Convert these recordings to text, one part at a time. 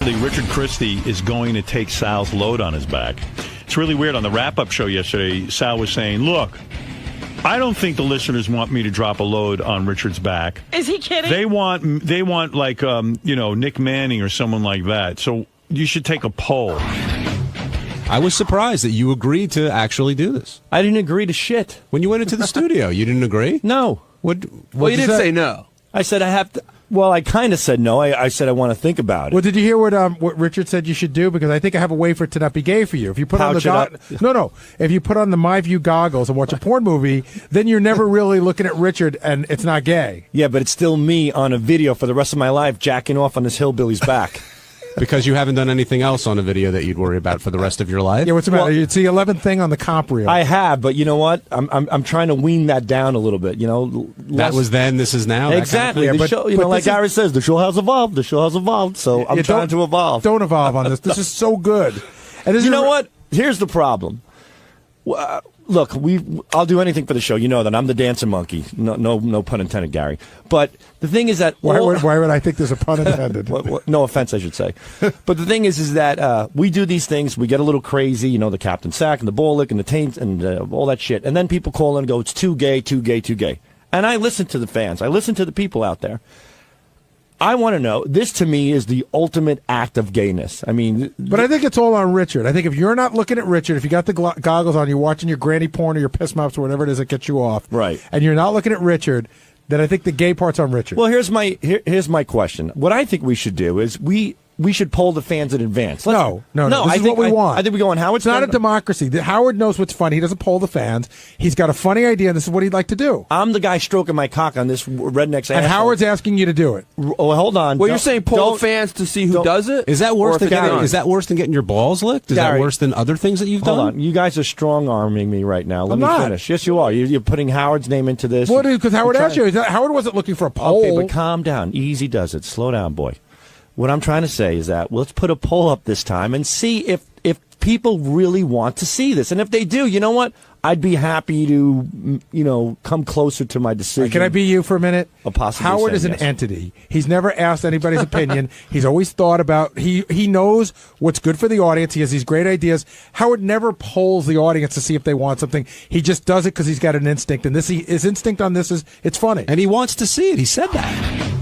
Richard Christy is going to take Sal's load on his back. It's really weird. On the wrap-up show yesterday, Sal was saying, look, I don't think the listeners want me to drop a load on Richard's back. Is he kidding? They want like, Nick Manning or someone like that. So you should take a poll. I was surprised that you agreed to actually do this. I didn't agree to shit. When you went into the studio, you didn't agree? No. What Well, you didn't say no. I said I have to. Well, I kind of said no. I said I want to think about it. Well, did you hear what Richard said you should do? Because I think I have a way for it to not be gay for you. If you put on the if you put on the My View goggles and watch a porn movie, then you're never really looking at Richard, and it's not gay. Yeah, but it's still me on a video for the rest of my life jacking off on this hillbilly's back. Because you haven't done anything else on a video that you'd worry about for the rest of your life? Yeah, what's the matter? It's the 11th thing on the comp reel. I have, but you know what? I'm trying to wean that down a little bit. You know, that was then. This is now. Exactly. Kind of show, like Gary says, the show has evolved. The show has evolved. So I'm trying to evolve. Don't evolve on this. This is so good. And you know what? Here's the problem. Look, I'll do anything for the show. You know that I'm the dancing monkey. No pun intended, Gary. But the thing is that why would I think there's a pun intended? No offense, I should say. But the thing is that we do these things. We get a little crazy. You know, the Captain Sack and the Ball Lick and the Taint and all that shit. And then people call in and go, "It's too gay, too gay, too gay." And I listen to the fans. I listen to the people out there. I want to know, this to me is the ultimate act of gayness. I mean... But I think it's all on Richard. I think if you're not looking at Richard, if you got the goggles on, you're watching your granny porn or your piss mops or whatever it is that gets you off, right? And you're not looking at Richard, then I think the gay part's on Richard. Well, here's my question. What I think we should do is we should poll the fans in advance. No. This is what we want. I think we go on Howard's. It's not a democracy. Howard knows what's funny. He doesn't poll the fans. He's got a funny idea, and this is what he'd like to do. I'm the guy stroking my cock on this redneck's ass. And Howard's asking you to do it. Oh, hold on. Well, you're saying poll fans to see who does it? Is that worse than getting your balls licked? Is that worse than other things that you've done? Hold on. You guys are strong-arming me right now. Let me finish. Yes, you are. You're putting Howard's name into this. Well, because Howard asked you. Howard wasn't looking for a poll. Okay, but calm down. Easy does it. Slow down, boy. What I'm trying to say is that let's put a poll up this time and see if people really want to see this. And if they do, you know what? I'd be happy to, come closer to my decision. Can I be you for a minute? Howard is an entity. He's never asked anybody's opinion. He's always thought about, he knows what's good for the audience. He has these great ideas. Howard never polls the audience to see if they want something. He just does it because he's got an instinct. And his instinct on this is, it's funny. And he wants to see it. He said that.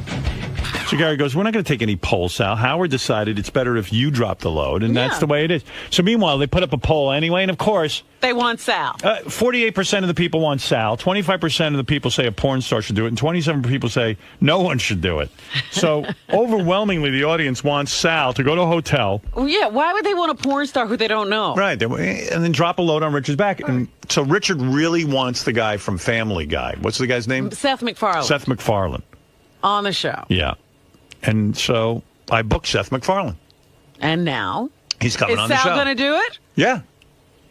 So Gary goes, we're not going to take any polls, Sal. Howard decided it's better if you drop the load, and that's the way it is. So meanwhile, they put up a poll anyway, and of course... They want Sal. 48% of the people want Sal. 25% of the people say a porn star should do it, and 27% people say no one should do it. So overwhelmingly, the audience wants Sal to go to a hotel. Well, yeah, why would they want a porn star who they don't know? Right, and then drop a load on Richard's back. And so Richard really wants the guy from Family Guy. What's the guy's name? Seth MacFarlane. Seth MacFarlane. On the show. Yeah. And so I booked Seth MacFarlane. And now? He's coming on the show. Is Sal going to do it? Yeah.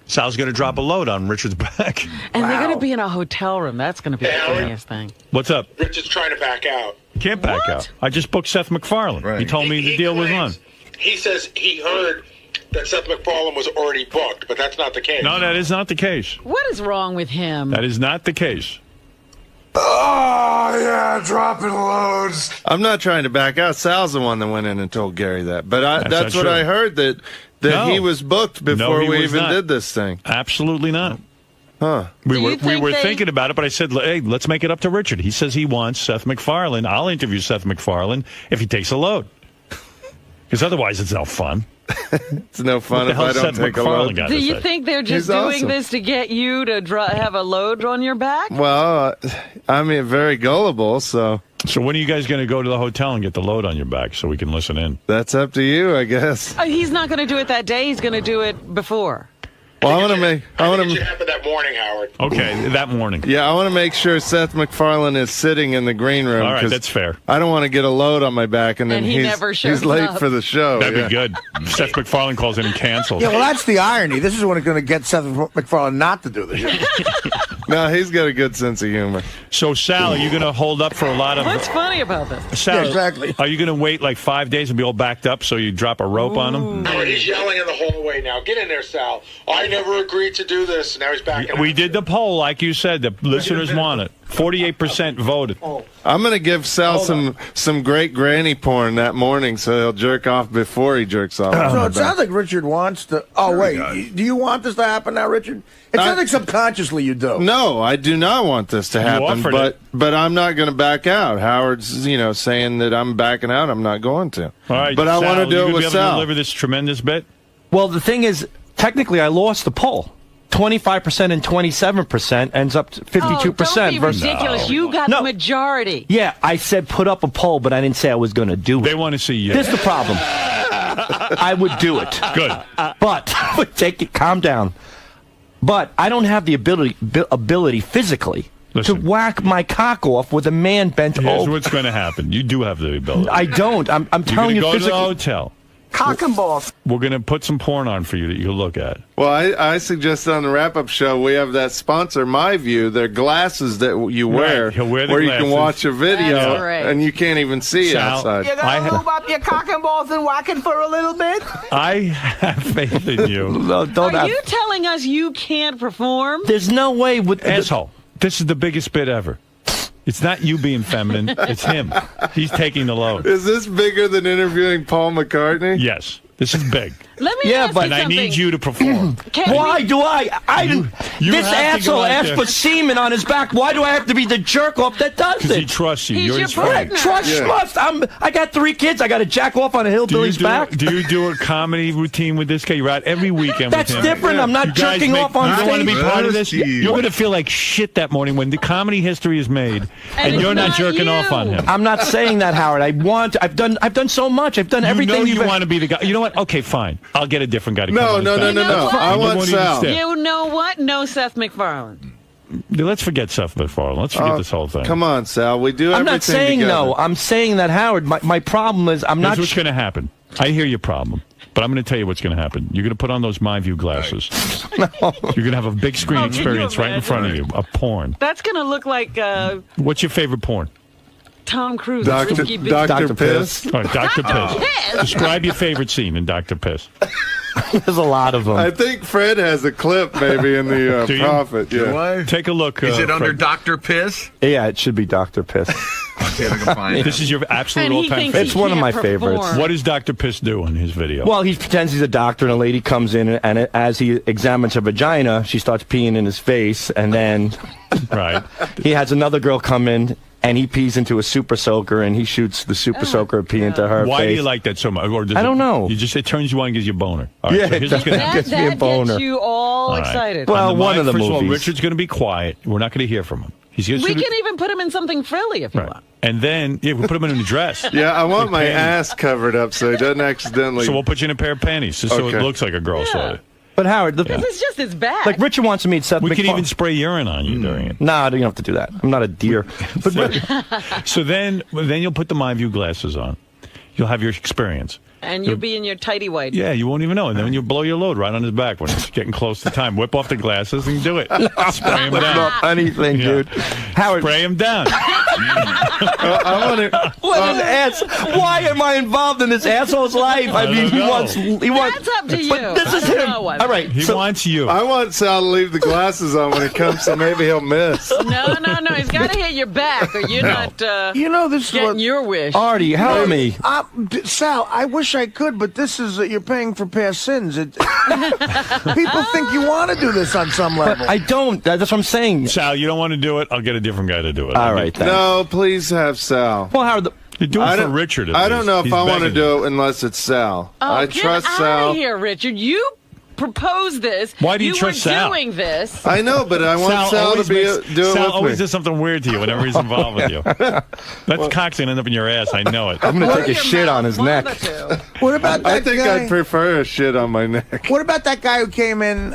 Sal's going to drop a load on Richard's back. And they're going to be in a hotel room. That's going to be the funniest thing. What's up? Richard's trying to back out. Can't back out. I just booked Seth MacFarlane. Right. He told me the deal was on. He says he heard that Seth MacFarlane was already booked, but that's not the case. No, that is not the case. What is wrong with him? That is not the case. Oh, yeah, dropping loads. I'm not trying to back out. Sal's the one that went in and told Gary that. But that's what I heard, that he was booked before we even did this thing. Absolutely not. Huh. We were thinking about it, but I said, hey, let's make it up to Richard. He says he wants Seth MacFarlane. I'll interview Seth MacFarlane if he takes a load. Because otherwise it's no fun. It's no fun if I don't take a load. Do you think they're just doing this to get you to have a load on your back? Well, I mean, very gullible, so... So when are you guys going to go to the hotel and get the load on your back so we can listen in? That's up to you, I guess. He's not going to do it that day. He's going to do it before. Well, I want to make... I think it should happen that morning, Howard. Okay, that morning. Yeah, I want to make sure Seth MacFarlane is sitting in the green room. All right, that's fair. I don't want to get a load on my back and then he's late for the show. That'd be good. Seth MacFarlane calls in and cancels. Yeah, well, that's the irony. This is what is going to get Seth MacFarlane not to do the show. No, he's got a good sense of humor. So, Sal, are you going to hold up for a lot of... What's funny about this? Sal, yeah, exactly. Are you going to wait like 5 days and be all backed up so you drop a rope on him? Howard, he's yelling in the hallway now. Get in there, Sal. I never agreed to do this. Now he's back. We did the poll, like you said. The listeners want it. 48% voted. I'm going to give Sal some great granny porn that morning so he'll jerk off before he jerks off. So it sounds like Richard wants to... Oh, wait. Do you want this to happen now, Richard? It sounds like subconsciously you do. No, I do not want this to happen, but I'm not going to back out. Howard's, saying that I'm backing out. I'm not going to. All right, but Sal, I want to do it with Sal. Sal. Deliver this tremendous bit? Well, the thing is, technically, I lost the poll. 25% and 27% ends up to 52%. Don't be ridiculous. You got the majority. Yeah, I said put up a poll, but I didn't say I was going to do it. They want to see you. This is the problem. I would do it. Good. But take it. Calm down. But I don't have the ability physically to whack my cock off with a man bent over. Here's what's going to happen. You do have the ability. I don't. I'm telling you, go physically. to the hotel. Cock and balls. We're going to put some porn on for you that you can look at. Well, I suggested on the wrap-up show we have that sponsor, My View. They're glasses that you wear, Right. He'll wear the where glasses. you can watch a video That's right. and you can't even see it outside. You gonna move up your cock and balls and whack it for a little bit? I have faith in you. No, don't Are have. you telling us you can't perform? There's no way with Asshole. This is the biggest bit ever. It's not you being feminine. It's him. He's taking the load. Is this bigger than interviewing Paul McCartney? Yes. This is big. Let me ask you And I something. need you to perform. Why do I? You This have to go asshole out asked there. for semen on his back. Why do I have to be the jerk off that does Because he it? trusts you. He's You're your his friend. partner. I got 3 kids. I got to jack off on a hillbilly's back. Do you do a comedy routine with this guy? You're out every weekend That's with him. different. I'm not You guys jerking off on You don't want to be stage. part of this? You're going to feel like shit that morning when the comedy history is made and it's you're not not jerking you. off on him. I'm not saying that, Howard. I've done so much. I've done everything. You want to be the guy. You know what? Okay, fine. I'll get a different guy to come on his back. No. I want Sal. You know what? No Seth MacFarlane. Let's forget Seth MacFarlane. Let's forget this whole thing. Come on, Sal. We do I'm everything not saying together. no. I'm saying that, Howard. My problem is I'm Here's not. what's going to happen. I hear your problem, but I'm going to tell you what's going to happen. You're going to put on those My View glasses. You're going to have a big screen can you experience right in front of you, a porn. That's going to look like What's your favorite porn? Tom Cruise. Dr. Risky Business. Dr. Piss. All right, Dr. Piss. Describe your favorite scene in Dr. Piss. There's a lot of them. I think Fred has a clip maybe in the Do you? Prophet. Yeah. Take a look. Is it under Fred. Dr. Piss? Yeah, it should be Dr. Piss. Okay, I'm gonna find it. This is your absolute And he all-time thinks favorite. It's one of can't my perform. favorites. What does Dr. Piss do in his video? Well, he pretends he's a doctor, and a lady comes in, and as he examines her vagina, she starts peeing in his face, and then Right. he has another girl come in, and he pees into a super soaker, and he shoots the super soaker pee into her Why face. do you like that so much? Or does I don't know. It turns you on and gives you a boner. All right, Yeah, so it here's what's gonna does. happen. Gets me a That boner. gets you all right. excited. Well, On one of the first of all, movies. Richard's going to be quiet. We're not going to hear from him. He's we can even put him in something frilly if you Right. want. And then, we'll put him in a dress. Yeah, I want my panties. ass covered up so he doesn't accidentally. So we'll put you in a pair of panties just so it Okay. looks like a girl saw it. But Howard, This is just his back. like Richard wants to meet Seth We can MacFarlane. even spray urine on you during it. Nah, you don't have to do that. I'm not a deer. But So then you'll put the My View glasses on. You'll have your experience. and you'll be in your tighty white. Yeah, you won't even know. And then you blow your load right on his back when it's getting close to time. Whip off the glasses and do it. Spray him down. not anything, Yeah. dude. Howard, Spray him down. I want to. what an ass! Why am I involved in this asshole's life? I mean, don't he know. wants. That's up to you. But this is I don't him. know what. All right, He wants you. I want Sal to leave the glasses on when he comes, so maybe he'll miss. No. He's got to hit your back, or you're not This is getting what. your wish. Artie, help me. Sal, I wish I could, but this is you're paying for past sins. People think you want to do this on some level. I don't. That's what I'm saying. Sal, you don't want to do it? I'll get a different guy to do it. All right, thanks. No, please have Sal. Well, Howard, You do it I for don't- Richard. I don't know if He's I want to begging. do it unless it's Sal. Oh, I get trust out Sal. of here, Richard. You proposed this. Why do you trust were Sal? doing this. I know, but I want Sal to always be makes- do it Sal with always me. does something weird to you whenever he's involved with you. That cock's gonna end up in your ass. I know it. I'm going to take a Your shit mouth, on his one neck. of the two. What about that I think guy? I'd prefer a shit on my neck. What about that guy who came in,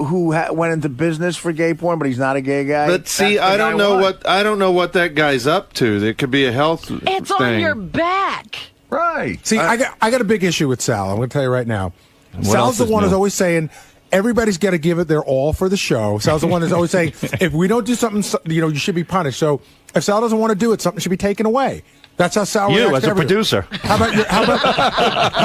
who went into business for gay porn, but he's not a gay guy? But see, That's the I don't guy know want. I don't know what that guy's up to. There could be a health It's thing. on your back. Right. See, I got a big issue with Sal. I'm going to tell you right now. else Sal's the is one new? who's always saying everybody's got to give it their all for the show. Sal's the one who's always saying if we don't do something, you should be punished. So if Sal doesn't want to do it, something should be taken away. That's how Sal You, reacts as to a everything. producer. How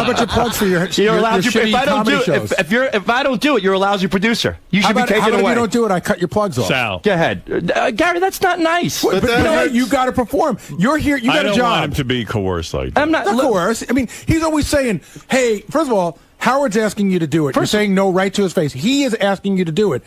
about your plugs for your You're allowed your to. shitty If I don't comedy do shows? it, if I don't do it, you're a lousy producer. You should be taken how about away. if you don't do it, I cut your plugs off. Sal. Go ahead, Gary. That's not nice. But you know what? You got to perform. You're here. You I got don't a job. want him to be coerced like that. I'm not. Not coerced. I mean, he's always saying, "Hey, first of all, Howard's asking you to do it. You're saying no right to his face. He is asking you to do it,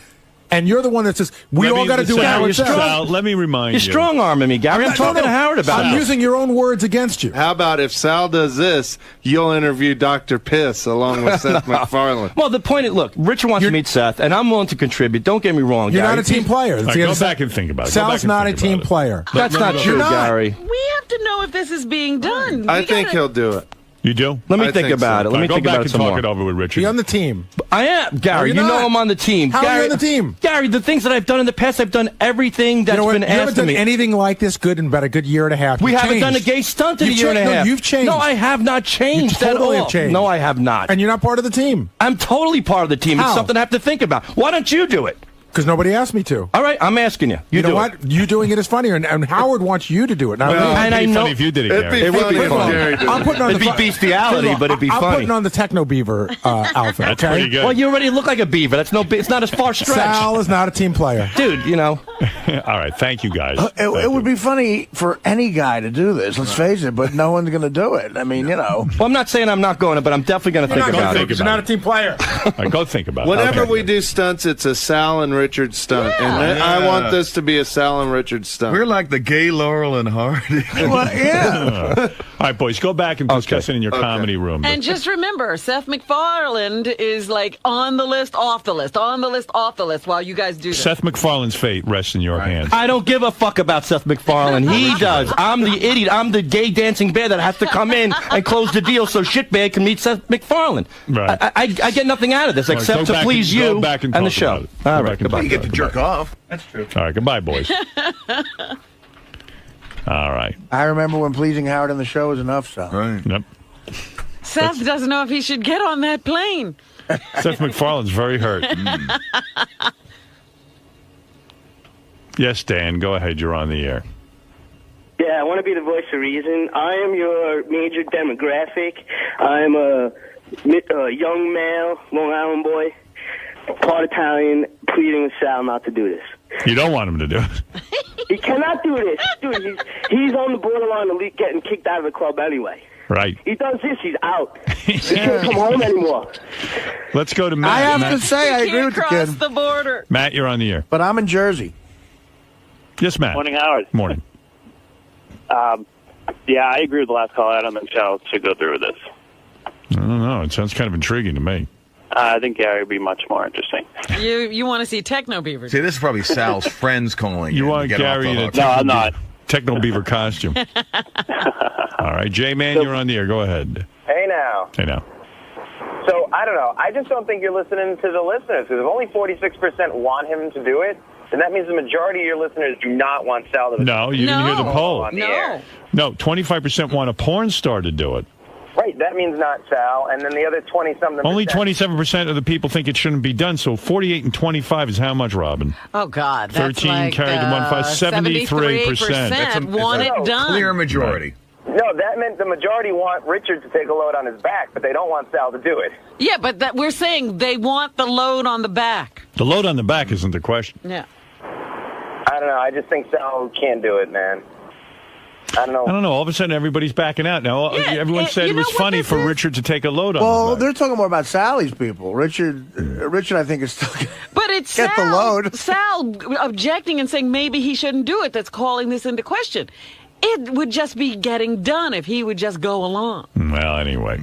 and you're the one that says we all got to do what Howard says." Sal, let me remind you. You're strong-arming me, Gary. I'm talking to Howard about it. I'm using your own words against you. How about if Sal does this, you'll interview Dr. Piss along with Seth MacFarlane? Well, the point is, look, Richard wants to meet Seth, and I'm willing to contribute. Don't get me wrong, You're Gary. not a team player. All right, go back and think about it. Sal's not a team player. That's not true, Gary. We have to know if this is being done. I think he'll do it. You do? Let me I think think about so. it. Let me Go think back about and it some talk more. it over with Richard. Be on the team. I am, Gary. No, You you're know not. I'm on the team. How Gary, are you on the team? Gary, the things that I've done in the past, I've done everything that's You know what? been You haven't asked of done me. anything like this good in about a good year and a half. We You've haven't done a changed. gay stunt in a You've year and a changed. No, half. you've changed. No, I have not changed You totally at all. have changed. No, I have not. And you're not part of the team. I'm totally part of the team. How? It's something I have to think about. Why don't you do it? Because nobody asked me to. All right, I'm asking you. You know do what? it. You doing it is funnier, and Howard wants you to do it. Not me. and I It'd be know funny if you did it, It'd Gary. be It would funny be if fun. Gary did I'm it. putting on It'd be the bestiality, but it'd be I'm funny. putting on the techno beaver outfit. That's okay? pretty good. Well, you already look like a beaver. That's no. It's not as far stretch. Sal is not a team player. Dude, you know. All right, thank you, guys. It would be funny for any guy to do this, let's face it, but no one's going to do it. I mean, you know. Well, I'm not saying I'm not going to, but I'm definitely going to think gonna about think it. Because you're not a team player. All right, go think about it. Whenever Okay. we do stunts, it's a Sal and Richard stunt. And I want this to be a Sal and Richard stunt. We're like the gay Laurel and Hardy. Well, yeah. All right, boys, go back and discuss it in your comedy room. And just remember, Seth MacFarlane is like on the list, off the list, on the list, off the list while you guys do this. Seth MacFarlane's fate rests in your hands. I don't give a fuck about Seth MacFarlane. He does. I'm the idiot. I'm the gay dancing bear that has to come in and close the deal so Shitbag can meet Seth MacFarlane. Right. I get nothing out of this All right, except go to back please and- go you back and and the talk show. about it. All Go right, back and goodbye. You get to jerk off. That's true. All right, goodbye, boys. All right. I remember when pleasing Howard on the show was enough, so. Right. Yep. Seth doesn't know if he should get on that plane. Seth MacFarlane's very hurt. Yes, Dan, go ahead. You're on the air. Yeah, I want to be the voice of reason. I am your major demographic. I'm a young male, Long Island boy, part Italian, pleading with Sal not to do this. You don't want him to do it. He cannot do this. Dude, he's on the borderline of getting kicked out of the club anyway. Right. He does this, he's out. He can't come home anymore. Let's go to Matt. I have Matt, to say, I agree with the Cross kid. the border. Matt, you're on the air. But I'm in Jersey. Yes, Matt. Morning, Howard. Morning. Yeah, I agree with the last call out on the show to go through with this. I don't know. It sounds kind of intriguing to me. I think Gary would be much more interesting. You want to see Techno Beaver? See, this is probably Sal's friends calling. You in to want get off Gary in the a hook. No, I'm not. Techno Beaver costume. All right, J-Man, you're on the air. Go ahead. Hey now. Hey now. So, I don't know. I just don't think you're listening to the listeners. Because if only 46% want him to do it, then that means the majority of your listeners do not want Sal to do it. No, you didn't hear the poll. On the air. No, 25% want a porn star to do it. Right, that means not Sal. And then the other 20-something Only 27% of the people think it shouldn't be done. So 48 and 25 is how much, Robin? Oh, God. That's 13 like, carried the 1.5. 73%. Want it done. Clear majority. No, that meant the majority want Richard to take a load on his back, but they don't want Sal to do it. Yeah, but we're saying they want the load on the back. The load on the back isn't the question. Yeah. I don't know. I just think Sal can't do it, man. I don't know. All of a sudden, everybody's backing out. Now, everyone said it was funny for Richard to take a load on Well, his back. they're talking more about Sally's people. Richard, I think, is still But it's get Sal, the load. Sal objecting and saying maybe he shouldn't do it. That's calling this into question. It would just be getting done if he would just go along. Well, anyway,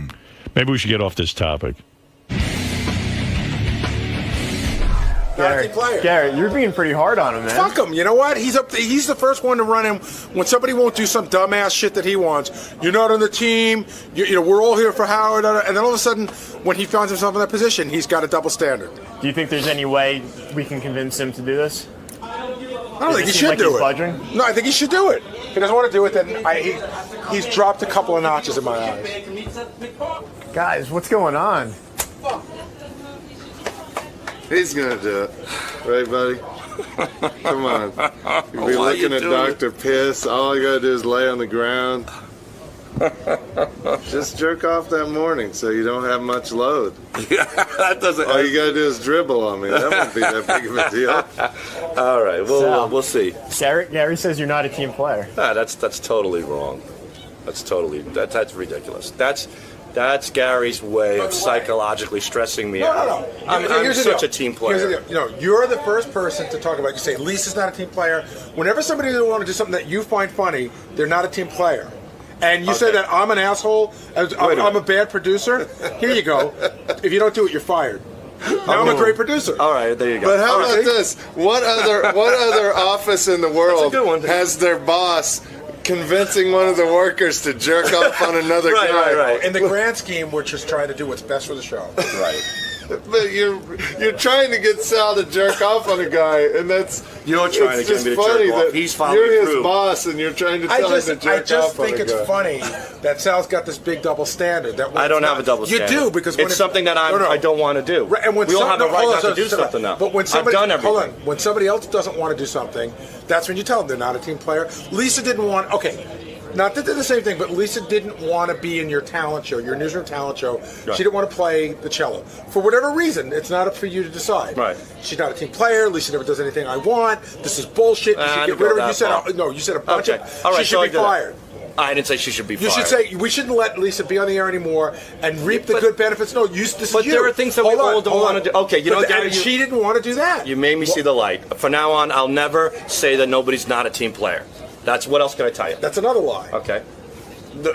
maybe we should get off this topic. Gary, you're being pretty hard on him, man. Fuck him. You know what? He's the first one to run in when somebody won't do some dumbass shit that he wants. You're not on the team. You know, we're all here for Howard. And then all of a sudden, when he finds himself in that position, he's got a double standard. Do you think there's any way we can convince him to do this? I don't think he should do it. No, I think he should do it. If he doesn't want to do it, then he's dropped a couple of notches in my eyes. Guys, what's going on? He's going to do it. Right, buddy? Come on. You'll be looking at Dr. Piss. All I got to do is lay on the ground. Just jerk off that morning so you don't have much load. That doesn't. All you gotta do is dribble on me. That won't be that big of a deal. All right, we'll see. Gary says you're not a team player. That's totally wrong. That's ridiculous. That's Gary's way of psychologically stressing me out. No. I'm such a team player. Here's the deal. You're the first person to talk about. You say Lisa's not a team player. Whenever somebody doesn't want to do something that you find funny, they're not a team player. And you say that I'm an asshole, I'm a bad producer. Here you go. If you don't do it, you're fired. Now I'm a great producer. All right, there you go. But how about this? What other office in the world has their boss convincing one of the workers to jerk off on another guy? Right. In the grand scheme, we're just trying to do what's best for the show. Right. But you're trying to get Sal to jerk off on a guy, and you're trying to get me to funny jerk off. that He's following you're his through. boss, and you're trying to tell him to jerk off on a guy. I just think it's funny that Sal's got this big double standard. That I don't have a double standard. You do because when it's something that I don't want to do. Right, and when we all have the right not to do something now. But when somebody, I've done everything. Hold on. When somebody else doesn't want to do something, that's when you tell them they're not a team player. Lisa didn't want. Okay. Not that they're the same thing, but Lisa didn't want to be in your talent show, your newsroom talent show. Right. She didn't want to play the cello. For whatever reason, it's not up for you to decide. Right. She's not a team player. Lisa never does anything I want. This is bullshit. You should get rid of her. You said a bunch of. All right, she should be fired. I didn't say she should be fired. You should say we shouldn't let Lisa be on the air anymore and reap the good benefits. No, this is you. But there are things that we all don't want to do. Okay, she didn't want to do that. You made me see the light. From now on, I'll never say that nobody's not a team player. That's what else can I tell you? That's another lie. Okay.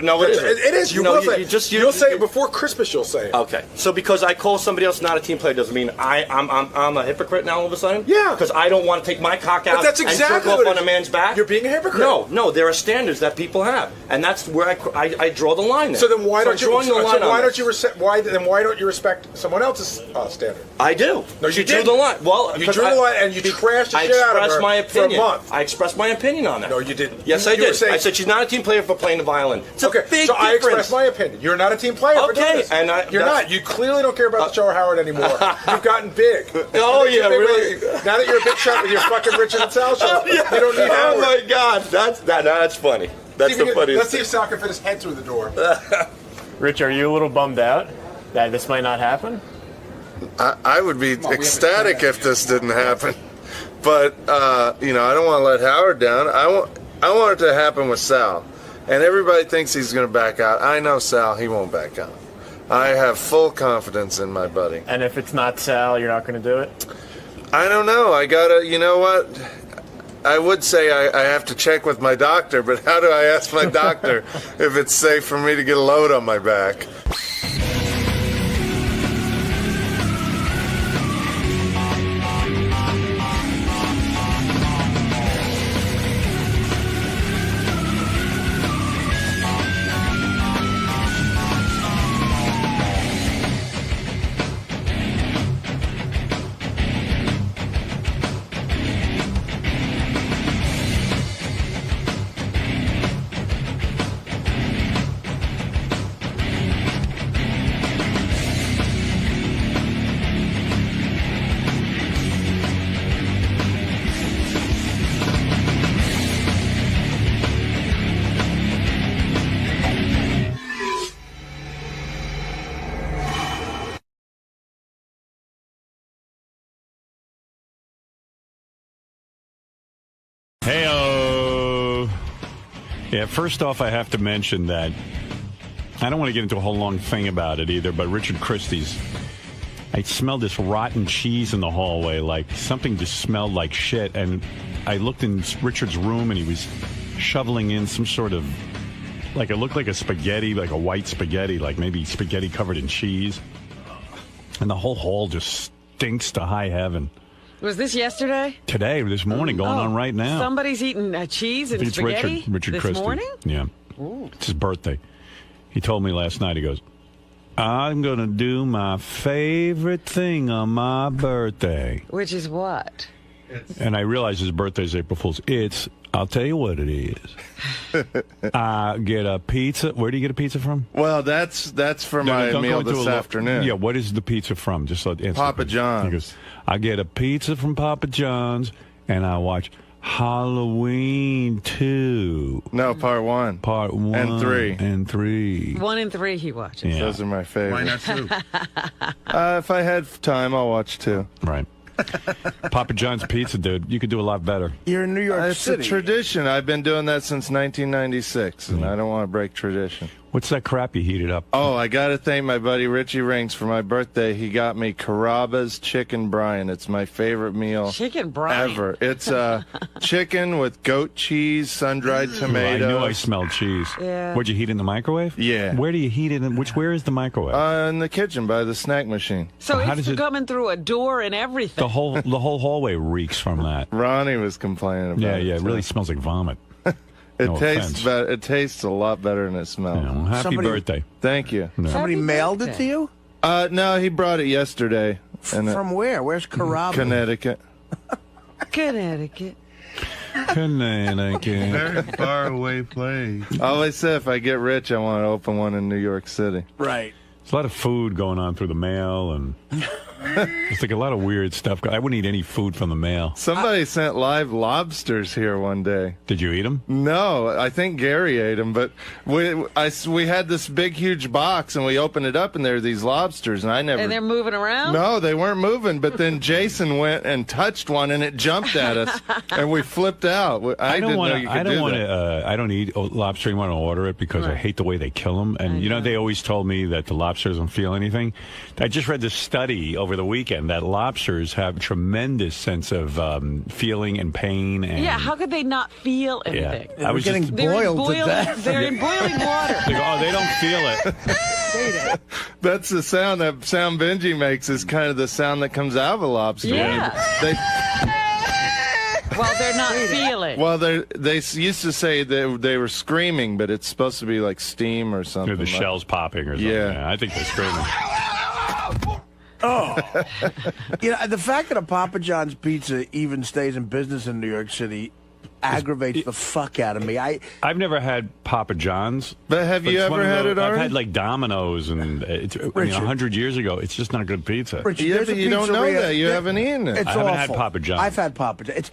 No, it isn't. It is. You'll say it before Christmas. You'll say it. Okay. So because I call somebody else not a team player doesn't mean I'm a hypocrite now all of a sudden? Yeah. Because I don't want to take my cock out but that's exactly and jerk off on a man's back? You're being a hypocrite. No. There are standards that people have, and that's where I draw the line there. So then why don't you? Why don't you respect someone else's standard? I do. No, you drew the line. Well, you drew the line and you trashed the shit out of her my opinion. for a month. I expressed my opinion on that. No, you didn't. Yes, I did. I said she's not a team player for playing the violin. It's a big difference. I expressed my opinion. You're not a team player for doing this. And you're not. You clearly don't care about the show Howard anymore. You've gotten big. Oh, yeah, really? Now that you're a big shot with your fucking Richard and Sal show, you don't need Howard. Oh, my God. That's funny. That's the funniest. Let's see if Sal can fit his head through the door. Rich, are you a little bummed out that this might not happen? I would be ecstatic if this didn't happen. But, I don't want to let Howard down. I want it to happen with Sal. And everybody thinks he's going to back out. I know Sal, he won't back out. I have full confidence in my buddy. And if it's not Sal, you're not going to do it? I don't know. I got to, you know what? I would say I have to check with my doctor, but how do I ask my doctor if it's safe for me to get a load on my back? Hey-o. Yeah, first off, I have to mention that I don't want to get into a whole long thing about it either, but Richard Christy's, I smelled this rotten cheese in the hallway, like something just smelled like shit, and I looked in Richard's room, and he was shoveling in some sort of, like it looked like a spaghetti, like a white spaghetti, like maybe spaghetti covered in cheese, and the whole hall just stinks to high heaven. Was this yesterday? Today, this morning, going on right now. Somebody's eating cheese and spaghetti Richard this Christy. morning? Yeah. Ooh. It's his birthday. He told me last night, he goes, I'm going to do my favorite thing on my birthday. Which is what? And I realized his birthday is April Fool's. I'll tell you what it is. Get a pizza. Where do you get a pizza from? Well, that's for my meal this afternoon. Yeah, what is the pizza from? Just so Papa John's. He goes, I get a pizza from Papa John's, and I watch Halloween 2. No, part 1. Part 1 and 3. And 3. 1 and 3 he watches. Yeah. Those are my favorites. Why not 2? If I had time, I'll watch 2. Right. Papa John's Pizza, dude. You could do a lot better. You're in New York It's City. a tradition. I've been doing that since 1996, and I don't want to break tradition. What's that crap you heated up? Oh, I got to thank my buddy Richie Rings for my birthday. He got me Carrabba's Chicken Brine. It's my favorite meal Chicken brine. ever. It's chicken with goat cheese, sun-dried I tomatoes. knew I smelled cheese. Yeah. Would you heat it in the microwave? Yeah. Where do you heat it? Where is the microwave? In the kitchen by the snack machine. So How it's does it- coming through a door and everything. the whole hallway reeks from that. Ronnie was complaining about it. Yeah, it too. really smells like vomit. It No tastes offense. better. It tastes a lot better than it smells. You know, happy Somebody- birthday. Thank you. Somebody Happy mailed it birthday. to you? No, he brought it yesterday. And From where? Where's Carrabba? Connecticut. Connecticut. Connecticut. Very far away place. I always say if I get rich, I want to open one in New York City. Right. There's a lot of food going on through the mail, and it's like a lot of weird stuff. I wouldn't eat any food from the mail. Somebody sent live lobsters here one day. Did you eat them? No, I think Gary ate them, but we had this big, huge box, and we opened it up, and there were these lobsters, and I never... And they're moving around? No, they weren't moving, but then Jason went and touched one, and it jumped at us, and we flipped out. I didn't know you could do that. I don't eat lobster. You want to order it because I hate the way they kill them. And you know, they always told me that the lobsters don't feel anything. I just read this study over the weekend that lobsters have a tremendous sense of feeling and pain. And Yeah, how could they not feel anything? I was getting just, They're in boiled to death. They're in boiling water. they go, oh, they don't feel it. That's the sound that Sound Benji makes is kind of the sound that comes out of a lobster. Yeah. Well, they're not feeling. Well, they used to say they were screaming, but it's supposed to be like steam or something. The shell's popping or something. Yeah. I think they're screaming. Oh. You know, the fact that a Papa John's pizza even stays in business in New York City aggravates the fuck out of me. I've never had Papa John's. But have you it's one ever of had those- it I've already? had like Domino's, and it's, I mean, Richard. 100 years ago, it's just not good pizza. Richard, Yeah, there's but a you don't know pizzeria- that. You there- haven't eaten it. It's I haven't had awful. Papa John's. I've had Papa John's.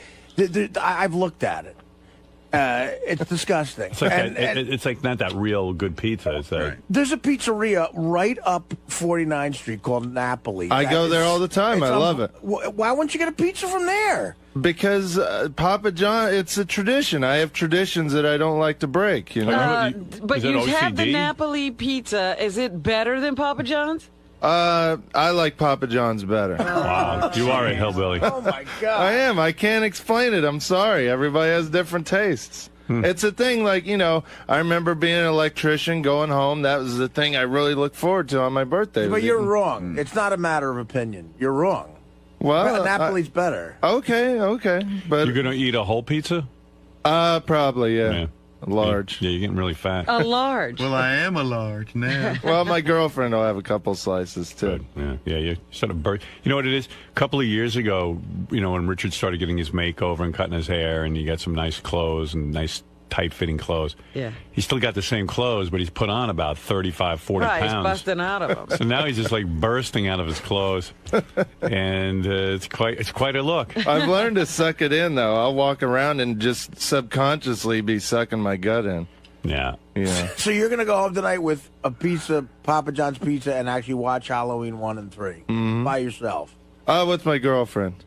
I've looked at it. It's disgusting. It's like And- that, and it's like not that real good pizza. It's like, there's a pizzeria right up 49th Street called Napoli. I That go there is- all the time. it's I love it. Why wouldn't you get a pizza from there? Because Papa John, it's a tradition. I have traditions that I don't like to break, you know? But Is it you have the OCD? Napoli pizza. Is it better than Papa John's? I like Papa John's better. wow, you are a hillbilly. Oh my God! I am. I can't explain it. I'm sorry. Everybody has different tastes. It's a thing like, you know, I remember being an electrician, going home. That was the thing I really looked forward to on my birthday. But was you're eating- wrong. It's not a matter of opinion. You're wrong. Well, Napoli's better. Okay. But You're gonna eat a whole pizza? probably, yeah. Yeah. Large. Yeah, you're getting really fat. A large. Well, I am a large now. Well, my girlfriend will have a couple slices, too. Yeah, you sort of birth. You know what it is? A couple of years ago, you know, when Richard started getting his makeover and cutting his hair, and he got some nice clothes and nice tight-fitting clothes. Yeah. He still got the same clothes, but he's put on about 35, 40 Right, he's pounds. busting out of them. So now he's just like bursting out of his clothes, and it's quite a look. I've learned to suck it in, though. I'll walk around and just subconsciously be sucking my gut in. Yeah. Yeah. So you're gonna go home tonight with a pizza, Papa John's pizza, and actually watch Halloween 1 and 3 by yourself. With my girlfriend.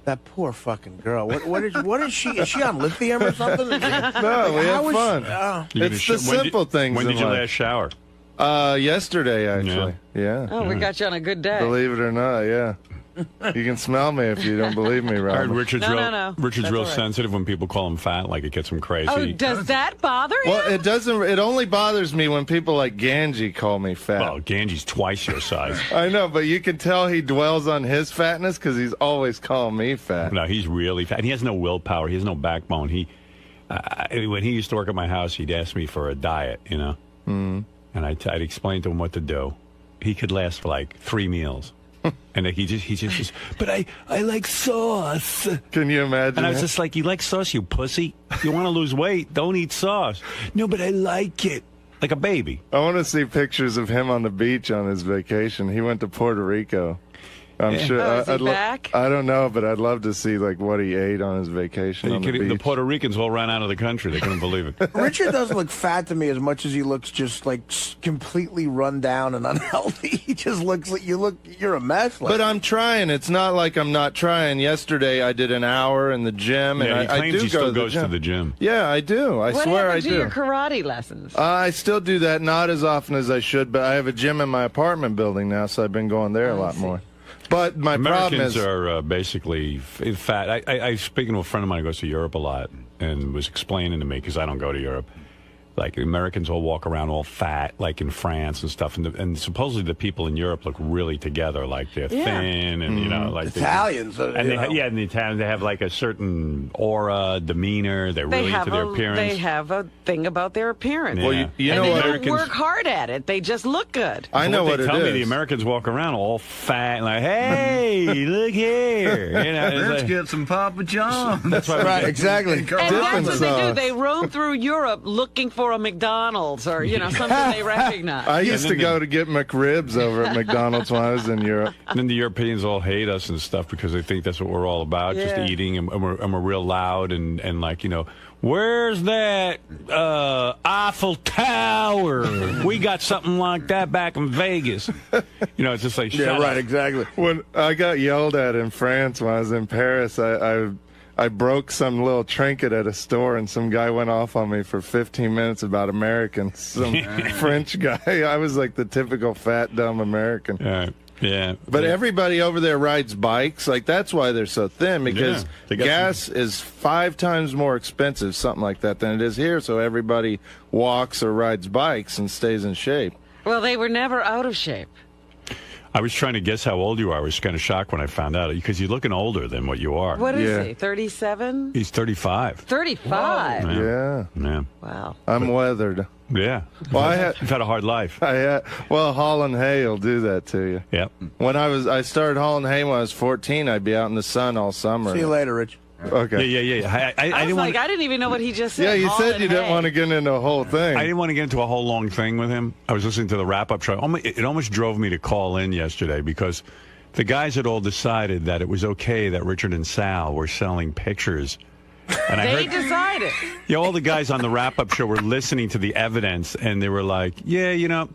That poor fucking girl. What is she? Is she on lithium or something? No, we have fun. You're It's gonna the when simple things When in did you life. last shower? Yesterday, actually. Yeah. Oh, we got you on a good day. Believe it or not, yeah. You can smell me if you don't believe me, I heard Robert. Richard's No. Richard's That's real all right. sensitive when people call him fat, like it gets him crazy. Oh, does that bother you? Well, it doesn't. It only bothers me when people like Ganji call me fat. Well, Ganji's twice your size. I know, but you can tell he dwells on his fatness because he's always calling me fat. No, he's really fat. And he has no willpower. He has no backbone. When he used to work at my house, he'd ask me for a diet, you know? And I'd explain to him what to do. He could last for like 3 meals. And he just, but I like sauce. Can you imagine? And I was it? just like, you like sauce, you pussy? You want to lose weight? Don't eat sauce. No, but I like it. Like a baby. I want to see pictures of him on the beach on his vacation. He went to Puerto Rico. I'm sure. Is he back? I don't know, but I'd love to see like what he ate on his vacation on the beach. The Puerto Ricans all ran out of the country. They couldn't believe it. Richard doesn't look fat to me as much as he looks just like completely run down and unhealthy. He just looks like you're a mess. But I'm trying. It's not like I'm not trying. Yesterday I did an hour in the gym, and he claims he still goes to the gym. Yeah, I do. I swear I do. What happened to your karate lessons? I still do that, not as often as I should, but I have a gym in my apartment building now, so I've been going there a lot more. But my problem is... Americans are basically fat. I speaking to a friend of mine who goes to Europe a lot and was explaining to me, because I don't go to Europe, like Americans all walk around all fat, like in France and stuff, and supposedly the people in Europe look really together, like they're thin, and you know, like Italians, and and the Italians, they have like a certain aura, demeanor. They're really into their appearance. They have a thing about their appearance. Yeah. Well, you know and what? they don't work hard at it. They just look good. I know what they it tell is. me. The Americans walk around all fat, and like, hey, look here. You know, Let's like, get some Papa John's. that's why Right, exactly. And that's what they do. They roam through Europe looking for a McDonald's or, you know, something they recognize. I used to go to get McRibs over at McDonald's when I was in Europe. And then the Europeans all hate us and stuff because they think that's what we're all about, just eating, and we're real loud and like, you know, where's that Eiffel Tower? We got something like that back in Vegas. You know, it's just like, shut up. Exactly. When I got yelled at in France when I was in Paris, I broke some little trinket at a store, and some guy went off on me for 15 minutes about Americans. Some French guy. I was like the typical fat, dumb American. Yeah. But everybody over there rides bikes. Like, that's why they're so thin, because gas is 5 times more expensive, something like that, than it is here. So everybody walks or rides bikes and stays in shape. Well, they were never out of shape. I was trying to guess how old you are. I was kind of shocked when I found out, because you're looking older than what you are. What is he, 37? He's 35. 35? Yeah. Wow. I'm weathered. Yeah. Well, you've had a hard life. Well, hauling hay will do that to you. Yep. When I started hauling hay when I was 14. I'd be out in the sun all summer. See you later, Rich. Okay. Yeah. I didn't even know what he just said. Yeah, you said you didn't hay. want to get into a whole thing. I didn't want to get into a whole long thing with him. I was listening to the wrap-up show. It almost drove me to call in yesterday, because the guys had all decided that it was okay that Richard and Sal were selling pictures. And They decided. Yeah, all the guys on the wrap-up show were listening to the evidence, and they were like, yeah, you know,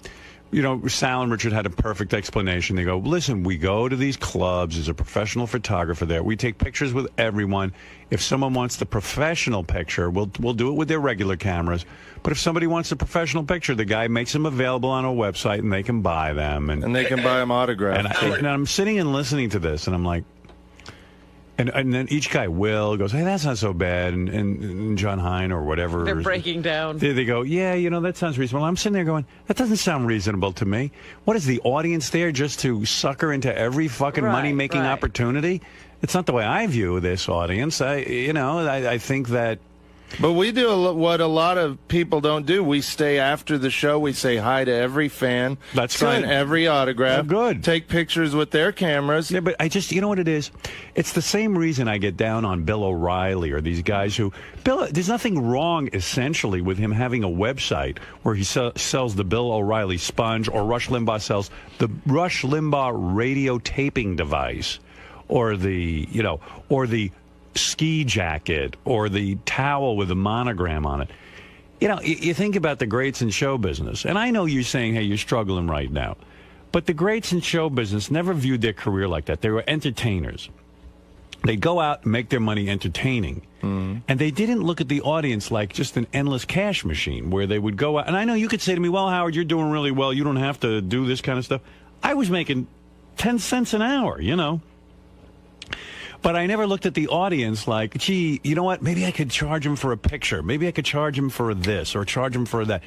Sal and Richard had a perfect explanation. They go, listen, we go to these clubs. There's a professional photographer there. We take pictures with everyone. If someone wants the professional picture, we'll do it with their regular cameras. But if somebody wants the professional picture, the guy makes them available on our website, and they can buy them. And they can buy them autographed. And I'm sitting and listening to this, and I'm like, and then each guy goes, hey, that's not so bad, and John Hine or whatever. They're breaking down. They go, yeah, you know, that sounds reasonable. I'm sitting there going, that doesn't sound reasonable to me. What is the audience there, just to sucker into every fucking money-making opportunity? It's not the way I view this audience. I think that... But we do what a lot of people don't do. We stay after the show. We say hi to every fan. That's sign good. every autograph. Oh, good. Take pictures with their cameras. Yeah, but you know what it is? It's the same reason I get down on Bill O'Reilly or these guys who... there's nothing wrong, essentially, with him having a website where he sells the Bill O'Reilly sponge, or Rush Limbaugh sells the Rush Limbaugh radio taping device, or the ski jacket, or the towel with a monogram on it. You know, you think about the greats in show business, and I know you're saying, hey, you're struggling right now, but the greats in show business never viewed their career like that. They were entertainers. They'd go out and make their money entertaining, and they didn't look at the audience like just an endless cash machine where they would go out. And I know you could say to me, well, Howard, you're doing really well. You don't have to do this kind of stuff. I was making 10 cents an hour, you know. But I never looked at the audience like, gee, you know what? Maybe I could charge him for a picture. Maybe I could charge him for this or charge him for that.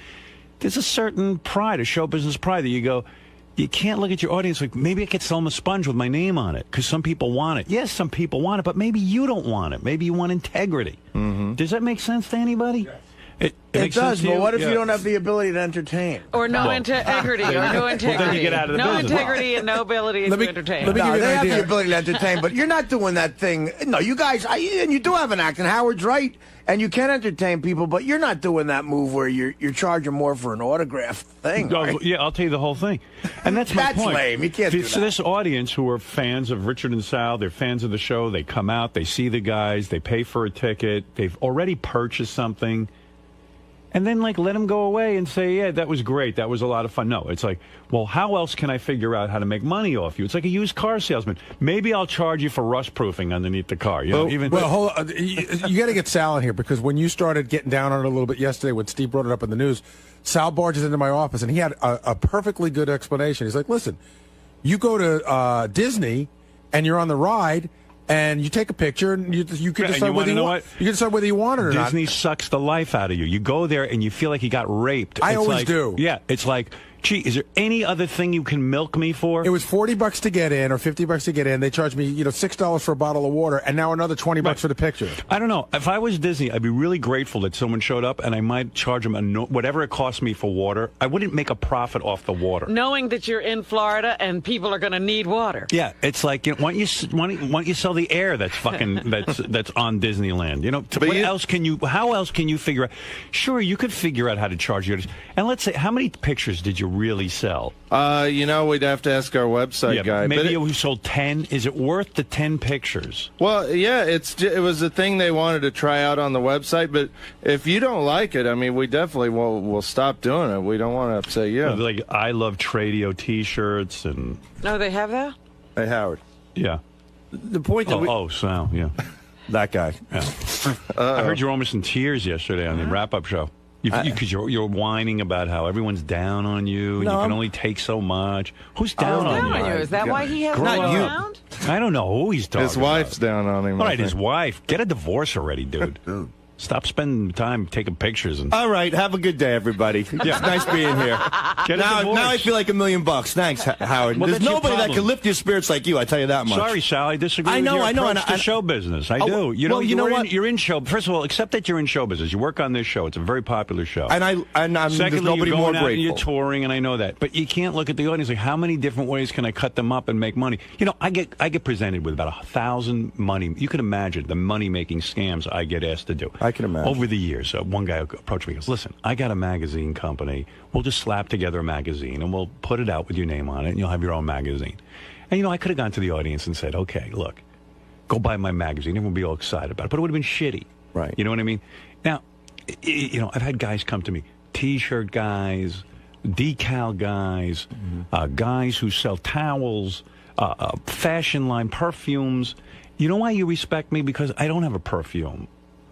There's a certain pride, a show business pride, that you go, you can't look at your audience like, maybe I could sell him a sponge with my name on it because some people want it. Yes, some people want it, but maybe you don't want it. Maybe you want integrity. Does that make sense to anybody? It It makes sense does, to but you? what if Yeah. you don't have the ability to entertain? Or no Well, integrity, or no integrity. then you get out of the no business. integrity and no ability to entertain. let me No, give you they an have idea. the ability to entertain, but you're not doing that thing. No, you guys, and you do have an act, and Howard's right, and you can entertain people, but you're not doing that move where you're charging more for an autograph thing. Oh, Right? yeah, I'll tell you the whole thing. And that's my That's point. lame. You can't do So that. this audience who are fans of Richard and Sal, they're fans of the show, they come out, they see the guys, they pay for a ticket, they've already purchased something, and then, like, let them go away and say, yeah, that was great, that was a lot of fun. No, it's like, well, how else can I figure out how to make money off you? It's like a used car salesman. Maybe I'll charge you for rust proofing underneath the car. You know, Well, hold on. You got to get Sal in here, because when you started getting down on it a little bit yesterday, when Steve brought it up in the news, Sal barges into my office, and he had a perfectly good explanation. He's like, listen, you go to Disney, and you're on the ride, and you take a picture, and you can Yeah, and decide you whether wanna know want. what? You can decide whether you want it or not. Disney sucks the life out of you. You go there and you feel like you got raped. I It's always like- do. Yeah, it's like, gee, is there any other thing you can milk me for? It was $40 to get in, or $50 to get in. They charged me, $6 for a bottle of water, and now another $20 for the picture. I don't know. If I was Disney, I'd be really grateful that someone showed up, and I might charge them whatever it cost me for water. I wouldn't make a profit off the water. Knowing that you're in Florida and people are going to need water. Yeah, it's like, why don't you sell the air that's fucking that's on Disneyland? How else can you figure out? Sure, you could figure out how to charge you. And let's say, how many pictures did you really sell? We'd have to ask our website guy. Maybe but we sold 10. Is it worth the 10 pictures? Well, yeah, it was a thing they wanted to try out on the website. But if you don't like it, I mean, we definitely will stop doing it. We don't want to upset you. Like I Love Tradio T-shirts and. No, they have that? Hey, Howard. Yeah. The point that Sal, yeah. That guy. Yeah. I heard you were almost in tears yesterday on the wrap-up show. Because you're whining about how everyone's down on you, and you can only take so much. Who's down on you? Is that why he hasn't Not been you. around? I don't know who he's talking His wife's down on him. All I right, his think. wife. Get a divorce already, dude. Stop spending time taking pictures. And All right, have a good day, everybody. Yeah. It's nice being here. Get a divorce. Now I feel like $1 million. Thanks, Howard. Well, There's that's your nobody that problem. can lift your spirits like you. I tell you that much. Sorry, Sal, I disagree I with know, your I know, approach and to show business. I do. You well, you know what? You're in show. First of all, accept that you're in show business. You work on this show. It's a very popular show. And I'm there's Secondly, nobody you're more going out and grateful. you're touring, and I know that. But you can't look at the audience like, how many different ways can I cut them up and make money? I get presented with about 1,000 money. You can imagine the money-making scams I get asked to do. I can imagine. Over the years, one guy approached me and goes, listen, I got a magazine company. We'll just slap together a magazine, and we'll put it out with your name on it, and you'll have your own magazine. And, I could have gone to the audience and said, okay, look, go buy my magazine. Everyone would be all excited about it. But it would have been shitty. Right. You know what I mean? Now, I've had guys come to me, T-shirt guys, decal guys, guys who sell towels, fashion line, perfumes. You know why you respect me? Because I don't have a perfume.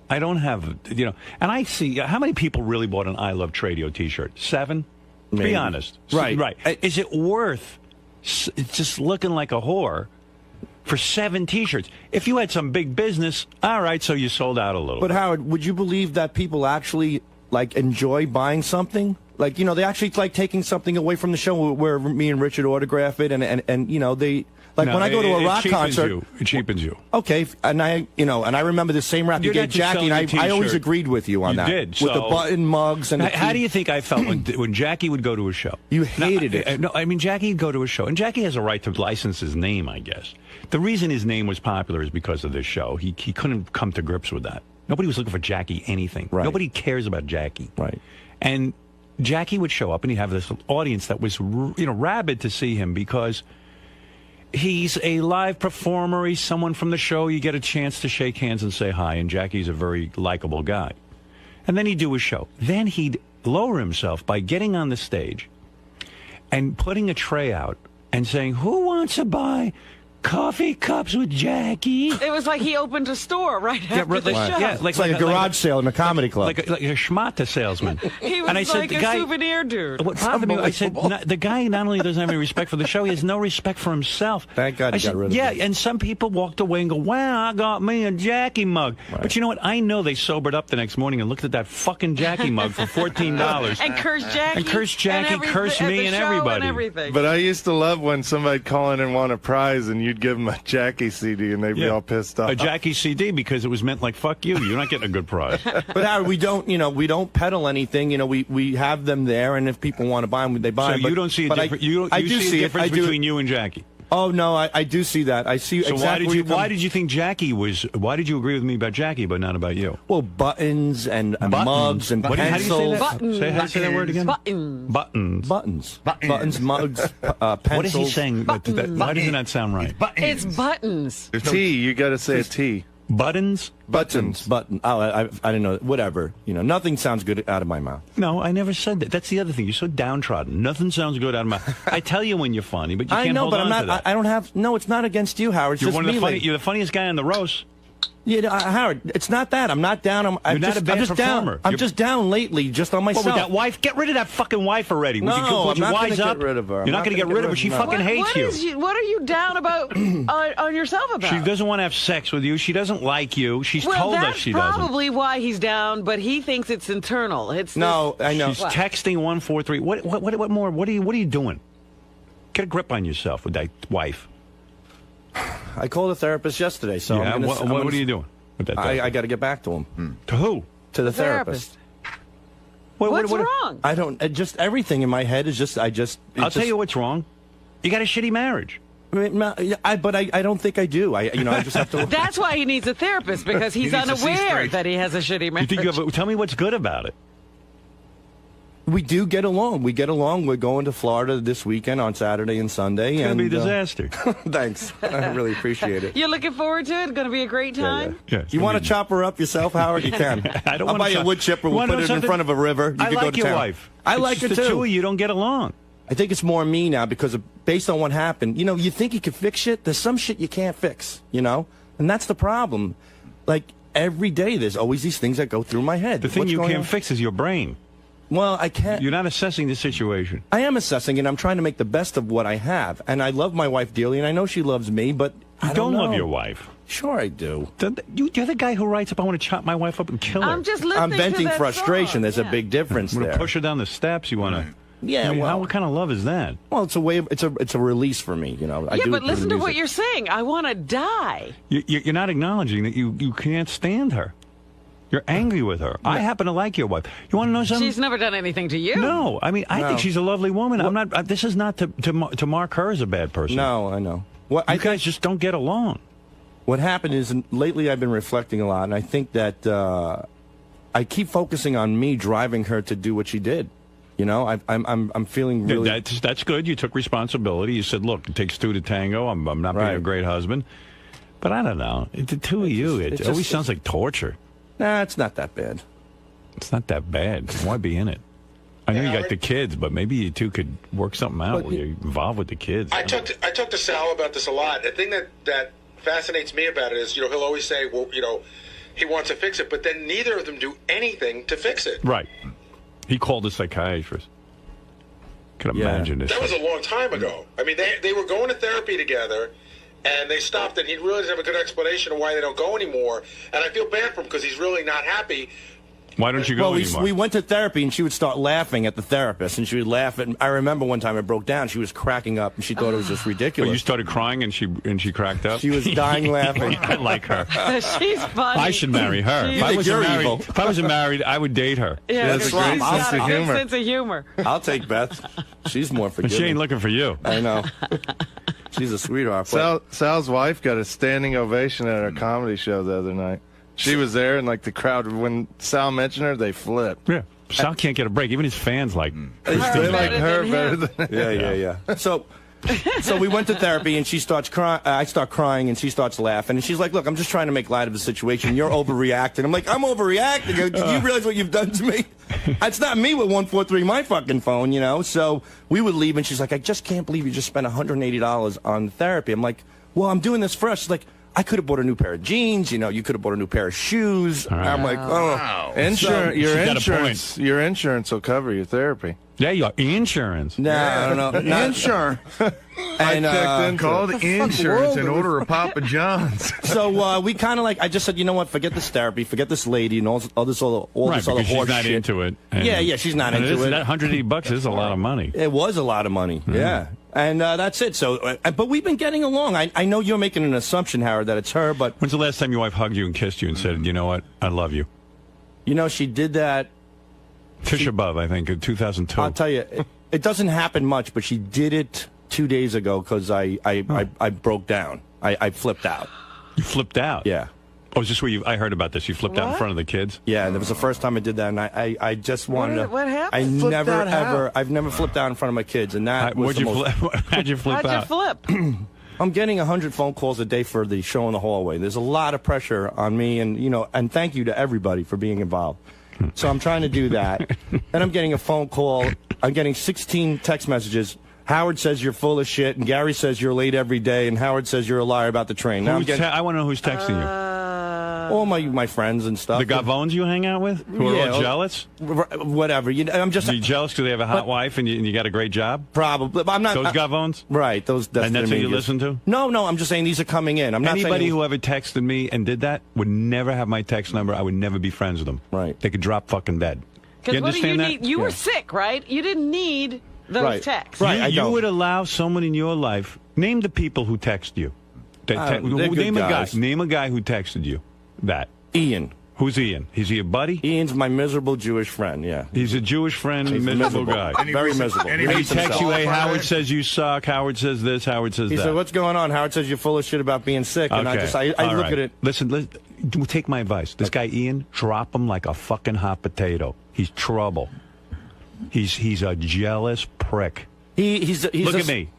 I don't have, and I see, how many people really bought an I Love Tradio T-shirt? 7? Maybe. Be honest. Right. Right. Is it worth just looking like a whore for 7 T-shirts? If you had some big business, all right, so you sold out a little. But Howard, would you believe that people actually enjoy buying something? They actually like taking something away from the show where me and Richard autograph it, and they when I go to a rock concert, it cheapens you. Okay, and I remember the same rap you You're gave not just Jackie, and selling a I always T-shirt. agreed with you on You that. did, with the so- button mugs and the How do you think I felt when Jackie would go to a show? You hated it. No, I mean, Jackie would go to a show, and Jackie has a right to license his name, I guess. The reason his name was popular is because of this show. He couldn't come to grips with that. Nobody was looking for Jackie anything. Right. Nobody cares about Jackie. Right. And Jackie would show up, and he'd have this audience that was, rabid to see him because he's a live performer. He's someone from the show. You get a chance to shake hands and say hi, and Jackie's a very likable guy. And then he'd do his show. Then he'd lower himself by getting on the stage and putting a tray out and saying, who wants to buy coffee cups with Jackie? It was like he opened a store right after the show. Yeah, It's like a garage sale in a comedy club. Like a schmata salesman. He was and I like said, a souvenir dude. What bothered me, I said, the guy not only doesn't have any respect for the show, he has no respect for himself. Thank God I he said, got rid of yeah, it. and some people walked away and go, wow, I got me a Jackie mug. Right. But you know what? I know they sobered up the next morning and looked at that fucking Jackie mug for $14. And cursed Jackie. And cursed Jackie, every- cursed at me the and show everybody. And everything. But I used to love when somebody'd call in and want a prize, and you'd give them a Jackie CD and they'd be all pissed off. A Jackie CD because it was meant like fuck you. You're not getting a good prize. But Howard, we don't peddle anything. We have them there, and if people want to buy them, they buy them. So you don't see a difference. You see a difference between you and Jackie. Oh no, I do see that. I see. So exactly why did you think Jackie was? Why did you agree with me about Jackie, but not about you? Well, buttons and mugs and pencils. How do you say that? Buttons. How do you say that word again? Buttons. Buttons, mugs, pencils. What is he saying? Why doesn't that sound right? It's buttons. T. You got to say a T. Buttons? Button. Oh, I didn't know. Whatever. Nothing sounds good out of my mouth. No, I never said that. That's the other thing. You're so downtrodden. Nothing sounds good out of my mouth. I tell you when you're funny, but you can't hold on to that. I don't have. No, it's not against you, Howard. It's You're just one of me. the you're the funniest guy on the roast. Yeah, Howard, it's not that. I'm not down. You're not a bad performer. I'm just down lately, just on myself. Well, with that wife, get rid of that fucking wife already. No, would you I'm not wise gonna up? get rid of her. You're not going to get rid of her. She fucking hates you. What are you down about on yourself about? She doesn't want to have sex with you. She doesn't like you. She's told us she doesn't. That's probably why he's down, but he thinks it's internal. It's I know. She's texting 143. What more? What are you doing? Get a grip on yourself with that wife. I called a therapist yesterday, so yeah, what are you doing? I got to get back to him. To who? To the therapist. What's wrong? I don't. Just everything in my head is just. I'll tell you what's wrong. You got a shitty marriage. But I don't think I do. I just have to. That's why he needs a therapist, because he's unaware that he has a shitty marriage. You think tell me what's good about it. We do get along. We're going to Florida this weekend on Saturday and Sunday. It's going to be a disaster. Thanks. I really appreciate it. You're looking forward to it? Going to be a great time? Yeah, you want to chop her up yourself, Howard? You can. I'll buy you a wood chipper. We'll put it in front of a river. I like your wife. I like her too. The two of you don't get along. I think it's more me now because based on what happened. You think you can fix shit. There's some shit you can't fix, and that's the problem. Like, every day there's always these things that go through my head. The thing you can't fix is your brain. Well, I can't. You're not assessing the situation. I am assessing it. I'm trying to make the best of what I have. And I love my wife dearly, and I know she loves me, but I don't love your wife. Sure I do. You're the guy who writes up, I want to chop my wife up and kill her. I'm just listening I'm venting to that frustration. song. There's a big difference You want there. to push her down the steps. You want to... Yeah, what kind of love is that? Well, it's a way. It's a release for me, I do but it listen through to what music. you're saying. I want to die. You're not acknowledging that you can't stand her. You're angry with her. I happen to like your wife. You want to know something? She's never done anything to you. No, I mean, I think she's a lovely woman. I'm not. This is not to mark her as a bad person. No, I know. You guys just don't get along. What happened is, lately I've been reflecting a lot, and I think that I keep focusing on me driving her to do what she did. I'm feeling really. Yeah, that's good. You took responsibility. You said, "Look, it takes two to tango. I'm not being a great husband." But I don't know. The two of you, it always sounds like torture. Nah, it's not that bad. It's not that bad. Why be in it? I know you got the kids, but maybe you two could work something out where you're involved with the kids. I talked to Sal about this a lot. The thing that fascinates me about it is, he'll always say, well, he wants to fix it, but then neither of them do anything to fix it. Right. He called a psychiatrist. Can imagine this. That was a long time ago. I mean, they were going to therapy together, and they stopped, and he really doesn't have a good explanation of why they don't go anymore. And I feel bad for him because he's really not happy. Why don't you go anymore? We went to therapy, and she would start laughing at the therapist, and she would laugh. And I remember one time it broke down. She was cracking up, and she thought it was just ridiculous. Well, you started crying, and she cracked up? She was dying laughing. I like her. She's funny. I should marry her. If I wasn't married, I would date her. Yeah, she's got a good sense of humor. I'll take Beth. She's more forgiving. She ain't looking for you. I know. She's a sweetheart. Sal's wife got a standing ovation at our comedy show the other night. She was there, and the crowd, when Sal mentioned her, they flipped. Yeah. Sal can't get a break. Even his fans like they like her better than him. Yeah. So we went to therapy, and she starts crying. I start crying, and she starts laughing. And she's like, "Look, I'm just trying to make light of the situation. You're overreacting." I'm like, "I'm overreacting. Do you realize what you've done to me? It's not me with 143 my fucking phone, So we would leave, and she's like, "I just can't believe you just spent $180 on therapy." I'm like, "Well, I'm doing this for us." She's like, I could have bought a new pair of jeans. You could have bought a new pair of shoes. Right. I'm like, oh, Your insurance will cover your therapy. Yeah, your insurance. No, I don't know. Insurance. And call the insurance and order a Papa John's. So we kind of I just said, you know what? Forget this therapy, forget this lady, and all this other Right, horse she's not shit. into it. Yeah, she's not into it. That $180 is a lot of money. It was a lot of money. Yeah. And that's it. So, but we've been getting along. I know you're making an assumption, Howard, that it's her, but... When's the last time your wife hugged you and kissed you and said, you know what, I love you? You know, she did that... Tisha B'Av, I think, in 2002. I'll tell you, it doesn't happen much, but she did it 2 days ago because I broke down. I flipped out. You flipped out? Yeah. Oh, is this where I heard about this? You flipped out in front of the kids? Yeah, and it was the first time I did that, and I just wanted to... What happened? I've never flipped out in front of my kids, and that was the most... How'd you flip out? How'd you flip? I'm getting 100 phone calls a day for the show in the hallway. There's a lot of pressure on me, and and thank you to everybody for being involved. So I'm trying to do that. Then I'm getting a phone call. I'm getting 16 text messages. Howard says you're full of shit, and Gary says you're late every day, and Howard says you're a liar about the train. Now I want to know who's texting you. All my friends and stuff. The Gavones you hang out with? Who are all jealous? Whatever. I'm just... Are you jealous because they have a hot wife and you got a great job? Probably. But I'm not... Those Gavones? Right. That's who you listen to? No, I'm just saying these are coming in. I'm not Anybody who ever texted me and did that would never have my text number. I would never be friends with them. Right. They could drop fucking dead. Because what do you need? You were sick, right? You didn't need those texts. Right. You would allow someone in your life... Name the people who text you. Name a guy who texted you that. Ian. Who's Ian? Is he a buddy? Ian's my miserable Jewish friend, yeah. He's a Jewish friend, miserable guy. Very miserable. And he texts you, hey, Howard says you suck, Howard says this, Howard says that. He said, what's going on? Howard says you're full of shit about being sick. And I look at it. Listen, take my advice. This guy, Ian, drop him like a fucking hot potato. He's trouble. He's a jealous prick. Look at me.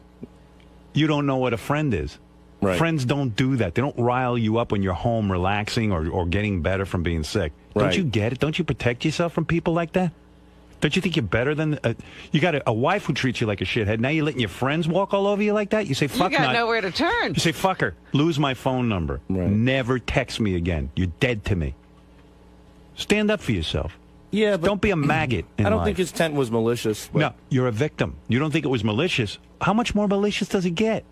You don't know what a friend is. Right. Friends don't do that. They don't rile you up when you're home relaxing or getting better from being sick. Don't you get it? Don't you protect yourself from people like that? Don't you think you're better than... you got a wife who treats you like a shithead. Now you're letting your friends walk all over you like that? You say, fuck You got nowhere to turn. You say, fuck her. Lose my phone number. Right. Never text me again. You're dead to me. Stand up for yourself. Yeah, but... Don't be a maggot in I don't life. think his intent was malicious. But... No, you're a victim. You don't think it was malicious. How much more malicious does it get?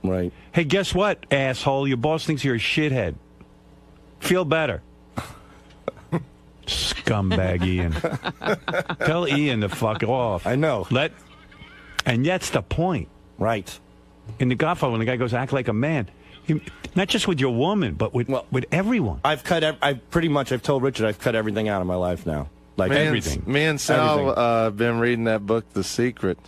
Right. Hey, guess what, asshole? Your boss thinks you're a shithead. Feel better. Scumbag Ian. Tell Ian to fuck off. I know. And that's the point. Right. In The Godfather, when the guy goes, act like a man, not just with your woman, but with everyone. I've told Richard I've cut everything out of my life now. Like everything. Me and Sal have been reading that book, The Secret.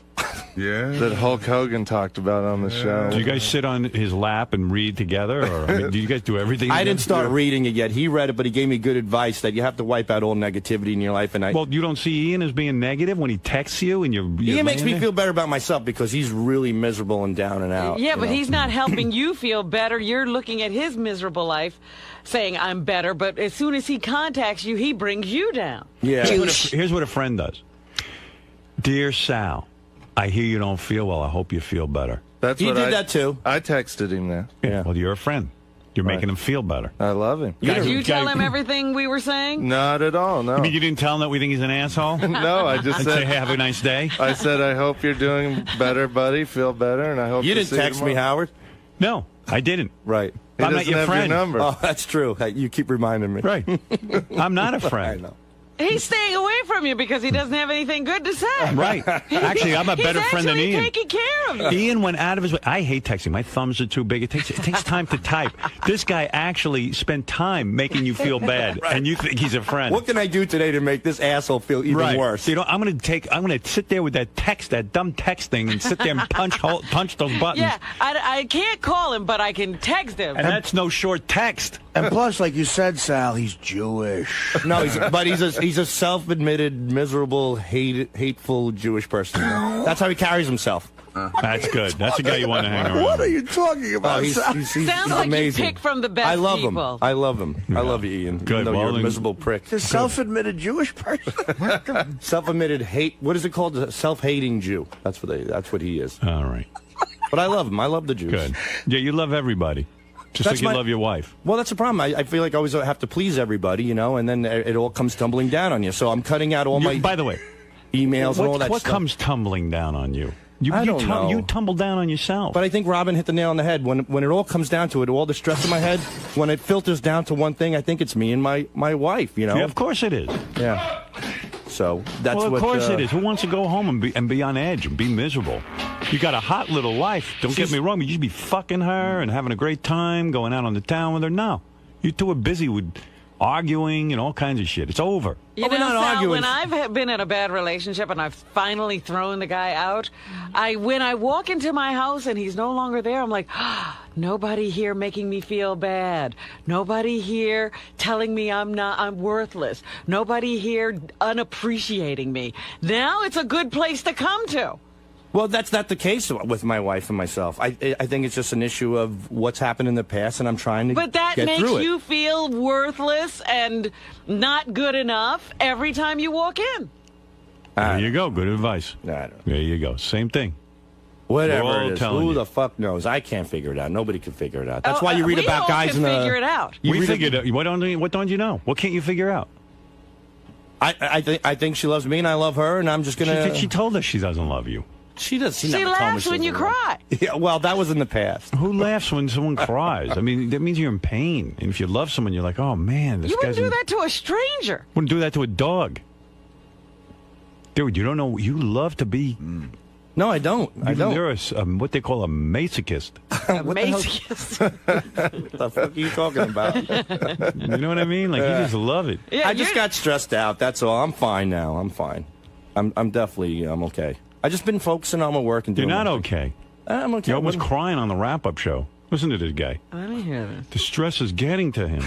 Yeah. That Hulk Hogan talked about on the show. Do you guys sit on his lap and read together? Or do you guys do everything? I didn't start reading it yet. He read it, but he gave me good advice that you have to wipe out all negativity in your life. Well, you don't see Ian as being negative when he texts you and you're Ian makes me feel better about myself because he's really miserable and down and out. Yeah, but he's not helping you feel better. You're looking at his miserable life, saying, I'm better, but as soon as he contacts you, he brings you down. Yeah. Here's what a friend does. Dear Sal, I hear you don't feel well. I hope you feel better. He did that too. I texted him that. Yeah. Well, you're a friend. You're making him feel better. I love him. Did you tell him everything we were saying? Not at all, no. You mean you didn't tell him that we think he's an asshole? No, I just said, say, hey, have a nice day? I said, I hope you're doing better, buddy. Feel better, and I hope you didn't text me, Howard? No, I didn't. Right. He I'm not your have friend. Your number. Oh, that's true. You keep reminding me. Right. I'm not a friend. I know. He's staying away from you because he doesn't have anything good to say. Right. Actually, I'm a better friend than Ian. He's actually taking care of you. Ian went out of his way. I hate texting. My thumbs are too big. It takes time to type. This guy actually spent time making you feel bad, and you think he's a friend. What can I do today to make this asshole feel even worse? You know, I'm gonna sit there with that dumb text thing, and sit there and punch those buttons. Yeah, I can't call him, but I can text him. And that's no short text. And plus, like you said, Sal, he's Jewish. No, he's a self-admitted, miserable, hateful Jewish person. That's how he carries himself. That's good. That's the guy you want to hang around. What are you talking about? Sounds like amazing. you pick from the best I love people. him. I love him. I love you, Ian. Good. Even though you're a miserable prick. He's a self-admitted Jewish person. Self-admitted hate. What is it called? A self-hating Jew. That's what he is. All right. But I love him. I love the Jews. Good. Yeah, you love everybody. Just like you love your wife. Well, that's the problem. I feel like I always have to please everybody, you know, and then it all comes tumbling down on you. So I'm cutting out all my... By the way, emails and all that what stuff. comes tumbling down on you? I don't know. You tumble down on yourself. But I think Robin hit the nail on the head. When it all comes down to it, all the stress in my head, when it filters down to one thing, I think it's me and my wife, you know? Yeah, of course it is. Yeah. So that's well, what... of course it is. Who wants to go home and be on edge and be miserable? You got a hot little life. Don't get me wrong. You should be fucking her and having a great time, going out on the town with her. No. You two are busy with arguing and all kinds of shit. It's over. You know, Sal, when I've been in a bad relationship and I've finally thrown the guy out, when I walk into my house and he's no longer there, I'm like, nobody here making me feel bad. Nobody here telling me I'm worthless. Nobody here unappreciating me. Now it's a good place to come to. Well, that's not the case with my wife and myself. I think it's just an issue of what's happened in the past, and I'm trying to But that get makes through it. you feel worthless and not good enough every time you walk in. There you go. Good advice. There you go. Same thing. Whatever We're all it is, telling who you. the fuck knows? I can't figure it out. Nobody can figure it out. That's why you read we about all guys can in the. figure it out. We figured it. What don't you know? What can't you figure out? I think she loves me and I love her, and I'm just gonna. She told us she doesn't love you. She does. She She never told me laughs when you doesn't love cry. me. Yeah, well, that was in the past. Who laughs when someone cries? I mean, that means you're in pain. And if you love someone, you're like, oh man, this You wouldn't guy's. do that to a stranger. Wouldn't do that to a dog. Dude, you don't know. You love to be. No, I don't. I don't. You're what they call a masochist. What the fuck are you talking about? You know what I mean? Like, you just love it. Yeah, I just got stressed out. That's all. I'm fine now. I'm fine. I'm definitely. I'm okay. I just been focusing on my work and You're doing. not my okay. I'm okay. You're almost crying on the wrap-up show. Listen to this guy. I didn't hear that. The stress is getting to him.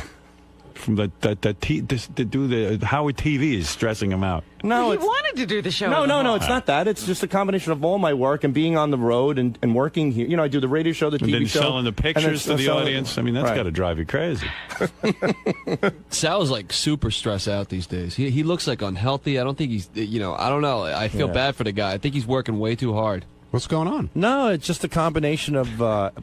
From to do the Howard TV is stressing him out. No, he wanted to do the show. No, it's not that. It's just a combination of all my work and being on the road and working here. You know, I do the radio show, the And TV then show. selling the pictures to the audience. I mean, that's got to drive you crazy. Sal's like super stressed out these days. He looks like unhealthy. I don't think he's, I don't know. I feel bad for the guy. I think he's working way too hard. What's going on? No, it's just a combination of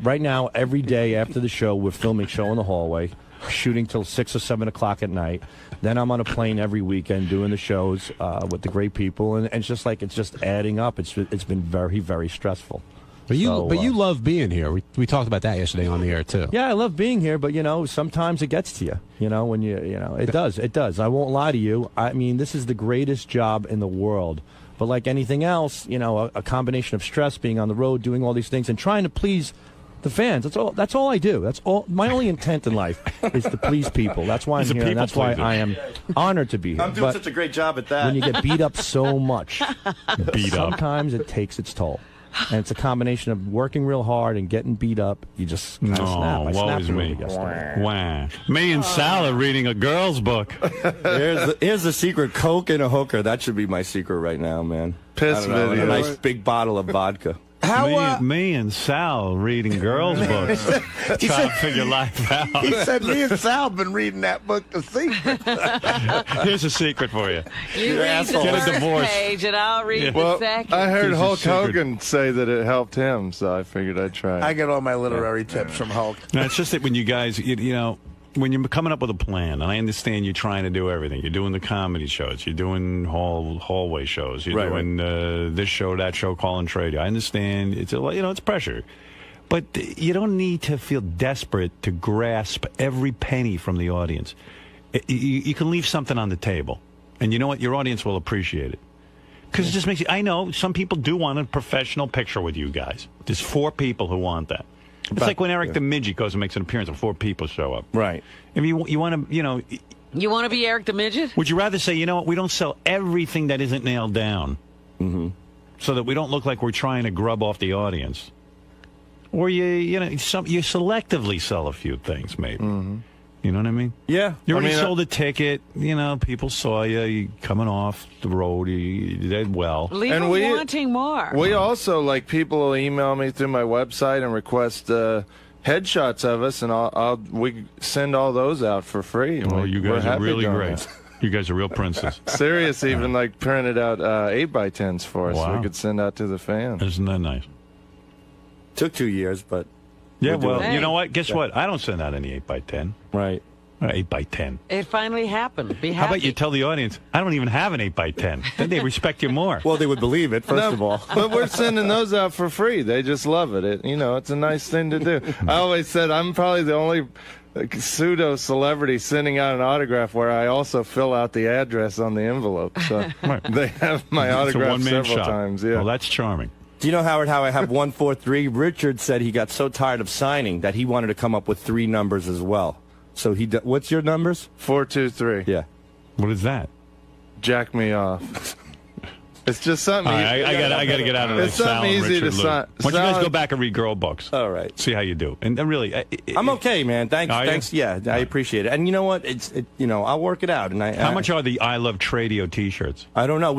right now, every day after the show, we're filming Show in the Hallway, shooting till 6 or 7 o'clock at night. Then I'm on a plane every weekend doing the shows with the great people, and it's just adding up. It's been very, very stressful. But you love being here. We talked about that yesterday on the air too. Yeah, I love being here, but sometimes it gets to you. When it does. I won't lie to you. I mean, this is the greatest job in the world. But like anything else, a combination of stress, being on the road, doing all these things, and trying to please the fans. That's all I do. That's all. My only intent in life is to please people. That's why I'm here, and that's why I am honored to be here. I'm doing such a great job at that. When you get beat up so much, sometimes it takes its toll. And it's a combination of working real hard and getting beat up. You just kind of snap. I woe snapped is a me. little yesterday. Wow. Me and Sal are reading a girl's book. Here's the secret: Coke and a hooker. That should be my secret right now, man. Piss I don't know, video. and a nice big bottle of vodka. Me and Sal reading girls' books. Trying to figure life out. He said me and Sal have been reading that book, The Secret. Here's a secret for you. You read the Get a first divorce. page, and I'll read Well, the second. I heard Here's a Hulk secret. Hogan say that it helped him, so I figured I'd try. I get all my literary tips from Hulk. No, it's just that when you guys, when you're coming up with a plan, and I understand you're trying to do everything. You're doing the comedy shows. You're doing hallway shows. You're doing this show, that show, call and trade. I understand. It's it's pressure. But you don't need to feel desperate to grasp every penny from the audience. You can leave something on the table. And you know what? Your audience will appreciate it. Because it just makes you... I know some people do want a professional picture with you guys. There's 4 people who want that. It's like when Eric the Midget goes and makes an appearance and 4 people show up. Right. If you want to, You want to be Eric the Midget? would you rather say, you know what, we don't sell everything that isn't nailed down so that we don't look like we're trying to grub off the audience? Or you selectively sell a few things, maybe. You know what I mean? Yeah. You already sold a ticket. People saw you coming off the road. You did well. Leave them wanting more. We also, people will email me through my website and request headshots of us, and we send all those out for free. And You guys are really great. You guys are real princes. Sirius even printed out 8x10s for us. Wow. We could send out to the fans. Isn't that nice? Took 2 years, but Yeah, we'll do well, it. you know what? Guess what? I don't send out any 8x10. Right. 8x10. It finally happened. Be happy. How about you tell the audience, I don't even have an 8x10. Then they respect you more. Well, they would believe it, first of all. But we're sending those out for free. They just love it. It's a nice thing to do. I always said I'm probably the only pseudo celebrity sending out an autograph where I also fill out the address on the envelope. So they have my It's a autograph one-man several shop. times. Yeah. Well, that's charming. Do you know, Howard, how I have 143? Richard said he got so tired of signing that he wanted to come up with 3 numbers as well. So what's your numbers? 423. Yeah. What is that? Jack me off. It's just something. I got to get out of this. It's something easy to sign. Why don't you guys go back and read girl books? All right. See how you do. And really, I'm okay, man. Thanks. Yeah, I appreciate it. And you know what? I'll work it out. And how much are the I Love Tradio T-shirts? I don't know.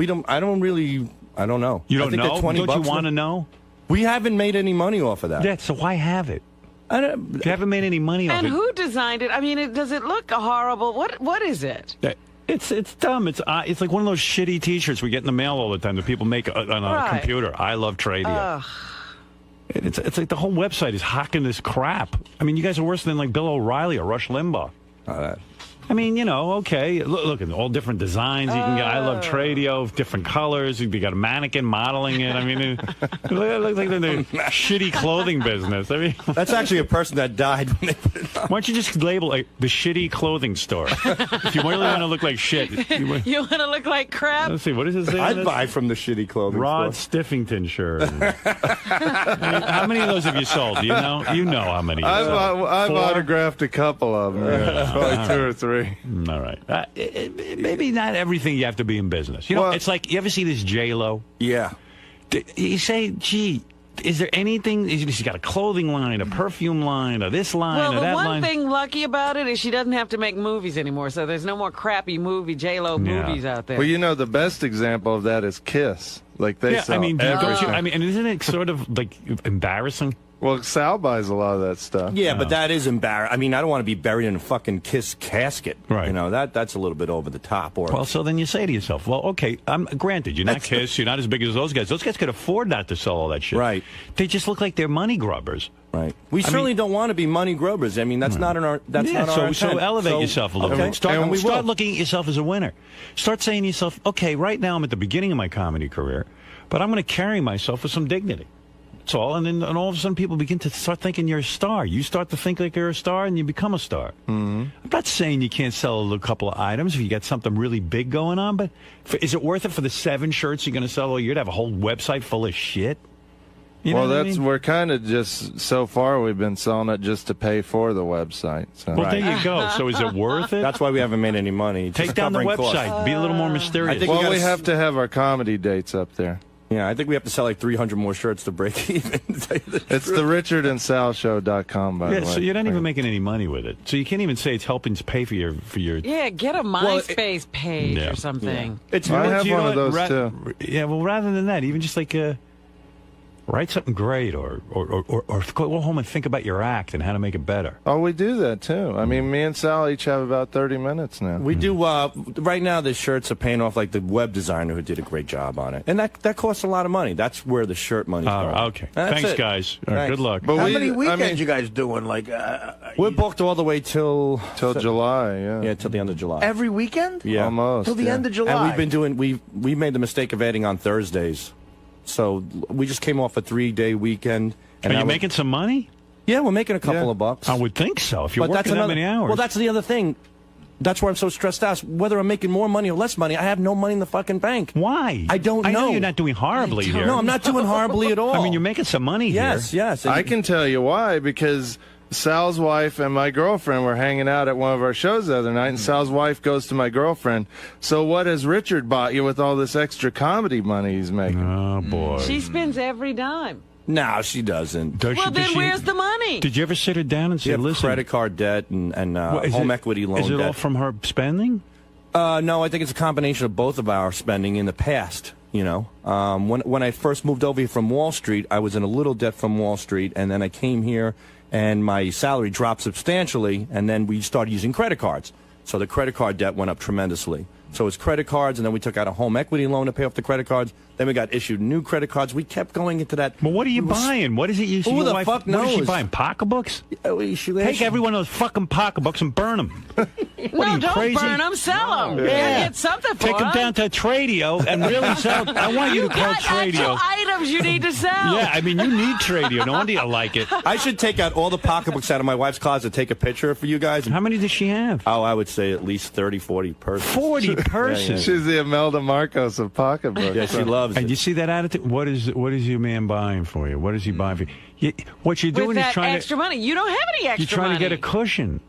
I don't know. You don't I think know? they're 20 Don't you bucks. want to know? We haven't made any money off of that. Yeah. So why have it? You haven't made any money off And it. who designed it? I mean, does it look horrible? What is it? It's dumb. It's like one of those shitty T-shirts we get in the mail all the time that people make on a computer. I Love Tradio. It's like the whole website is hawking this crap. I mean, you guys are worse than like Bill O'Reilly or Rush Limbaugh. I mean, okay. Look at all different designs. You can get I Love Tradio, different colors. You got a mannequin modeling it. I mean, it looks like they're in the shitty clothing business. I mean, that's actually a person that died when they put it on. Why don't you just label like the shitty clothing store? If you really want to look like shit, You want to look like crap? Let's see. What does it say? I'd buy from the shitty clothing Rod store. Stiffington shirt. I mean, how many of those have you sold? Do you know? You know how many. I've autographed a couple of them. Yeah. Probably 2 or 3. All right. Maybe not everything you have to be in business. It's like, you ever see this J-Lo? Yeah. You say, gee, is there anything? She's got a clothing line, a perfume line, or this line, or that line. Well, the one thing lucky about it is she doesn't have to make movies anymore, so there's no more crappy J-Lo movies out there. Well, the best example of that is Kiss. Like they sell everything. And isn't it sort of like embarrassing? Well, Sal buys a lot of that stuff. Yeah, but that is embarrassing. I mean, I don't want to be buried in a fucking Kiss casket. Right. That's a little bit over the top. Well, so then you say to yourself, well, okay, granted, you're not Kiss, you're not as big as those guys. Those guys could afford not to sell all that shit. Right. They just look like they're money grubbers. Right. We certainly don't want to be money grubbers. I mean, that's not our. That's not our intent. So elevate yourself a little bit. Start looking at yourself as a winner. Start saying to yourself, okay, right now I'm at the beginning of my comedy career, but I'm going to carry myself with some dignity. That's all. And then all of a sudden people begin to start thinking you're a star. You start to think like you're a star and you become a star. Mm-hmm. I'm not saying you can't sell a couple of items if you got something really big going on, but is it worth it for the 7 shirts you're going to sell all year to have a whole website full of shit? We're kind of just, so far we've been selling it just to pay for the website. So. Well, there you go. So is it worth it? That's why we haven't made any money. Take down the website. Be a little more mysterious. We have to have our comedy dates up there. Yeah, I think we have to sell like 300 more shirts to break even. It's the richardandsalshow.com, by the way. So you're not even making any money with it. So you can't even say it's helping to pay for your. Yeah, get a MySpace page or something. Yeah. I have one of those too. Yeah, well, rather than that, even just like write something great or go home and think about your act and how to make it better. Oh, we do that too. I mean, me and Sal each have about 30 minutes now. We do. Right now, the shirts are paying off like the web designer who did a great job on it, and that costs a lot of money. That's where the shirt money's going. Okay. Thanks, guys. Good luck. But how many weekends you guys doing? Like we're booked all the way till July. Yeah, till the end of July. Every weekend? Yeah, almost till the end of July. And we've been doing. We made the mistake of adding on Thursdays. So we just came off a 3-day weekend. And are you making some money? Yeah, we're making a couple of bucks. I would think so. If you're working that many hours. Well, that's the other thing. That's why I'm so stressed out. Whether I'm making more money or less money, I have no money in the fucking bank. Why? I don't know. I know you're not doing horribly here. No, I'm not doing horribly at all. I mean, you're making some money here. Yes. I can tell you why, because Sal's wife and my girlfriend were hanging out at one of our shows the other night, and Sal's wife goes to my girlfriend, so what has Richard bought you with all this extra comedy money he's making? Oh, boy. She spends every dime. No, she doesn't. Where's the money? Did you ever sit her down and say, listen? Credit card debt and home equity loan debt. Is it all from her spending? No, I think it's a combination of both of our spending in the past. When I first moved over here from Wall Street, I was in a little debt from Wall Street, and then I came here and my salary dropped substantially, and then we started using credit cards. So the credit card debt went up tremendously. So it's credit cards, and then we took out a home equity loan to pay off the credit cards. Then we got issued new credit cards. We kept going into that. Well, what are you buying? What is it you see? Who your the wife, fuck knows? What is she buying? Pocketbooks? Take every one of those fucking pocketbooks and burn them. What are you, don't crazy? burn them. Sell them. Yeah. Get something for Take them down to Tradio and really sell. I want you to call Tradio. You got actual items you need to sell. Yeah, I mean, you need Tradio. No wonder you like it. I should take out all the pocketbooks out of my wife's closet, take a picture for you guys. How many does she have? Oh, I would say at least 30, 40 per. 40 person. She's the Imelda Marcos of pocketbooks. Yeah, she loves And it. you see that attitude? What is your man buying for you? What is he buying for you? What you're doing With is that trying extra to. money. You don't have any extra You're trying money. to get a cushion.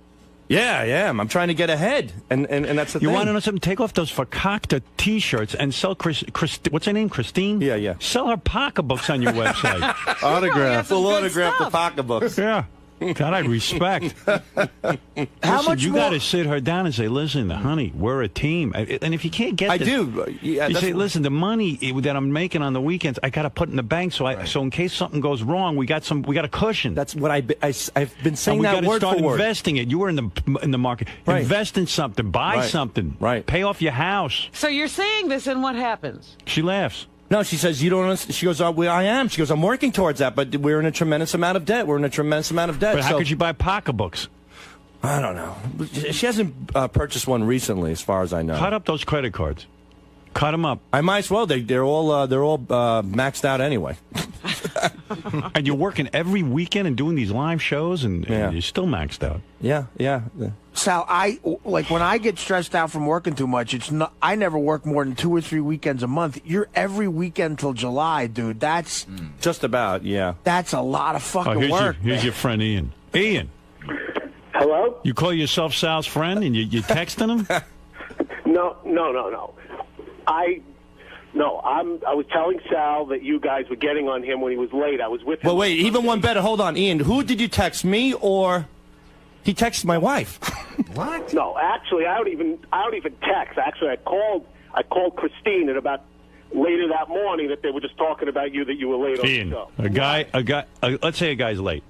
Yeah, I am. I'm trying to get ahead, and that's the You thing. want to know something? Take off those Fakakta T-shirts and sell what's her name? Christine? Yeah. Sell her pocketbooks on your website. Autograph. Full autograph the pocketbooks. Yeah. That I respect. How much you more? got to sit her down and say, listen, honey, we're a team. And if you can't get I this, do. Yeah, you that's say, listen, the money that I'm making on the weekends, I got to put in the bank so in case something goes wrong, we got a cushion. That's what I've been saying. And we that gotta word start for word. investing it. You were in the market. Right. Invest in something. Buy Right. something. Right. Pay off your house. So you're saying this, and what happens? She laughs. No, she says you don't understand. She goes, I am. She goes, I'm working towards that, but we're in a tremendous amount of debt. But how could you buy pocketbooks? I don't know. She hasn't purchased one recently, as far as I know. Cut up those credit cards. Cut them up. I might as well. They're all maxed out anyway. And you're working every weekend and doing these live shows, and you're still maxed out. Yeah. Sal, when I get stressed out from working too much, it's not. I never work more than 2 or 3 weekends a month. You're every weekend till July, dude. That's just about. Yeah. That's a lot of fucking work. Here's your friend Ian. Ian. Hello? You call yourself Sal's friend, and you texting him? No. I was telling Sal that you guys were getting on him when he was late. I was with him. Well, wait. Even one better. Hold on, Ian. Who did you text? Me or he texted my wife? What? No, actually, I don't even text. Actually, I called Christine at about later that morning that they were just talking about you, that you were late Ian, on the show. let's say a guy's late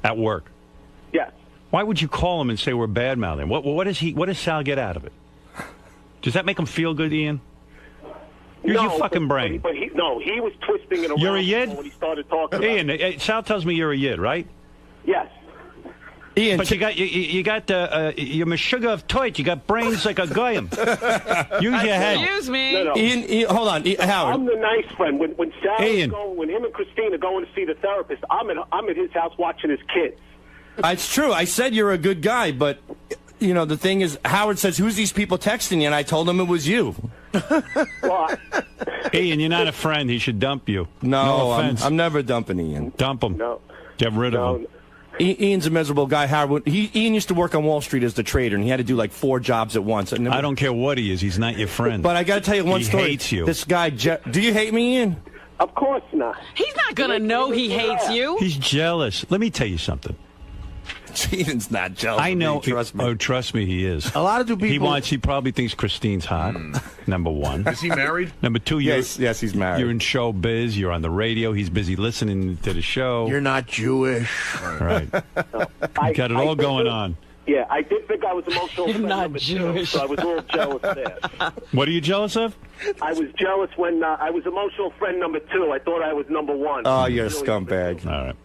at work. Yes. Why would you call him and say we're bad mouthing? What does Sal get out of it? Does that make him feel good, Ian? Use your fucking brain. But he was twisting it around. You're a yid? when he started talking about Ian, Sal tells me you're a yid, right? Yes. Ian, but you got you're Meshuggah of toit. You got brains like a goyim. Use your head. Excuse me. No. Ian, hold on, Howard. I'm the nice friend. When Sal is going, when him and Christine are going to see the therapist, I'm at his house watching his kids. It's true. I said you're a good guy, but the thing is, Howard says, "Who's these people texting you?" And I told him it was you. Ian, you're not a friend. He should dump you. No, offense. I'm never dumping Ian. Dump him. No. Get rid of him. Ian's a miserable guy. Howard. Ian used to work on Wall Street as the trader, and he had to do like 4 jobs at once. I don't care what he is. He's not your friend. But I got to tell you one story. He hates you. This guy, do you hate me, Ian? Of course not. He's not going to know he hates you. He's jealous. Let me tell you something. Ian's not jealous. I know. Trust me. Oh, trust me, he is. A lot of people. He probably thinks Christine's hot. Number one. Is he married? Number two, yes, he's married. You're in show biz. You're on the radio. He's busy listening to the show. You're not Jewish. Right. You got it all going on. Yeah, I did think I was emotional. You're friend not number Jewish. 2, so I was a little jealous there. What are you jealous of? I was jealous when I was emotional friend number 2. I thought I was number 1. Oh, you're a scumbag. All right.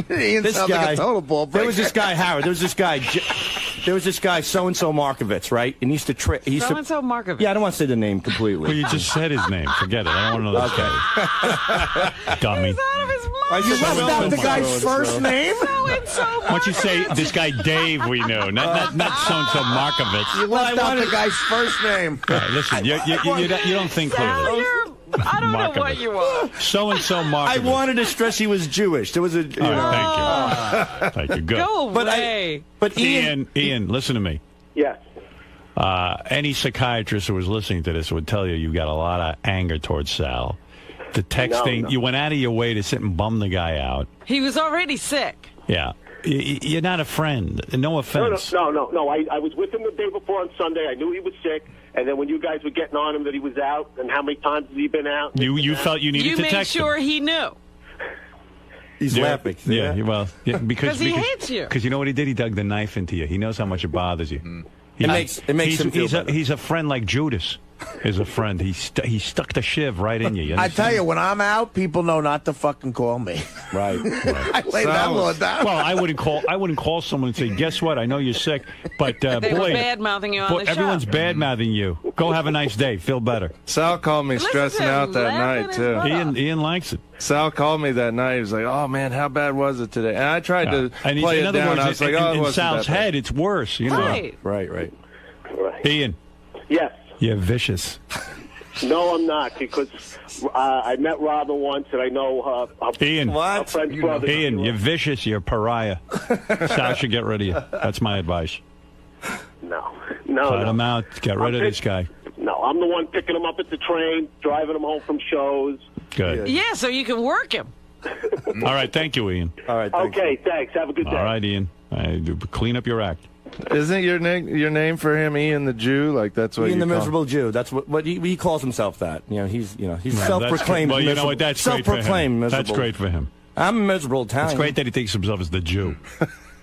Ian This sounds guy, like a total ball breaker. there was this guy, Howard. There was this guy, so-and-so Markovitz, right? And he used to So-and-so Markovitz. Yeah, I don't want to say the name completely. Well, you just said his name. Forget it. I don't want to know. Okay. Dummy. He's out of his mind. You left out the guy's first name? So-and-so Why don't you say this guy Dave we know, not so-and-so Markovitz. You left out the guy's first name. All right, listen, you don't think clearly. I don't know what you are. So-and-so Markovitz. I wanted to stress he was Jewish. There was a... All right, thank you. Thank you. Good. Go away. But Ian, listen to me. Yes. Any psychiatrist who was listening to this would tell you got a lot of anger towards Sal. The texting, No. you went out of your way to sit and bum the guy out. He was already sick. Yeah. You're not a friend. No offense. No. I was with him the day before on Sunday. I knew he was sick. And then when you guys were getting on him that he was out, and how many times has he been out? You felt you needed to made text sure him. he knew. He's laughing. Yeah, because he hates you. Because you know what he did? He dug the knife into you. He knows how much it bothers you. It makes him feel better. He's a friend like Judas is a friend. He stuck the shiv right in you. I tell you, when I'm out, people know not to fucking call me. Right. I lay that law down. Well, I wouldn't call someone and say, "Guess what? I know you're sick, but They were boy, bad-mouthing you on the show. everyone's bad-mouthing you. Go have a nice day. Feel better." Sal called me stressing out that night, too. Ian likes it. Sal called me that night. He was like, "Oh man, how bad was it today?" And I tried to And play in it other down. words, I was like, "Oh, it in wasn't Sal's that bad." head, it's worse. You know. Right. Right. Right. Ian, Yes. you're vicious. No, I'm not, because I met Robin once, and I know her Ian, her friend's brother. Ian, you're vicious. You're a pariah. Sal should get rid of you. That's my advice. No. Cut him out. Get rid of this guy. No, I'm the one picking him up at the train, driving him home from shows. Good. Yeah, so you can work him. All right. Thank you, Ian. All right. Okay, thanks. Have a good day. All right, Ian. Clean up your act. Isn't your name for him Ian the Jew? Like that's what Ian you the call miserable Jew. That's what he calls himself. That he's self-proclaimed. Well, you know what? That's great for him. Self-proclaimed miserable. That's great for him. I'm a miserable Italian. It's great that he thinks himself as the Jew.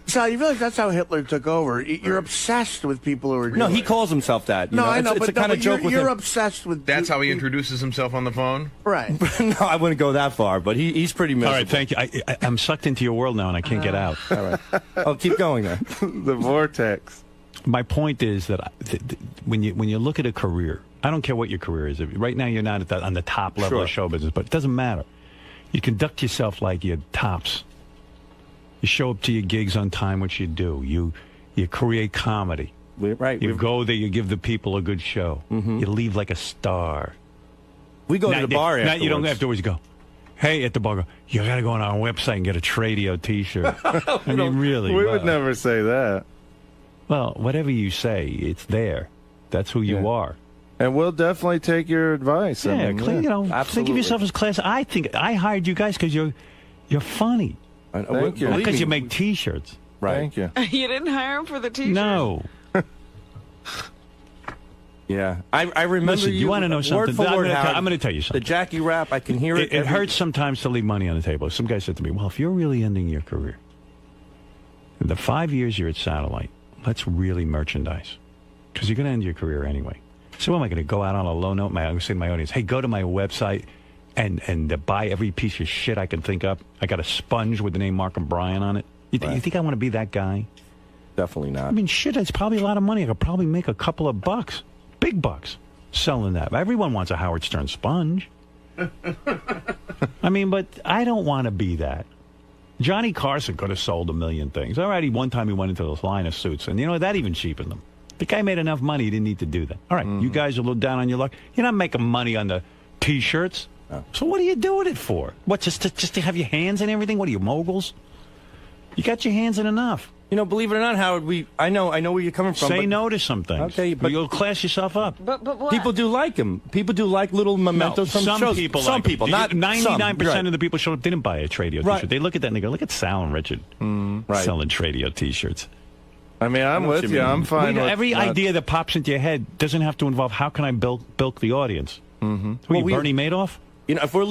Sal, you realize that's how Hitler took over. You're obsessed with people who are Jewish. No, he calls himself that. No, I know, it's but a kind of joke with you're him. obsessed with. That's how he introduces himself on the phone? Right. No, I wouldn't go that far, but he's pretty miserable. All right, thank you. I'm sucked into your world now, and I can't get out. All right. Oh, keep going then. The vortex. My point is that when you look at a career, I don't care what your career is. Right now, you're not on the top level of show business, but it doesn't matter. You conduct yourself like you're tops. You show up to your gigs on time, which you do. You create comedy. Right. You go there, you give the people a good show. Mm-hmm. You leave like a star. We go to the bar Now afterwards. you don't afterwards go, hey, at the bar, go, you got to go on our website and get a Tradio T-shirt. I mean, really. We would never say that. Well, whatever you say, it's there. That's who you are. And we'll definitely take your advice. Yeah, I mean, think of yourself as class. I think I hired you guys because you're funny. Thank you. Not because you make T-shirts. Right. Thank you. You didn't hire him for the T-shirt? No. Yeah, I remember. Listen, you want to know something? Word for word, I'm going to tell you something. The Jackie rap, I can hear it. It hurts sometimes to leave money on the table. Some guy said to me, well, if you're really ending your career, in the 5 years you're at Satellite, let's really merchandise. Because you're going to end your career anyway. So am I going to go out on a low note? I'm going to say to my audience, hey, go to my website and buy every piece of shit I can think up. I got a sponge with the name Mark and Brian on it. You think I want to be that guy? Definitely not. I mean, shit, it's probably a lot of money. I could probably make a couple of bucks. Big bucks selling that. Everyone wants a Howard Stern sponge. I mean, but I don't want to be that. Johnny Carson could have sold a million things. All right, one time he went into this line of suits, and that even cheapened them. The guy made enough money, he didn't need to do that. All right, you guys are a little down on your luck. You're not making money on the T-shirts. Oh. So what are you doing it for? What, just to have your hands in everything? What are you, moguls? You got your hands in enough. Believe it or not, Howard, I know where you're coming from. Say no to some things. Okay, but you'll class yourself up. But what? People do like him. People do like little mementos from some shows. People some like people, not 99% of the people showed up didn't buy a Tradio T-shirt. They look at that and they go, "Look at Sal and Richard selling Tradio T-shirts." I mean, I'm with you. I'm fine. Every idea that pops into your head doesn't have to involve how can I bilk the audience. Mm-hmm. Bernie Madoff? If we're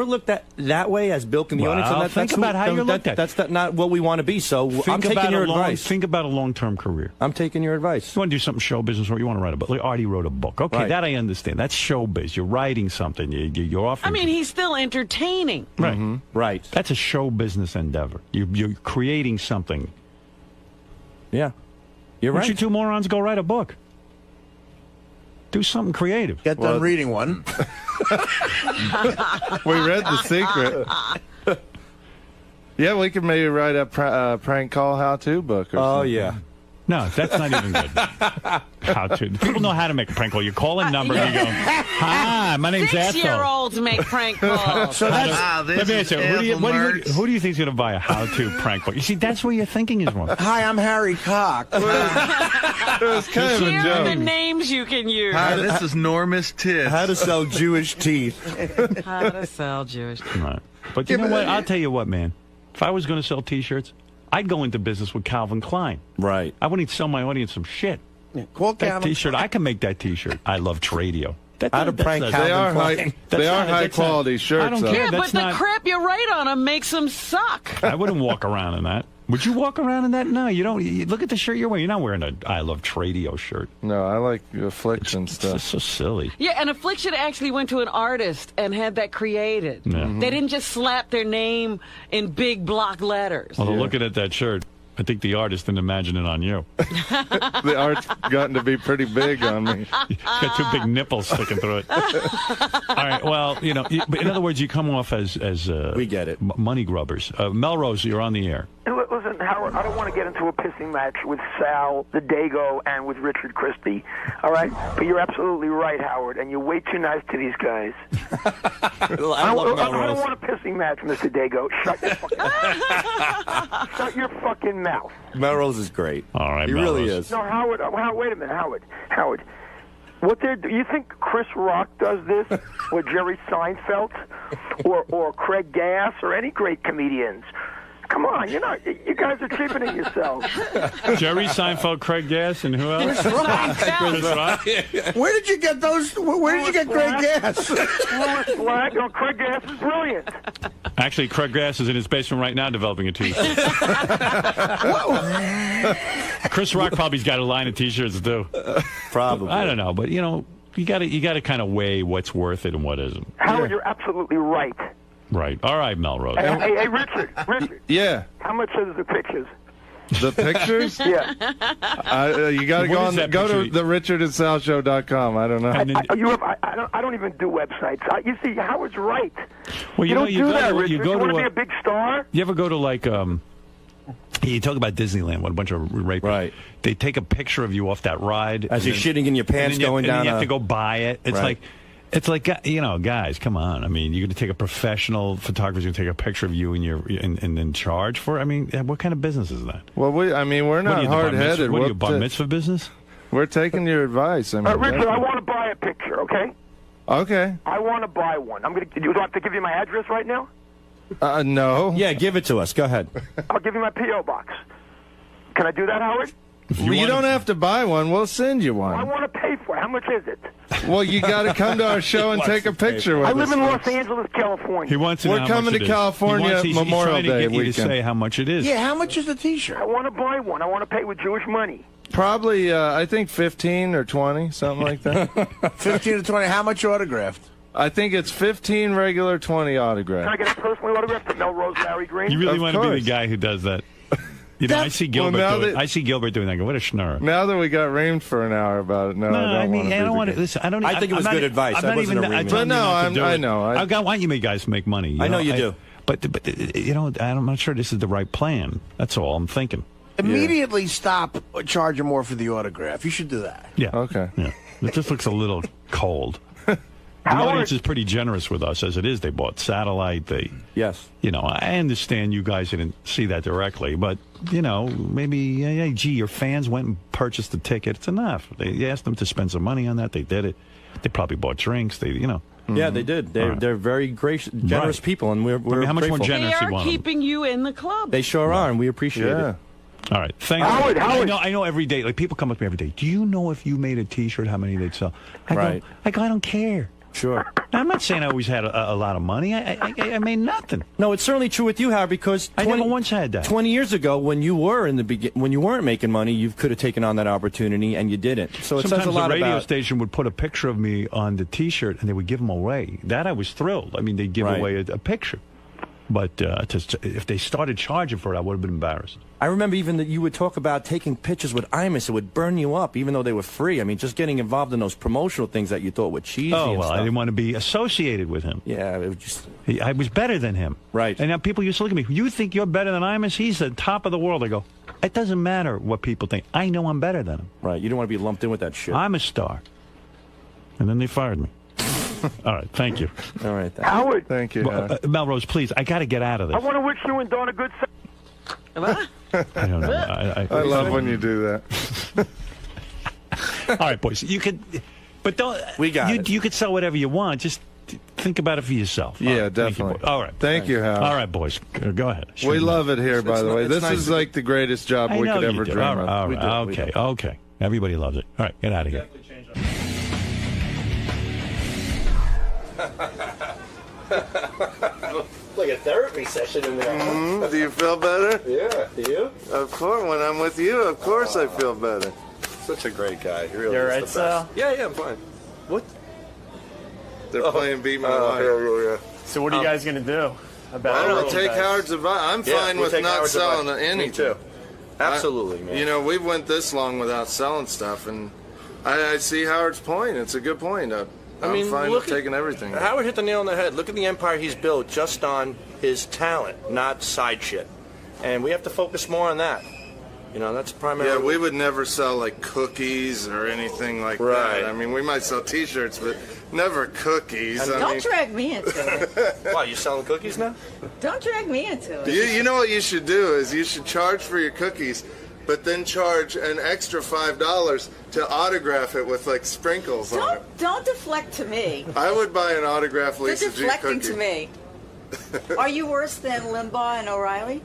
looked at that way as bilking the audience, and think about how you're looked at. That's not what we want to be. So I'm taking your advice. Think about a long-term career. I'm taking your advice. You want to do something show business, or you want to write a book? Like Artie wrote a book. Okay, that I understand. That's showbiz. You're writing something. You're offering. I mean, he's still entertaining. Right. Mm-hmm. Right. That's a show business endeavor. You're creating something. Yeah. You're right. Why don't you two morons go write a book? Do something creative. Get done reading one. We read The Secret. Yeah, we could maybe write a prank call how-to book or something. Yeah. No, that's not even good. How to? People know how to make a prank call. You call a number and you go, "Hi, my name's Ethel." 6-year-olds make prank calls. So that's let me ask you, who do you think is going to buy a how-to prank call? You see, that's where your thinking is wrong. Hi, I'm Harry Cock. It was kind of a Here are joke. the names you can use. Hi, this is Normus Tits. How to sell Jewish teeth. How to sell Jewish. Right. But you know what? I'll tell you what, man. If I was going to sell T-shirts, I'd go into business with Calvin Klein. Right. I wouldn't sell my audience some shit. Call That Calvin. T-shirt, I can make that T-shirt. I love Tradio. How to prank They are Calvin Klein. high quality shirts. I don't though. care. Yeah, but That's the not- crap you write on them makes them suck. I wouldn't walk around in that. Would you walk around in that? No, you don't. Look at the shirt you're wearing. You're not wearing a I Love Tradio shirt. No, I like Affliction It's stuff. just so silly. Yeah, and Affliction actually went to an artist and had that created. Yeah. They didn't just slap their name in big block letters. Although looking at that shirt, I think the artist didn't imagine it on you. The art's gotten to be pretty big on me. You got two big nipples sticking through it. All right. Well, but in other words, you come off as we get it. money grubbers. Melrose, you're on the air. Wait listen, Howard, I don't want to get into a pissing match with Sal, the Dago, and with Richard Christy. All right? But you're absolutely right, Howard, and you're way too nice to these guys. I don't want a pissing match, Mr. Dago. Shut your fucking mouth. Melrose is great. All right, he Melrose. really is. No, Howard, wait a minute, Howard. You think Chris Rock does this, or Jerry Seinfeld, or Craig Gass, or any great comedians? Come on, you guys are cheapening yourselves. Jerry Seinfeld, Craig Gass, and who else? Chris Rock. Chris Rock. Where did you get those? Where did you get Craig Gass? Louis Black. No, Craig Gass is brilliant. Actually, Craig Gass is in his basement right now developing a T-shirt. Chris Rock probably's got a line of T-shirts too. Probably. I don't know, but you got to kind of weigh what's worth it and what isn't. Howard, you're absolutely right. Right. All right, Melrose. Hey, Richard. Yeah. How much are the pictures? The pictures? Yeah. You got to go What is that go to picture? theRichardandSalShow.com. I don't know. I don't even do websites. You see, Howard's right. Well, you don't do that, Richard. you go you want to to be a big star? You ever go to like you talk about Disneyland, what a bunch of rape. Right. They take a picture of you off that ride As you're shitting in your pants going down. And you have to go buy it. It's Right. like guys, come on. I mean, you're going to take a professional photographer's going to take a picture of you and then charge for it? I mean, what kind of business is that? Well, we're not hard-headed. What are you, bar mitzvah business? We're taking your advice. I mean, Richard, I want to buy a picture, okay? Okay. I want to buy one. Do I have to give you my address right now? No. Yeah, give it to us. Go ahead. I'll give you my P.O. box. Can I do that, Howard? You don't have to buy one. We'll send you I one. want to pay for it. How much is it? Well, you got to come to our show and take a picture with I us. live in Los Angeles, California. He wants to know We're how coming much to it is. California He's Memorial trying to Day get you to weekend. say how much it is. Yeah, how much is the T-shirt? I want to buy one. I want to pay with Jewish money. Probably, I think 15 or 20, something like that. 15 to 20. How much autographed? I think it's 15 regular, 20 Can I autograph. get a personal autograph from Melrose Larry Green? You really Of want to be the course. guy who does that. I see Gilbert now doing it. that- I see Gilbert doing that. I go, what a schnurr. Now that we got reamed for an hour about it, no, I don't want to. Listen, I don't. I think it was I'm good not- advice. I'm That not wasn't even. a I ream. tell But you no, not to I'm- do I it. know. I want you guys to make money. I know you do. But I'm not sure this is the right plan. That's all I'm thinking. Immediately stop charging more for the autograph. You should do that. Yeah. Okay. Yeah. It just looks a little cold. The audience is pretty generous with us as it is. They bought satellite. Yes. I understand you guys didn't see that directly, but maybe, hey, gee, your fans went and purchased the ticket. It's enough. They asked them to spend some money on that. They did it. They probably bought drinks. Yeah, they did. They're very gracious, generous people, and we're how much more grateful. generous They you are want them? keeping you in the club. They sure are, and we appreciate it. All right. Thank Howard, you. Howard. I know every day, like people come up to me every day. Do you know if you made a T-shirt, how many they'd sell? I Right. go, I don't care. Sure. Now, I'm not saying I always had a lot of money. I made nothing. No, it's certainly true with you, Howard, because I never once had that. 20 years ago, when you were when you weren't making money, you could have taken on that opportunity, and you didn't. So it Sometimes says a lot the radio about. station would put a picture of me on the T-shirt, and they would give them away. That I was thrilled. I mean, they'd give Right. away a picture. But if they started charging for it, I would have been embarrassed. I remember even that you would talk about taking pictures with Imus. It would burn you up, even though they were free. I mean, just getting involved in those promotional things that you thought were cheesy. Oh, and well, stuff. I didn't want to be associated with him. Yeah, it was just. I was better than him. Right. And now people used to look at me. You think you're better than Imus? He's the top of the world. I go, it doesn't matter what people think. I know I'm better than him. Right. You don't want to be lumped in with that shit. I'm a star. And then they fired me. All right. Thank you. All right. Howard. Thank you. Melrose, please. I got to get out of this. I want to wish you and Dawn a good. What? I don't know. I love when you do that. All right, boys. You could, but don't. We got it. You could sell whatever you want. Just think about it for yourself. Yeah, All right, thank you, definitely. boys. All right. Thank you, Hal. All right, boys. Go ahead. We love it here, by the way. This is like the greatest job I we know could you ever do. dream All right, of. all We right, do, we okay, do. okay. Everybody loves it. All right, get out of here. Like a therapy session in there. Do you feel better? Yeah. Do you? Of course. When I'm with you, of course I feel better. Such a great guy. He really You're is right, the best. Sal? Yeah, I'm fine. What? They're playing Beat My Life. Yeah. So what are you guys going to do about I it? don't take Howard's advice. I'm fine we'll with take not Howard's selling advice. anything. Me too. Absolutely, man. You know, we went this long without selling stuff, and I see Howard's point. It's a good point. I'm fine with taking everything. Howard hit the nail on the head. Look at the empire he's built just on his talent, not side shit. and we have to focus more on that. You know, that's primarily. Yeah, we would never sell like cookies or anything like Right. that. I mean, we might sell T-shirts, but never cookies. Don't drag me into it. Why, you selling cookies now? Don't drag me into it. You know what you should do is you should charge for your cookies, but then charge an extra $5 to autograph it with like sprinkles on it. Don't deflect to me. I would buy an autographed You're Lisa G deflecting cookie. to me. Are you worse than Limbaugh and O'Reilly?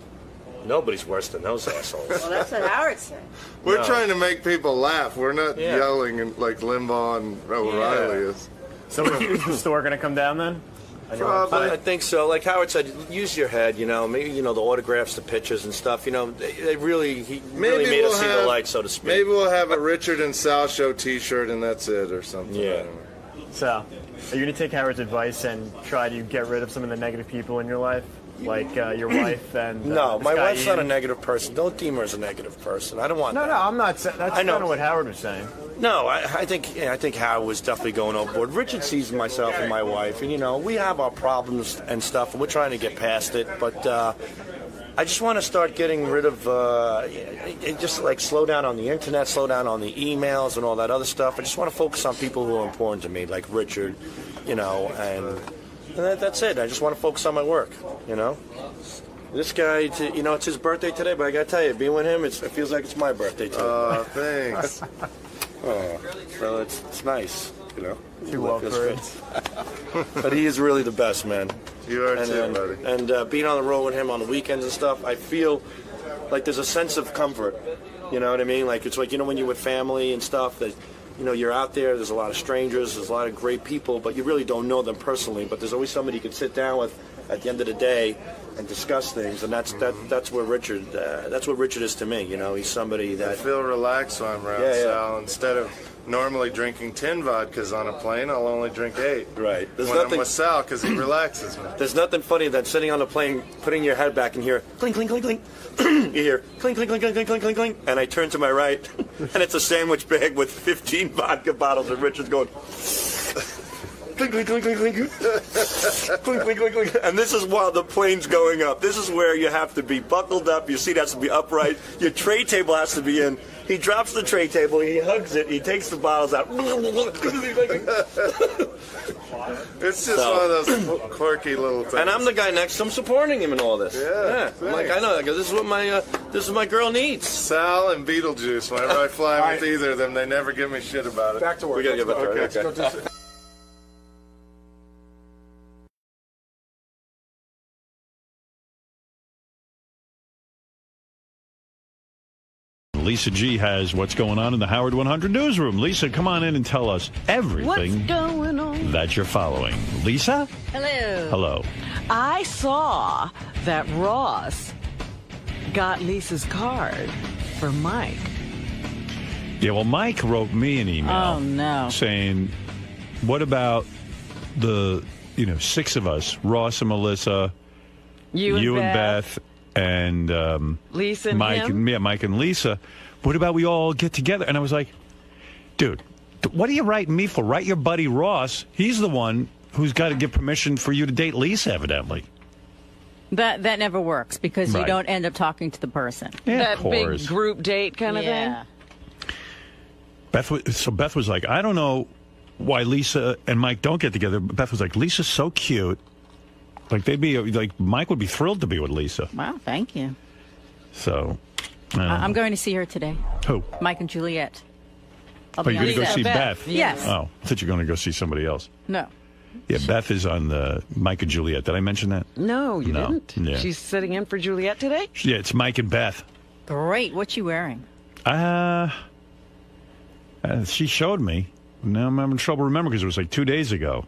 Nobody's worse than those assholes. Well, that's what Howard said. We're No. trying to make people laugh. We're not Yeah. yelling and like Limbaugh and O'Reilly is. So is the store going to come down then? I think so. Like Howard said, use your head. You know, maybe the autographs, the pictures, and stuff. You know, he really made us see the light, so to speak. Maybe we'll have a Richard and Sal Show T-shirt and that's it, or something. Yeah. So, are you going to take Howard's advice and try to get rid of some of the negative people in your life, like your wife and? No, this my guy wife's not a Ian? negative person. Don't deem her as a negative person. I don't want No, that. no, I'm not. That's I know. kind of what Howard was saying. No, I think Howard was definitely going overboard. Richard sees myself and my wife, and we have our problems and stuff, and we're trying to get past it. But I just want to start getting rid of, just like slow down on the internet, slow down on the emails and all that other stuff. I just want to focus on people who are important to me, like Richard, and that's it. I just want to focus on my work, This guy, it's his birthday today, but I got to tell you, being with him, it feels like it's my birthday too. Oh, thanks. So it's nice, Too well Feels for good. But he is really the best, man. You are too, buddy. And being on the road with him on the weekends and stuff, I feel like there's a sense of comfort. You know what I mean? Like it's like when you're with family and stuff that. You're out there, there's a lot of strangers, there's a lot of great people, but you really don't know them personally. But there's always somebody you can sit down with at the end of the day and discuss things, and that's where Richard is to me. He's somebody that I feel relaxed when I'm around Sal. Instead of normally drinking 10 vodkas on a plane, I'll only drink 8. Right. When I'm with Sal, because he relaxes me. There's nothing funny than sitting on a plane, putting your head back and hear clink, clink, clink, clink. You hear clink, clink, clink, clink, clink, clink, clink, clink. And I turn to my right, and it's a sandwich bag with 15 vodka bottles, and Richard's going clink, clink, clink, clink, clink. Clink, clink, clink, clink. And this is while the plane's going up. This is where you have to be buckled up, your seat has to be upright, your tray table has to be in. He drops the tray table, he hugs it, he takes the bottles out. It's just one of those quirky little things. And I'm the guy next to him supporting him in all this. Yeah. I'm like, I know, because this is what my girl needs. Sal and Beetlejuice, whenever I fly with either of them, they never give me shit about it. Back to work. We gotta get back to work. Okay. Okay. Lisa G has what's going on in the Howard 100 newsroom. Lisa, come on in and tell us everything What's going on? that you're following. Lisa? Hello. Hello. I saw that Ross got Lisa's card for Mike. Yeah, well, Mike wrote me an email. Oh, no. Saying, what about the, 6 of us, Ross and Melissa, You and Beth. and Lisa and Mike, him? Mike and Lisa. What about we all get together? And I was like, dude, what are you writing me for? Write your buddy Ross. He's the one who's got to give permission for you to date Lisa, evidently. That never works because you Right. don't end up talking to the person. Yeah, That of course. big group date kind of Yeah. thing? Beth was like, I don't know why Lisa and Mike don't get together. But Beth was like, Lisa's so cute. Like Mike would be thrilled to be with Lisa. Wow, thank you. So, I don't I'm know. going to see her today. Who? Mike and Juliet. Oh, you're going to go see Beth? Yes. Oh, I thought you were going to go see somebody else. No. Yeah, Beth is on the Mike and Juliet. Did I mention that? No, you No. didn't. Yeah. She's sitting in for Juliet today? Yeah, it's Mike and Beth. Great. What you wearing? She showed me. Now I'm having trouble remembering because it was like 2 days ago.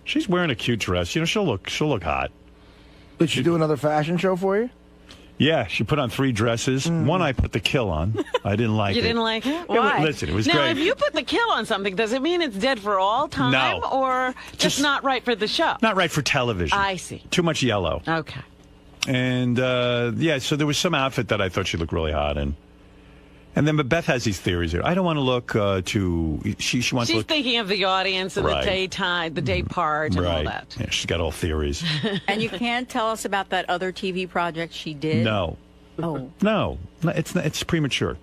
She's wearing a cute dress. She'll look hot. Did she do another fashion show for you? Yeah, she put on 3 dresses. One I put the kill on. I didn't like You it. didn't like it? was- Why? listen, it was now, great. if you put the kill on something, does it mean it's dead for all time? No. Or just not right for the show? Not right for television. I see. Too much yellow. Okay. And, so there was some outfit that I thought she looked really hot in. And then, but Beth has these theories here. I don't want to look too... She wants to She's look... thinking of the audience and Right. the daytime, the day part and all Right. that. Yeah, she's got all theories. And you can't tell us about that other TV project she did? No. Oh. No, it's not, it's premature.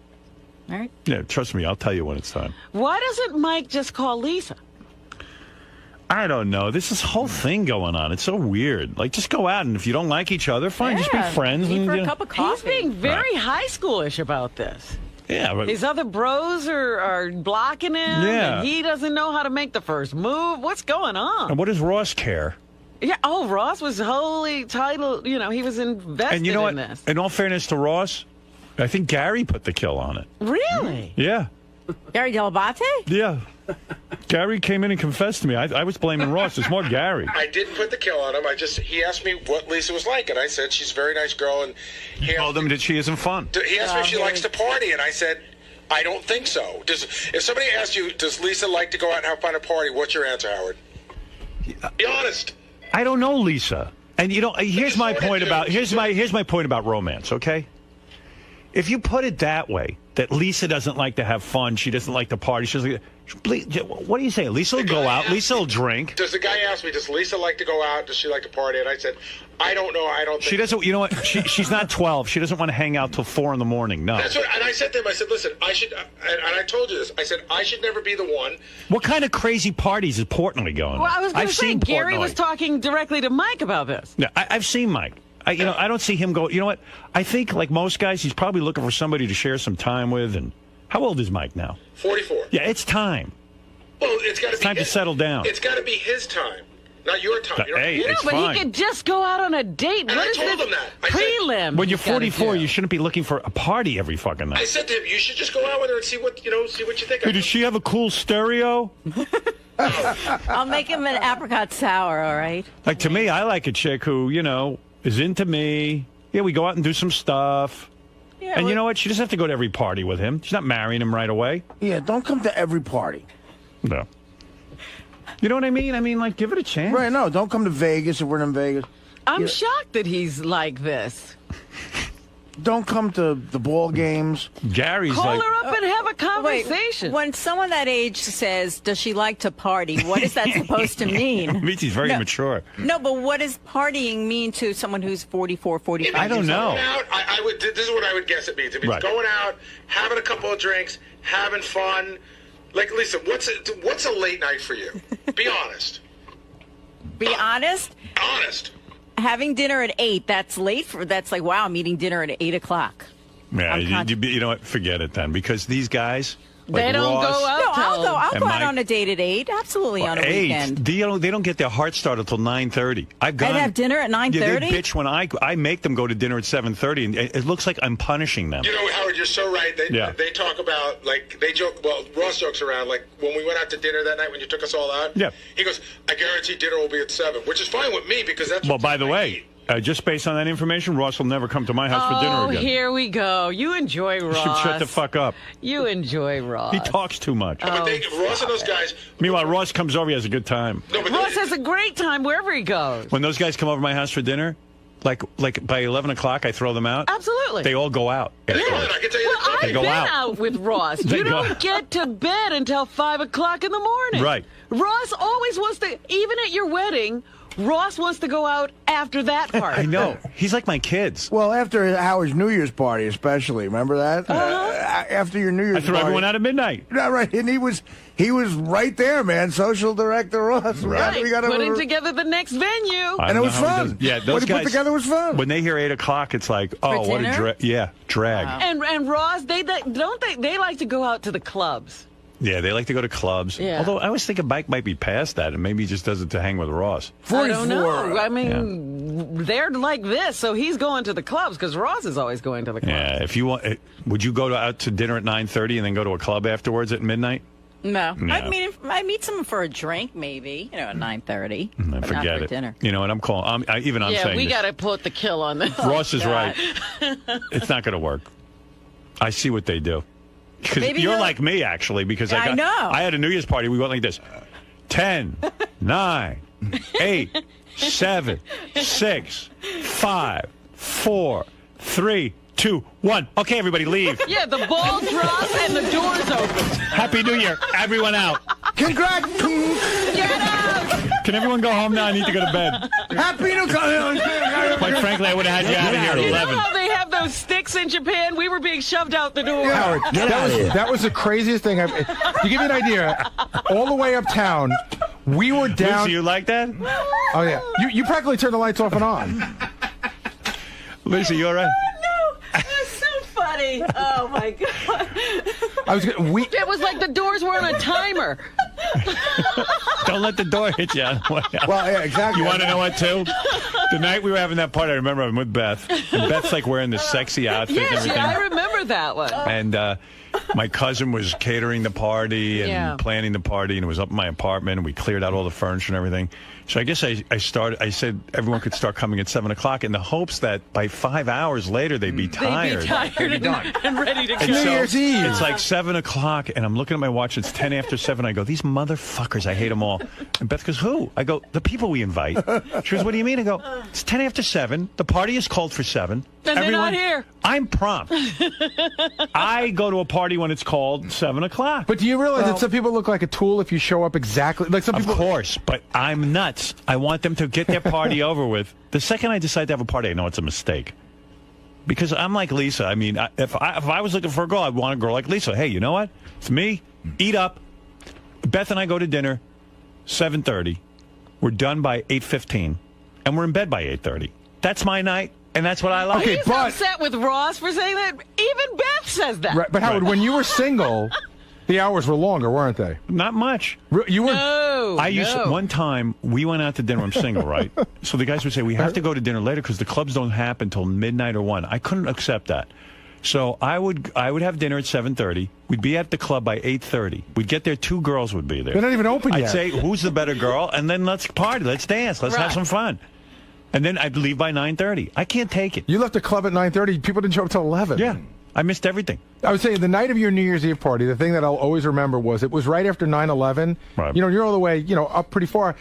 All right. Yeah, trust me, I'll tell you when it's time. Why doesn't Mike just call Lisa? I don't know. This whole thing going on. It's so weird. Like, just go out, and if you don't like each other, fine, just be friends. Meet And, for you a know. cup of coffee. He's being very high schoolish about this. Yeah, but His other bros are blocking him. Yeah. And he doesn't know how to make the first move. What's going on? and what does Ross care? Yeah. Oh, Ross was wholly titled. You know, he was invested And you know in what? this. In all fairness to Ross, I think Gary put the kill on it. Really? Yeah. Gary Dell'Abate? Yeah. Gary came in and confessed to me. I was blaming Ross. It's more Gary. I didn't put the kill on him. He asked me what Lisa was like, and I said she's a very nice girl. And he told him that she isn't fun. He asked me if she likes to party, and I said, I don't think so. If somebody asks you, does Lisa like to go out and have fun at a party, what's your answer, Howard? Be honest. I don't know Lisa. And you know, here's my point about romance, okay? If you put it that way, that Lisa doesn't like to have fun, she doesn't like to party, she doesn't what do you say? Lisa will go out, Lisa will drink. Does the guy ask me, does Lisa like to go out? Does she like to party? And I said, I don't know. I don't think She doesn't, you know what? She's not 12. She doesn't want to hang out till 4 in the morning. No. That's what, and I said to him, I said, listen, I should, and I told you this, I said, I should never be the one. What kind of crazy parties is Portnoy going Well, on? I was going to say, seen Gary Portnoy. was talking directly to Mike about this. Yeah, I've seen Mike. I don't see him go. You know what? I think, like most guys, he's probably looking for somebody to share some time with. And how old is Mike now? 44. Yeah, it's time. Well, it's got to be time to settle down. It's got to be his time, not your time. You know? Hey, You know, it's but fine. he could just go out on a date. And What I is told this him that. I said- prelim? When you're he's gotta 44, do? you shouldn't be looking for a party every fucking night. I said to him, you should just go out with her and see what you think. Hey, does she have a cool stereo? I'll make him an apricot sour, all right? Like, to me, I like a chick who, is into me. Yeah, we go out and do some stuff. Yeah, And you know what? She doesn't have to go to every party with him. She's not marrying him right away. Yeah, don't come to every party. No. You know what I mean? I mean, like, give it a chance. Right, no, don't come to Vegas if we're in Vegas. I'm shocked that he's like this. Don't come to the ball games. Gary's Call like, her up and have a conversation. Wait, when someone that age says, does she like to party, what is that supposed to mean? means he's very mature. No, but what does partying mean to someone who's 44, 45? I don't know. Going out, I would. This is what I would guess it means. It means Right. going out, having a couple of drinks, having fun. Like, listen, what's a late night for you? Be honest. Be honest? Honest. Having dinner at 8, that's late that's like, wow, I'm eating dinner at 8 o'clock. Yeah, I'm you know what? Forget it then, because these guys, like They don't Ross, go out. No, I'll And go out Mike- on a date at 8. Absolutely, on a 8, weekend. they don't get their heart started till 9:30. I've gone. I'd have dinner at 9:30? Yeah, they bitch when I make them go to dinner at 7:30, and it looks like I'm punishing them. You know, Howard, you're so right. They talk about, like, they joke, well, Ross jokes around, like, when we went out to dinner that night when you took us all out. Yeah. He goes, I guarantee dinner will be at 7, which is fine with me because that's Well, what by the way, just based on that information, Ross will never come to my house for dinner Oh, again. here we go. You enjoy You Ross. should shut the fuck up. You enjoy Ross. He talks too much. But Ross and those guys. Meanwhile, Ross comes over, he has a good time. Ross has a great time wherever he goes. When those guys come over to my house for dinner, like by 11 o'clock, I throw them out. Absolutely. They all go out. Well, I've They go been out. out with Ross. They You go don't out. get to bed until 5 o'clock in the morning. Right. Ross always wants to, even at your wedding, Ross wants to go out after that part. I know. He's like my kids. Well, after Howard's New Year's party, especially, remember that? After your New Year's I threw party, everyone out at midnight. Yeah, right, and he was right there, man. Social director Ross. Right. We got Putting together the next venue. I And don't it was know how he fun. does- Yeah, those What he guys put together was fun. When they hear 8 o'clock, it's like, oh, what dinner? a drag. And Ross, they like to go out to the clubs. Yeah, they like to go to clubs. Yeah. Although I was thinking Mike might be past that, and maybe he just does it to hang with Ross. I don't know. I mean, they're like this, so he's going to the clubs because Ross is always going to the clubs. Yeah, if you want, would you go out to dinner at 9:30 and then go to a club afterwards at midnight? No. No. I'd meet someone for a drink, maybe, at 9:30. but not Forget for it. dinner. You know, and I'm calling. I'm Yeah, saying we this. got to put the kill on this. Ross is God. right. It's not going to work. I see what they do. Because Maybe you're he'll- like me, actually, because I know. I had a New Year's party. We went like this. 10, 9, 8, 7, 6, 5, 4, 3, 2, 1. Okay, everybody, leave. Yeah, the ball drops and the doors open. Happy New Year. Everyone out. Congrats. Get out. Can everyone go home now? I need to go to bed. Happy New Year. Quite frankly, I would have had you out of here at You know 11. how they have the those sticks in Japan? We were being shoved out the door. Howard, that was the craziest thing I've. To give you an idea, all the way uptown, we were down. Lucy, you like that? Oh yeah, you practically turned the lights off and on. Lucy, you all right? No, that's so funny. Oh my god. It was like the doors were on a timer. Don't let the door hit you. Well, yeah, exactly. You want to know what, too? The night we were having that party, I remember I'm with Beth. And Beth's like wearing this sexy outfit and Yes, everything. I remember that one. And my cousin was catering the party and Yeah. planning the party, and it was up in my apartment, and we cleared out all the furniture and everything. So I guess I said everyone could start coming at 7 o'clock in the hopes that by 5 hours later they'd be tired. They'd be tired and ready to go. And New Year's Eve. It's like 7 o'clock, and I'm looking at my watch. It's 10 after 7. I go, these motherfuckers, I hate them all. And Beth goes, who? I go, the people we invite. She goes, what do you mean? I go, it's 10 after 7. The party is called for 7. And they're not here. I'm prompt. I go to a party when it's called 7 o'clock. But do you realize that some people look like a tool if you show up exactly like some people? Of course, but I'm nuts. I want them to get their party over with. The second I decide to have a party, I know it's a mistake. Because I'm like Lisa. I mean, if I was looking for a girl, I'd want a girl like Lisa. Hey, you know what? It's me. Eat up. Beth and I go to dinner, 7:30. We're done by 8:15, and we're in bed by 8:30. That's my night, and that's what I like. Okay, He's but upset with Ross for saying that. Even Beth says that. right, but Howard, when you were single, the hours were longer, weren't they? Not much. You were. No. I used to, one time we went out to dinner. I'm single, right? So the guys would say we have to go to dinner later because the clubs don't happen until midnight or 1. I couldn't accept that. So I would have dinner at 7:30. We'd be at the club by 8:30. We'd get there. 2 girls would be there. They're not even open I'd yet. say, who's the better girl? And then let's party. Let's dance. Let's have Right. some fun. And then I'd leave by 9:30. I can't take it. You left the club at 9:30. People didn't show up till 11. Yeah. I missed everything. I would say the night of your New Year's Eve party, the thing that I'll always remember was it was right after 9/11. Right. You know, you're all the way, up pretty far.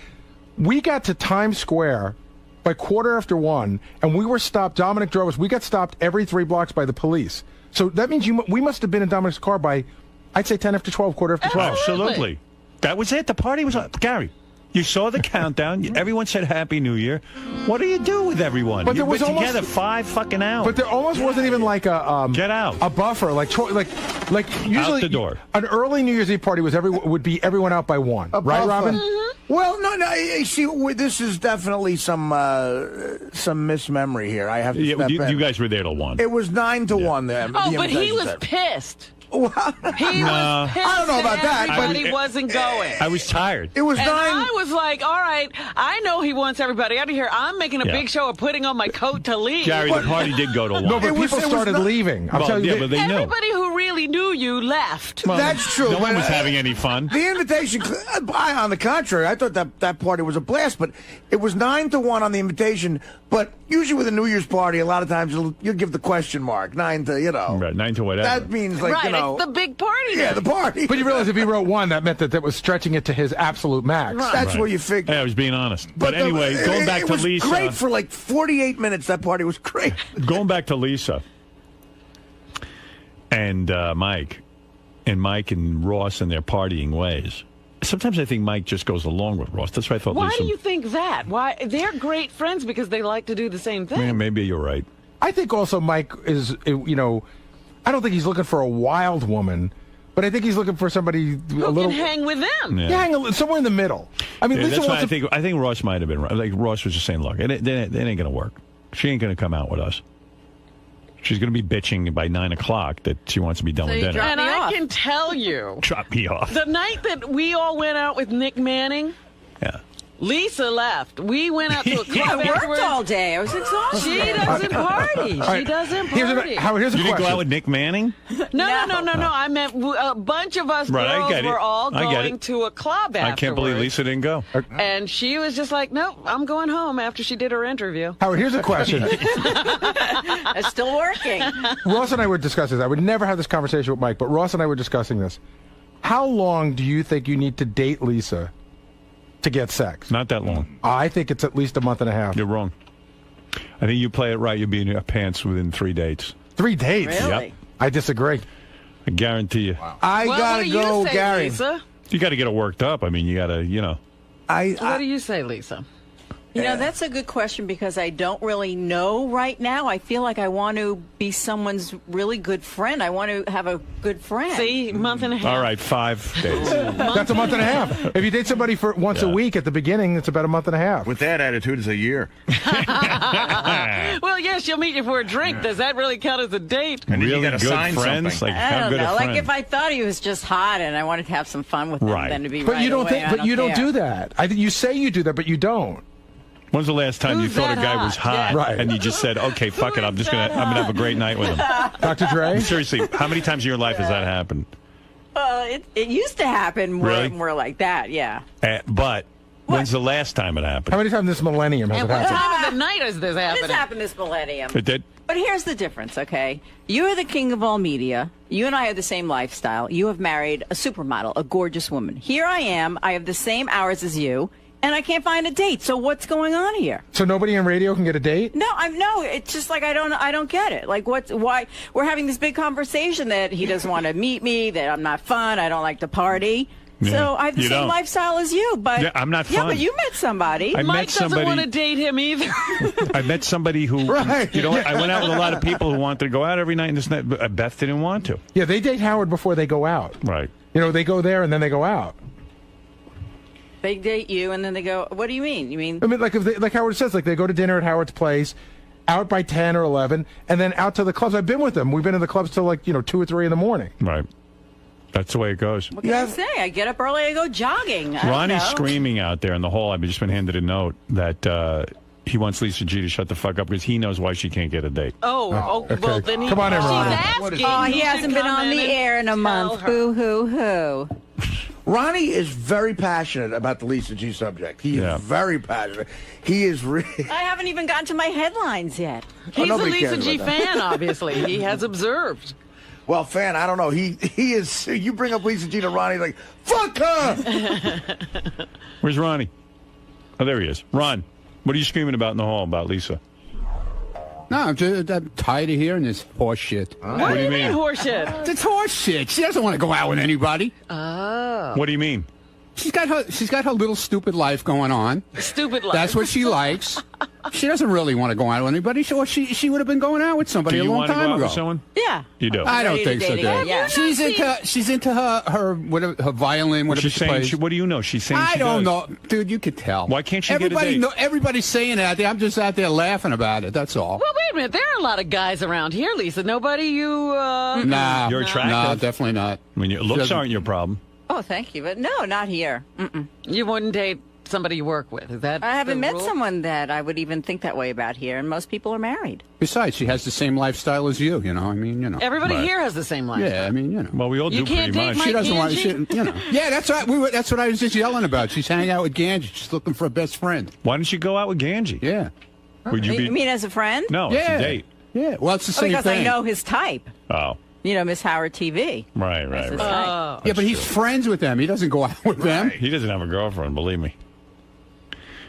We got to Times Square by 1:15, and we were stopped. Dominic drove us. We got stopped every 3 blocks by the police. So that means we must have been in Dominic's car by, I'd say 10 after 12, 12:15. Absolutely. That was it. The party was up. Gary, you saw the countdown. Everyone said Happy New Year. What do you do with everyone? But there You've was been almost- together 5 fucking hours. But there almost wasn't even like a Get out. a buffer, like usually Out the door. An early New Year's Eve party would be everyone out by 1, right, buffer. Robin? Well, no. You see, this is definitely some mismemory here. I have to Yeah, step in. you guys were there till 1. It was 9 to 1 there. Oh, the but he invitation was said. pissed. He No. was pissed. I don't know about that, but- Everybody wasn't going. I was tired. It was And 9. I was like, all right, I know he wants everybody out of here. I'm making a Yeah. big show of putting on my coat to leave. Gary, the party did go to 1. No, but It was- people it was started not- leaving. I'm Well, telling you. yeah, but they knew. Everybody who really knew you left. Well, That's true, No one but, was having any fun. The invitation, on the contrary, I thought that party was a blast, but it was 9 to 1 on the invitation. But usually with a New Year's party, a lot of times you'll give the question mark, 9 to, Right, 9 to whatever. That means like, Right, it's the big party. yeah, the party. But you realize if he wrote 1, that meant that was stretching it to his absolute max. Right. That's Right. where you figure. Hey, I was being honest. But anyway, going back it to was Lisa. great for like 48 minutes. That party was great. Going back to Lisa and Mike and Ross and their partying ways. Sometimes I think Mike just goes along with Ross. That's why I thought Why Lisa. do you think that? Why they're great friends because they like to do the same thing. Yeah, maybe you're right. I think also Mike is, I don't think he's looking for a wild woman, but I think he's looking for somebody Who a little. can hang with them? Yeah. Somewhere in the middle. I mean, Yeah, Lisa that's why wants I think Ross might have been right. Like Ross was just saying, look, it ain't going to work. She ain't going to come out with us. She's going to be bitching by 9 o'clock that she wants to be done with dinner. And I can tell you, Drop me off. the night that we all went out with Nick Manning, Yeah. Lisa left. We went out to a club I worked afterwards. all day. I was exhausted. She doesn't party. All She right. doesn't Here's party. here's a You didn't question. go out with Nick Manning? No. I meant a bunch of us Right, I girls get it. were all I get going it. to a club afterwards. I can't believe Lisa didn't go. And she was just like, nope, I'm going home after she did her interview. Howard, here's a question. It's still working. Ross and I were discussing this. I would never have this conversation with Mike, but Ross and I were discussing this. How long do you think you need to date Lisa to get sex? Not that long. I think it's at least a month and a half. You're wrong. I think you play it right. You'll be in your pants within 3 dates. 3 dates? Really? Yep. I disagree. I guarantee you. I Well, gotta what do go, you say, Gary. Lisa? You got to get it worked up. I mean, you got to, What do you say, Lisa? You know, that's a good question because I don't really know right now. I feel like I want to be someone's really good friend. I want to have a good friend. See, month and a half. All right, 5 days. That's a month and a half. If you date somebody for once a week at the beginning, it's about a month and a half. With that attitude, it's a year. Well, yes, she'll meet you for a drink. Does that really count as a date? And Really you gotta good sign friends? something. Like, I how don't good know. a Like friend? if I thought he was just hot and I wanted to have some fun with him, Right. then to be But right you don't away, think. But you don't care. do that. You say you do that, but you don't. When's the last time you Who's thought a that guy hot? was hot Yeah. Right. and you just said, "Okay, fuck it, I'm gonna have a great night with him"? Dr. Dre? Seriously, how many times in your life has that happened? It used to happen more, Really? more like that, yeah. But when's the last time it happened? How many times this millennium has And it what happened? time of the night is this This happening? happened this millennium. It did. But here's the difference, okay? You are the king of all media. You and I have the same lifestyle. You have married a supermodel, a gorgeous woman. Here I am. I have the same hours as you, and I can't find a date. So what's going on here? So nobody in radio can get a date? No, it's just like I don't get it. Like why we're having this big conversation that he doesn't want to meet me, that I'm not fun, I don't like to party. Yeah. So I have the You same don't. lifestyle as you, but Yeah, I'm not Yeah, fun. but you met somebody. I Mike met doesn't somebody. want to date him either. I met somebody who, Right. you know, I went out with a lot of people who wanted to go out every night, and this and that, but Beth didn't want to. Yeah, they date Howard before they go out. Right. You know, they go there and then they go out. They date you, and then they go. What do you mean? You mean I mean, like like Howard says, like they go to dinner at Howard's place, out by 10 or 11, and then out to the clubs. I've been with them. We've been in the clubs till 2 or 3 in the morning. Right. That's the way it goes. what can I say? I get up early, I go jogging. I don't Ronnie's know. screaming out there in the hall. I've just been handed a note that he wants Lisa G to shut the fuck up because he knows why she can't get a date. Well, then Come on, everyone. she's asking. Oh, he You should hasn't been come on in the and air in a tell month. her. Boo hoo hoo. Ronnie is very passionate about the Lisa G subject. He is very passionate. He is really. I haven't even gotten to my headlines yet. He's a nobody Lisa cares G about that. fan, obviously. He has observed. Well, fan, I don't know. He is. You bring up Lisa G to Ronnie, like fuck her. Where's Ronnie? Oh, there he is. Ron, what are you screaming about in the hall about Lisa? No, I'm tired of hearing this horse shit. What do you mean horseshit? It's horse shit. She doesn't want to go out with anybody. Oh. What do you mean? She's got her little stupid life going on. Stupid life. That's what she likes. She doesn't really want to go out with anybody. She would have been going out with somebody Do a you long want to go time out ago. with someone? Yeah. You do. I don't Ready to think so, date Dave. again. Yeah. She's into her violin, whatever She's she saying. plays. What do you know? She's saying. I she don't does. know, dude. You could tell. Why can't she Everybody get a date? Everybody's saying it out there. I'm just out there laughing about it. That's all. Well, wait a minute. There are a lot of guys around here, Lisa. Nobody you... Nah, You're attractive. No, definitely not. I mean, your She looks doesn't- aren't your problem. Oh, thank you. But no, not here. Mm-mm. You wouldn't date somebody you work with. Is that I haven't the met rule? someone that I would even think that way about here, and most people are married. Besides, she has the same lifestyle as you. You know, I mean, you know. Everybody Right. here has the same life. Yeah, I mean, you know. Well, we all You do can't pretty date much. Mike She doesn't want Ganji? to, you know. Yeah, that's right. That's what I was just yelling about. She's hanging out with Ganji. She's looking for a best friend. Why don't you go out with Ganji? Yeah. Would you be? You mean as a friend? No, Yeah. it's a date. Yeah. Well, it's the Oh, same because thing. I know his type. Oh, You know, Miss Howard TV. right. That's his right. type. Oh. Yeah, but he's friends with them. He doesn't go out with them. He doesn't have a girlfriend, believe me.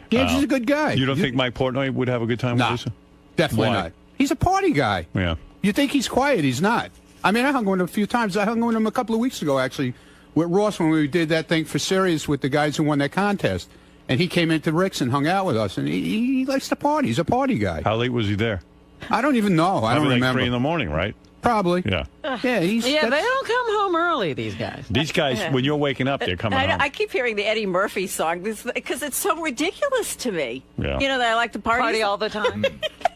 Ganji's a good guy. You don't think Mike Portnoy would have a good time Nah, with Lisa? definitely Why? not. He's a party guy. Yeah. You think he's quiet? He's not. I mean, I hung with him a few times. I hung with him a couple of weeks ago, actually, with Ross when we did that thing for Sirius with the guys who won that contest. And he came into Rick's and hung out with us. And he likes to party. He's a party guy. How late was he there? I don't even know. I don't Probably like remember. 3 in the morning, right? Probably. Yeah. Yeah, he's. Yeah, they that's- don't come home early, these guys. These guys, when you're waking up, they're coming home. I keep hearing the Eddie Murphy song because it's so ridiculous to me. Yeah. You know that I like to party. Party all the time.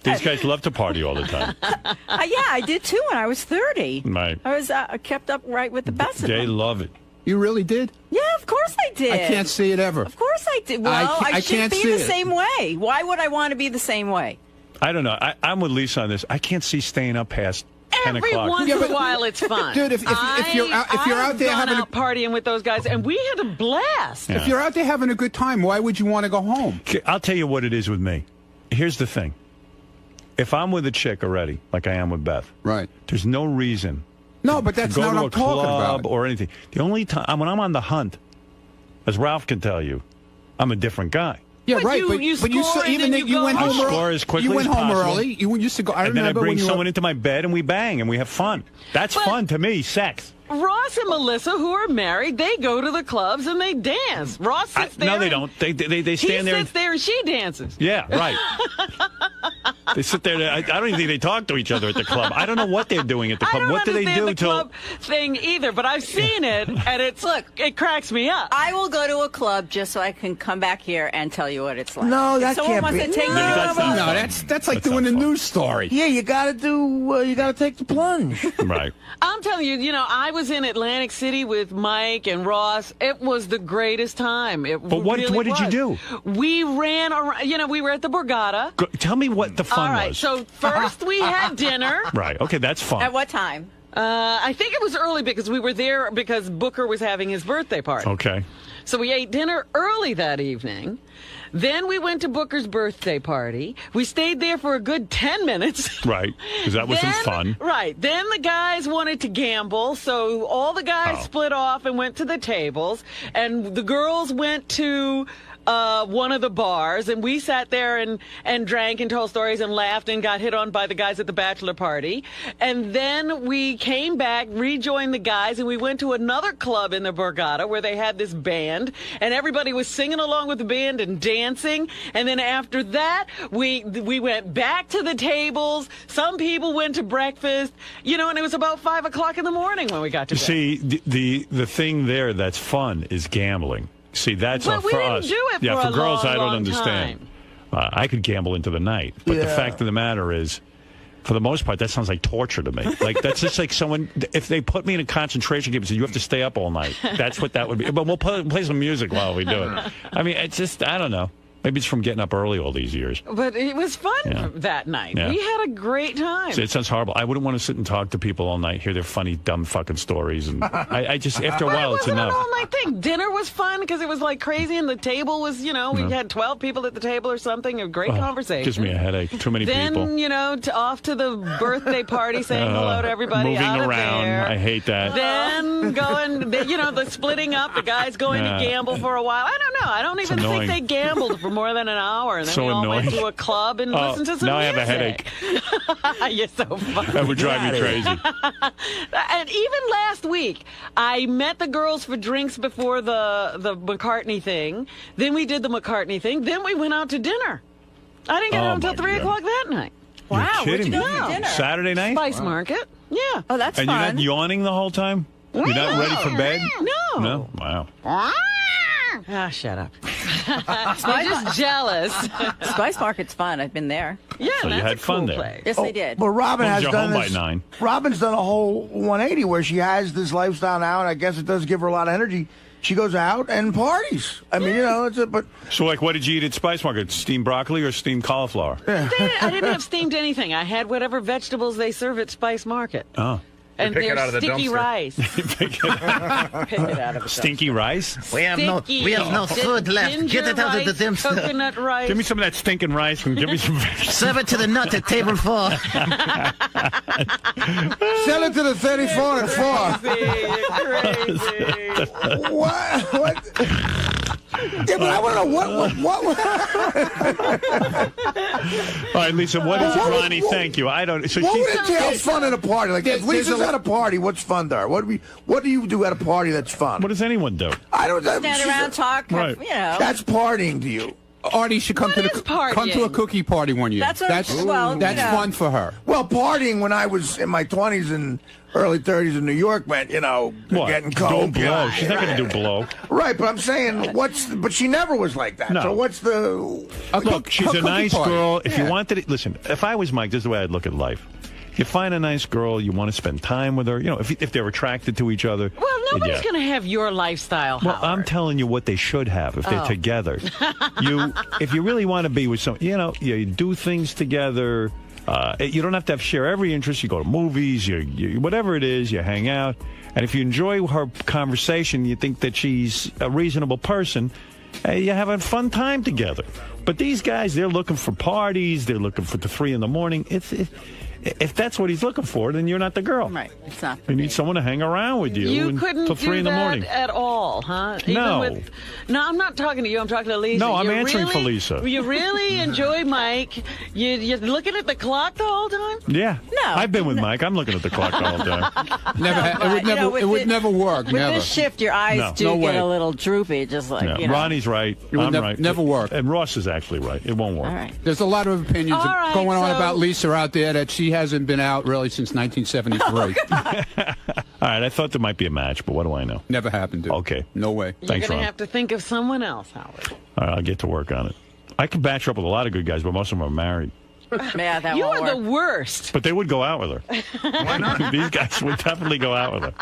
These guys love to party all the time. Yeah, I did too when I was 30. Right. I was kept up right with the best of They them. love it. You really did? Yeah, of course I did. I can't see it ever. Of course I did. Well, I should can't be see the it. same way. Why would I want to be the same way? I don't know. I'm with Lisa on this. I can't see staying up past 10 Every o'clock. once in a while, it's fun. Dude, if you're out there having out partying with those guys, and we had a blast. Yeah. if you're out there having a good time, why would you want to go home? Okay, I'll tell you what it is with me. Here's the thing. If I'm with a chick already, like I am with Beth, right? There's no reason. No, but that's to go not to what a I'm talking club about. or anything. The only time when I'm on the hunt, as Ralph can tell you, I'm a different guy. Yeah, But right. you but you score and even then you you went go home I early. score as quickly You went as home possible. early. You used to go. I And then I remember bring when you someone into my bed and we bang and we have fun. That's fun to me, sex. Ross and Melissa, who are married, they go to the clubs and they dance. Ross sits there. No, they and- don't. They He stand there. sits there and she dances. Yeah, right. They sit there. I don't even think they talk to each other at the club. I don't know what they're doing at the I club. don't What do they understand do the till? club thing either, but I've seen it, and it cracks me up. I will go to a club just so I can come back here and tell you what it's like. No, If that someone can't wants be. to take No, me to a that's club- not- No, that's like doing a news story. Yeah, you got to do. You got to take the plunge. Right. I'm telling you, I was in Atlantic City with Mike and Ross. It was the greatest time. But what did you do? We ran around. We were at the Borgata. Tell me what the fun All right, was. so first we had dinner. Right. Okay, that's fun. At what time? I think it was early because we were there because Booker was having his birthday party. Okay. So we ate dinner early that evening. Then we went to Booker's birthday party. We stayed there for a good 10 minutes. Right. Because that wasn't Then- fun. Right. Then the guys wanted to gamble, so all the guys split off and went to the tables, and the girls went to one of the bars, and we sat there and drank and told stories and laughed and got hit on by the guys at the bachelor party. And then we came back, rejoined the guys, and we went to another club in the Borgata where they had this band, and everybody was singing along with the band and dancing. And then after that, we went back to the tables. Some people went to breakfast, and it was about 5 o'clock in the morning when we got to bed. See, the thing there that's fun is gambling. See, that's But all we for didn't us. do it Yeah, for for a girls, long, I don't long understand. I could gamble into the night, but the Yeah. fact of the matter is, for the most part, that sounds like torture to me. Like that's just like someone. If they put me in a concentration camp and say you have to stay up all night, that's what that would be. But we'll play some music while we do it. I mean, it's just I don't know. Maybe it's from getting up early all these years. But it was fun Yeah. that night. Yeah. We had a great time. See, it sounds horrible. I wouldn't want to sit and talk to people all night, hear their funny, dumb fucking stories, and I just after a while, Well, it's it wasn't enough. an all-night thing. Dinner was fun because it was like crazy, and the table was, we had 12 people at the table or something. A great conversation. Gives me a headache. Too many then, people. Off to the birthday party, saying hello to everybody. Moving out of around. there. I hate that. Then going, the splitting up, the guys going Yeah. to gamble for a while. I don't know. I don't even annoying. think they gambled for more than an hour. And then So we all annoying. went to a club and listened to some now I have a music. headache. You're so funny. That would drive me crazy. And even last week, I met the girls for drinks before the McCartney thing. Then we did the McCartney thing. Then we went out to dinner. I didn't get home until 3 o'clock that night. You're Wow, where'd kidding you go me. for dinner? Saturday night? Spice Market. Yeah. Oh, that's And fun. you're not yawning the whole time? You're not ready for bed? No. No? Wow. Ah, shut up. I'm just jealous. Spice Market's fun. I've been there. Yeah, So you that's had a fun cool there. place. Yes, I did. But Robin Well, has you're done home this. by 9. Robin's done a whole 180 where she has this lifestyle now, and I guess it does give her a lot of energy. She goes out and parties. I mean, but So, like, what did you eat at Spice Market? Steamed broccoli or steamed cauliflower? I didn't have steamed anything. I had whatever vegetables they serve at Spice Market. Oh. And pick it their out of the sticky dumpster. rice. Pick it out of the Stinky rice? We have no food left. Get it out of the dumpster. Coconut rice. Give me some of that stinking rice and give me some vegetables. Serve it to the nut at table 4. sell it to the 34 and 4. What? Yeah, but I want to know what. All right, Lisa, what is Ronnie? Thank you. I don't. So What she's. would entail fun at a party? Like, if Lisa's at a party, what's fun there? What do you do at a party that's fun? What does anyone do? I don't. Stand around, talk. Right. That's partying to you. Artie should come What is come to a partying? cookie party one year. That's what- well, that's you know. fun for her. Well, partying when I was in my 20s and early 30s in New York meant, What? getting Don't coke. blow. She's not going to do blow. Right, but I'm saying, but she never was like that. No. So what's the... Look, she's a cookie nice party. girl. If you Yeah. wanted it, listen, if I was Mike, this is the way I'd look at life. You find a nice girl, you want to spend time with her. If they're attracted to each other. Well, nobody's yeah. going to have your lifestyle, Well, I'm Howard. telling you what they should have if they're Oh. together. If you really want to be with someone, you do things together. You don't have to share every interest. You go to movies, you whatever it is, you hang out. And if you enjoy her conversation, you think that she's a reasonable person, you have a fun time together. But these guys, they're looking for parties. They're looking for the 3 in the morning. if that's what he's looking for, then you're not the girl. Right. It's not. For You me. need someone to hang around with you. You couldn't till do 3 in the that morning. at all, huh? No. No, I'm not talking to you. I'm talking to Lisa. No, I'm You answering for really- Lisa. You really enjoy Mike. You're looking at the clock the whole time? Yeah. No. I've been with Mike. I'm looking at the clock the whole time. It would never work. With Never. this shift, your eyes No. do No get way. a little droopy, just like, Yeah. you know. Ronnie's right. It would I'm right. never work. And Ross is actually right. It won't work. All right. There's a lot of opinions All right, going on so- about Lisa out there that she hasn't been out really since 1973. All right. I thought there might be a match, but what do I know? Never happened, dude. Okay. No way. You're Thanks, going Ron. to have to think of someone else, Howard. All right, I'll get to work on it. I could match up with a lot of good guys, but most of them are married. Yeah, that You won't are work. the worst. But they would go out with her. Why not? These guys would definitely go out with her.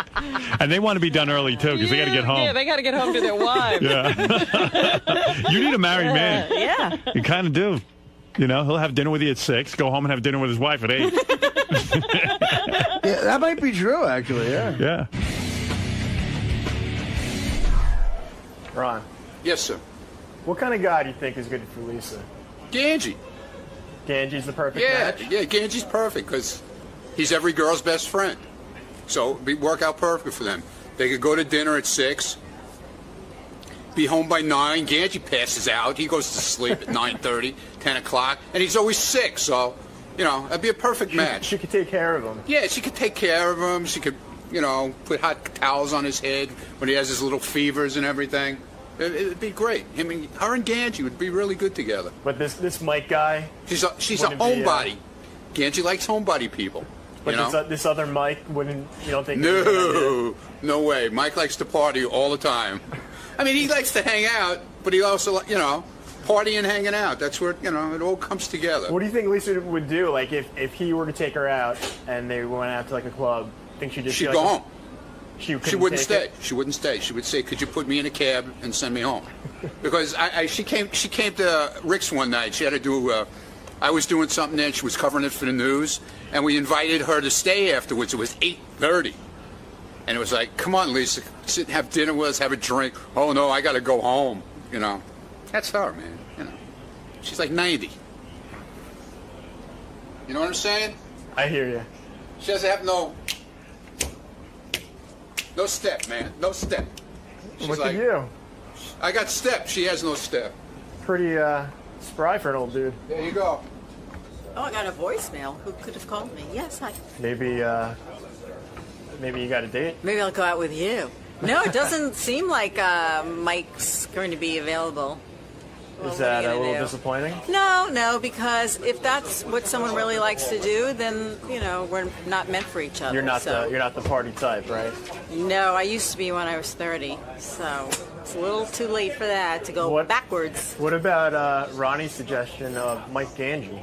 And they want to be done early, too, because they got to get home. Yeah, they got to get home to their wives. Yeah. You need a married man. Yeah. You kind of do. You know, he'll have dinner with you at 6, go home and have dinner with his wife at 8. Yeah, that might be true, actually. Yeah. Yeah. Ron, Yes, sir. what kind of guy do you think is good for Lisa? Ganji. Ganji's the perfect Yeah, match? yeah, Ganji's perfect because he's every girl's best friend. So it'd work out perfect for them. They could go to dinner at 6, be home by 9. Ganji passes out. He goes to sleep at 9:30, 10 o'clock, and he's always sick. So, you know, that'd be a perfect match. She could take care of him. Yeah, she could take care of him. She could, you know, put hot towels on his head when he has his little fevers and everything. It'd be great. I mean, her and Ganji would be really good together. But this Mike guy, She's a wouldn't be, homebody. Ganji likes homebody people. but You know? this other Mike wouldn't, you don't think? he's a good idea? No way. Mike likes to party all the time. I mean, he likes to hang out, but he also, you know, party and hanging out. That's where, you know, it all comes together. What do you think Lisa would do? Like, if he were to take her out and they went out to like a club, think she'd just She'd be go like, home. She She wouldn't take stay. it? She wouldn't stay. She would say, "Could you put me in a cab and send me home?" Because she came to Rick's one night. She had to do. I was doing something there. She was covering it for the news, and we invited her to stay afterwards. It was 8:30, and it was like, "Come on, Lisa, sit and have dinner with us, have a drink." Oh no, I got to go home. You know, that's her, man. You know, she's like 90. You know what I'm saying? I hear you. She doesn't have no step, man. No step. She's Look like, at you. I got step. She has no step. Pretty spry for an old dude. There you go. Oh, I got a voicemail. Who could have called me? Yes, Maybe you got a date. maybe I'll go out with you. No, it doesn't seem like Mike's going to be available. Well, Is what are that you a gonna little do? disappointing? No, because if that's what someone really likes to do, then you know we're not meant for each other. You're not so. the party type, right? No, I used to be when I was 30, so it's a little too late for that to go backwards. What about Ronnie's suggestion of Mike Ganji?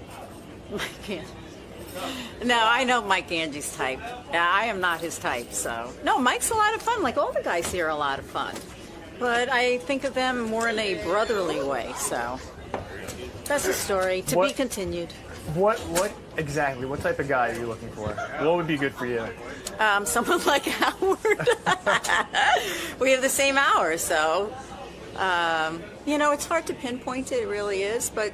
No, I know Mike Angie's type. I am not his type, so. No, Mike's a lot of fun. Like all the guys here are a lot of fun. But I think of them more in a brotherly way, so. That's a story to be continued. What exactly? What type of guy are you looking for? What would be good for you? Someone like Howard. We have the same hours, so. You know, it's hard to pinpoint it, it really is, but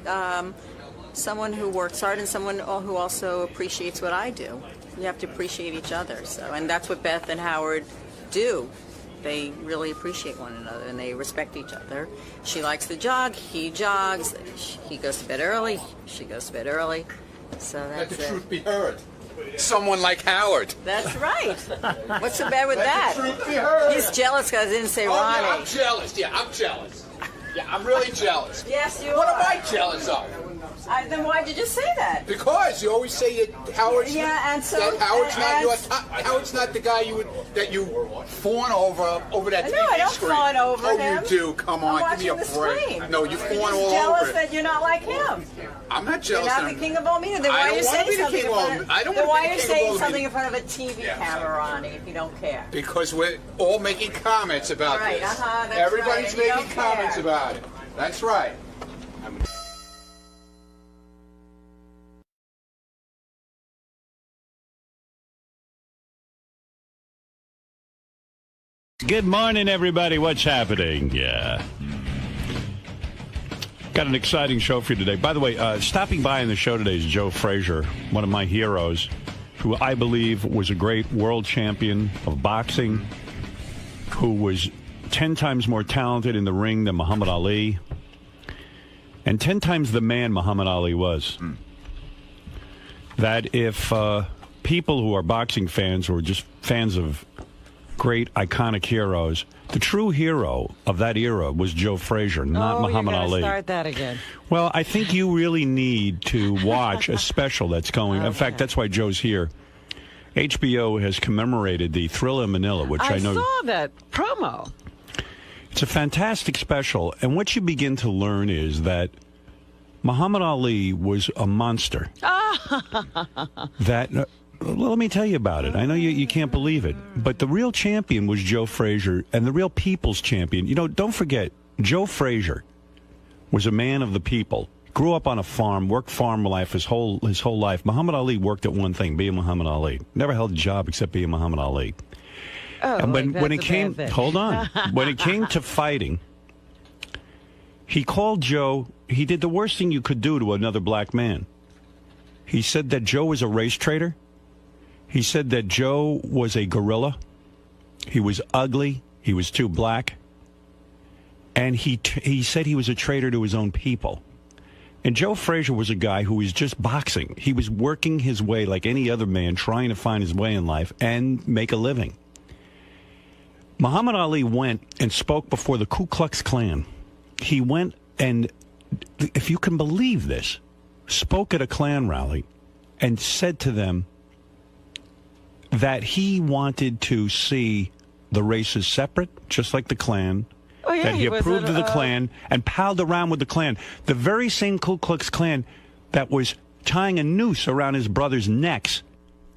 someone who works hard and someone who also appreciates what I do. You have to appreciate each other, so. And that's what Beth and Howard do. They really appreciate one another and they respect each other. She likes to jog, he jogs, he goes to bed early, she goes to bed early. So Let that's the it. truth be heard. Someone like Howard. That's right. What's so bad with Let that? the truth be heard. He's jealous because I didn't say Oh, Ronnie. yeah, I'm jealous. Yeah, I'm jealous. Yeah, I'm really jealous. Yes, you What are. am I jealous of? Then why'd you just say that? Because you always say that Howard's Yeah, and so- that Howard's not and- your Howard's not the guy you fawn over that TV No, I don't screen. fawn over oh, him. you do. Come on, I'm give me a watching the break. screen. No, you You're fawn just all jealous over it. that you're not like him. I'm not jealous. You're not that the king of all media. Then I why are don't you wanna saying be the something king in of all front media. I don't then wanna why be are the you king of saying all something media. in front of a TV camera, Ronnie, if you don't care? Because we're all making comments about Right, this. that's Everybody's right, and you making don't comments care. about it. That's right. Good morning, everybody. What's happening? Yeah. Got an exciting show for you today. By the way, stopping by in the show today is Joe Frazier, one of my heroes, who I believe was a great world champion of boxing, who was 10 times more talented in the ring than Muhammad Ali, and 10 times the man Muhammad Ali was. That if people who are boxing fans or just fans of great, iconic heroes, the true hero of that era was Joe Frazier, not Muhammad Ali. Start that again. Well, I think you really need to watch a special that's going. In fact, that's why Joe's here. HBO has commemorated the Thriller in Manila, which I know. I saw that promo. It's a fantastic special, and what you begin to learn is that Muhammad Ali was a monster. That. Well, let me tell you about it. I know you can't believe it, but the real champion was Joe Frazier, and the real people's champion. You know, don't forget, Joe Frazier was a man of the people. Grew up on a farm, worked farm life his whole life. Muhammad Ali worked at one thing, being Muhammad Ali. Never held a job except being Muhammad Ali. Oh, and when it came, hold on, when it came to fighting, he called Joe. He did the worst thing you could do to another black man. He said that Joe was a race traitor. He said that Joe was a gorilla. He was ugly. He was too black. And he said he was a traitor to his own people. And Joe Frazier was a guy who was just boxing. He was working his way like any other man, trying to find his way in life and make a living. Muhammad Ali went and spoke before the Ku Klux Klan. He went and, if you can believe this, spoke at a Klan rally and said to them that he wanted to see the races separate, just like the Klan. Oh, yeah, that he approved of the Klan and palled around with the Klan. The very same Ku Klux Klan that was tying a noose around his brothers' necks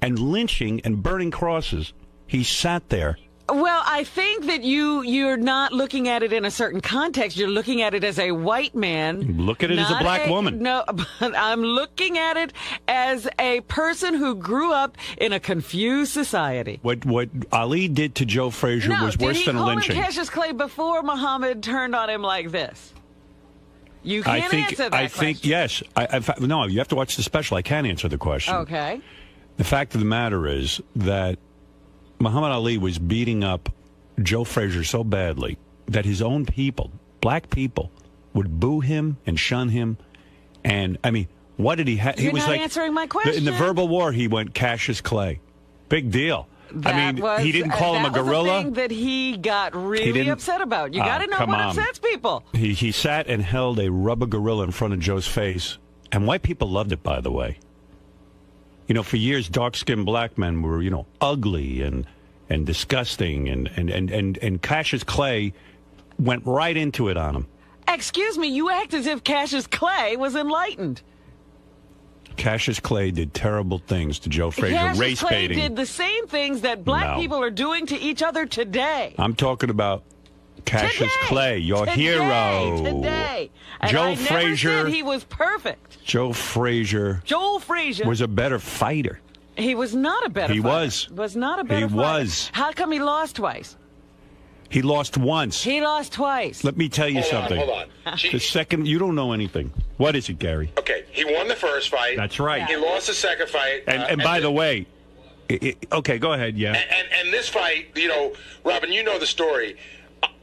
and lynching and burning crosses. He sat there. Well, I think that you're not looking at it in a certain context. You're looking at it as a white man. Look at it as a black woman. No, but I'm looking at it as a person who grew up in a confused society. What Ali did to Joe Frazier was worse than a lynching. Did he call him Cassius Clay before Muhammad turned on him like this? You can't answer that question. I think, yes. No, you have to watch the special. I can't answer the question. Okay. The fact of the matter is that Muhammad Ali was beating up Joe Frazier so badly that his own people, black people, would boo him and shun him. And, I mean, what did he have? You're not answering my question. In the verbal war, he went Cassius Clay. Big deal. He didn't call him a gorilla. That was the thing that he got really upset about. You got to know what upsets people. He sat and held a rubber gorilla in front of Joe's face. And white people loved it, by the way. You know, for years, dark-skinned black men were, ugly and disgusting, and Cassius Clay went right into it on him. Excuse me, you act as if Cassius Clay was enlightened. Cassius Clay did terrible things to Joe Frazier, race baiting. Clay did the same things that black people are doing to each other today. I'm talking about Cassius Clay, your hero. Today. And Joe I never Frazier. said he was perfect. Joe Frazier was a better fighter. He was not a better fighter. Was not a better fighter. Was. How come he lost twice? He lost once. He lost twice. Let me tell you something. Hold on. The second, you don't know anything. What is it, Gary? Okay, he won the first fight. That's right. He lost the second fight. And by the way, okay, go ahead, yeah. And this fight, Robin, you know the story.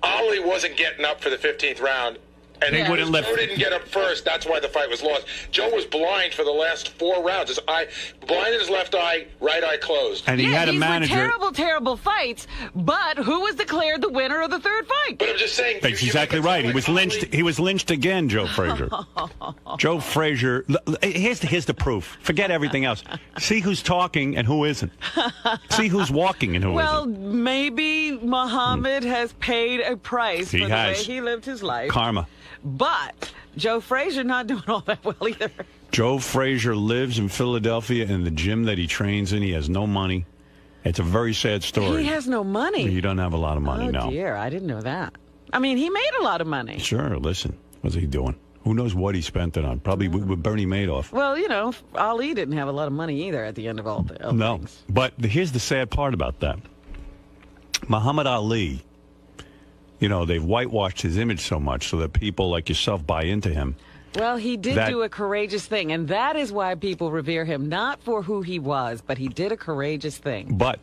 Ali wasn't getting up for the 15th round. And he wouldn't Joe didn't get up first. That's why the fight was lost. Joe was blind for the last 4 rounds. His eye, blind in his left eye, right eye closed. And he had a manager. These were terrible, terrible fights. But who was declared the winner of the third fight? But I'm just saying. That's exactly right. He was lynched. He was lynched again, Joe Frazier. Joe Frazier. Here's the proof. Forget everything else. See who's talking and who isn't. See who's walking and who isn't. Well, maybe Muhammad has paid a price for the way he lived his life. Karma. But Joe Frazier not doing all that well either. Joe Frazier lives in Philadelphia in the gym that he trains in. He has no money. It's a very sad story. He has no money. He doesn't have a lot of money, no. Oh, dear. I didn't know that. I mean, he made a lot of money. Sure. Listen, what's he doing? Who knows what he spent it on? Probably with Bernie Madoff. Well, Ali didn't have a lot of money either at the end of all the things. But here's the sad part about that. Muhammad Ali they've whitewashed his image so much so that people like yourself buy into him. Well, he did do a courageous thing, and that is why people revere him, not for who he was, but he did a courageous thing. But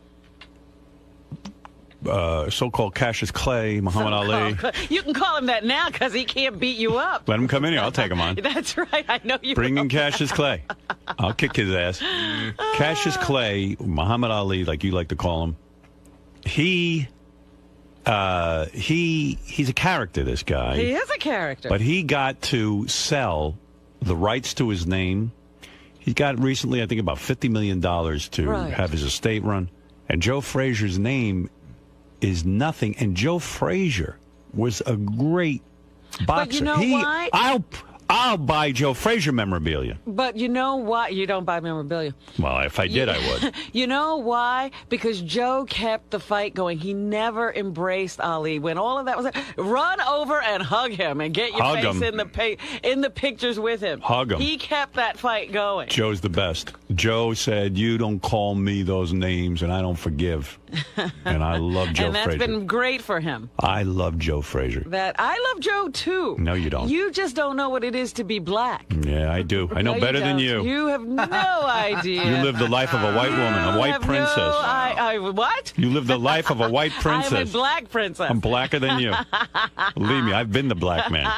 so-called Cassius Clay, Muhammad Ali. You can call him that now because he can't beat you up. Let him come in here. I'll take him on. That's right. I know you Bring will. in Cassius Clay. I'll kick his ass. Cassius Clay, Muhammad Ali, like you like to call him, he's a character, this guy. He is a character. But he got to sell the rights to his name. He got recently, I think, about $50 million to have his estate run. And Joe Frazier's name is nothing. And Joe Frazier was a great boxer. But you know why? I'll buy Joe Frazier memorabilia. But you know why? You don't buy memorabilia. Well, if I did, I would. You know why? Because Joe kept the fight going. He never embraced Ali. When all of that was, run over and hug him and get your face in the pictures with him. Hug him. He kept that fight going. Joe's the best. Joe said, "You don't call me those names, and I don't forgive." And I love Joe Frazier. And that's been great for him. I love Joe Frazier. I love Joe too. No, you don't. You just don't know what it is to be black. Yeah, I do. I know No, better than you. You have no idea. You live the life of a white woman, a white princess. What? You live the life of a white princess. I'm a black princess. I'm blacker than you. Believe me, I've been the black man.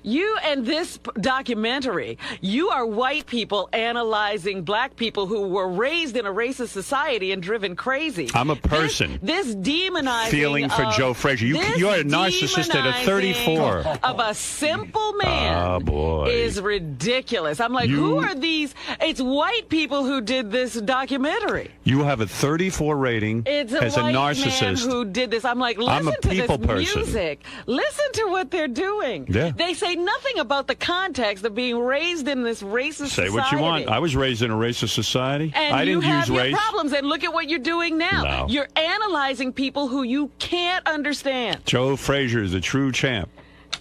You and this documentary, you are white people analyzing black people who were raised in a racist society and driven crazy. I'm a person. This demonizing feeling for Joe Frazier. You're a narcissist at a 34. Of a simple man. Oh, boy. Is ridiculous. I'm like, who are these? It's white people who did this documentary. You have a 34 rating It's as a white narcissist. man who did this. I'm like, listen I'm a to people this person. music. Listen to what they're doing. Yeah. They say nothing about the context of being raised in this racist society. Say what you want. I was raised in a racist society. And I didn't you have use your race. problems, and look at what you're doing now. No. You're analyzing people who you can't understand. Joe Frazier is a true champ,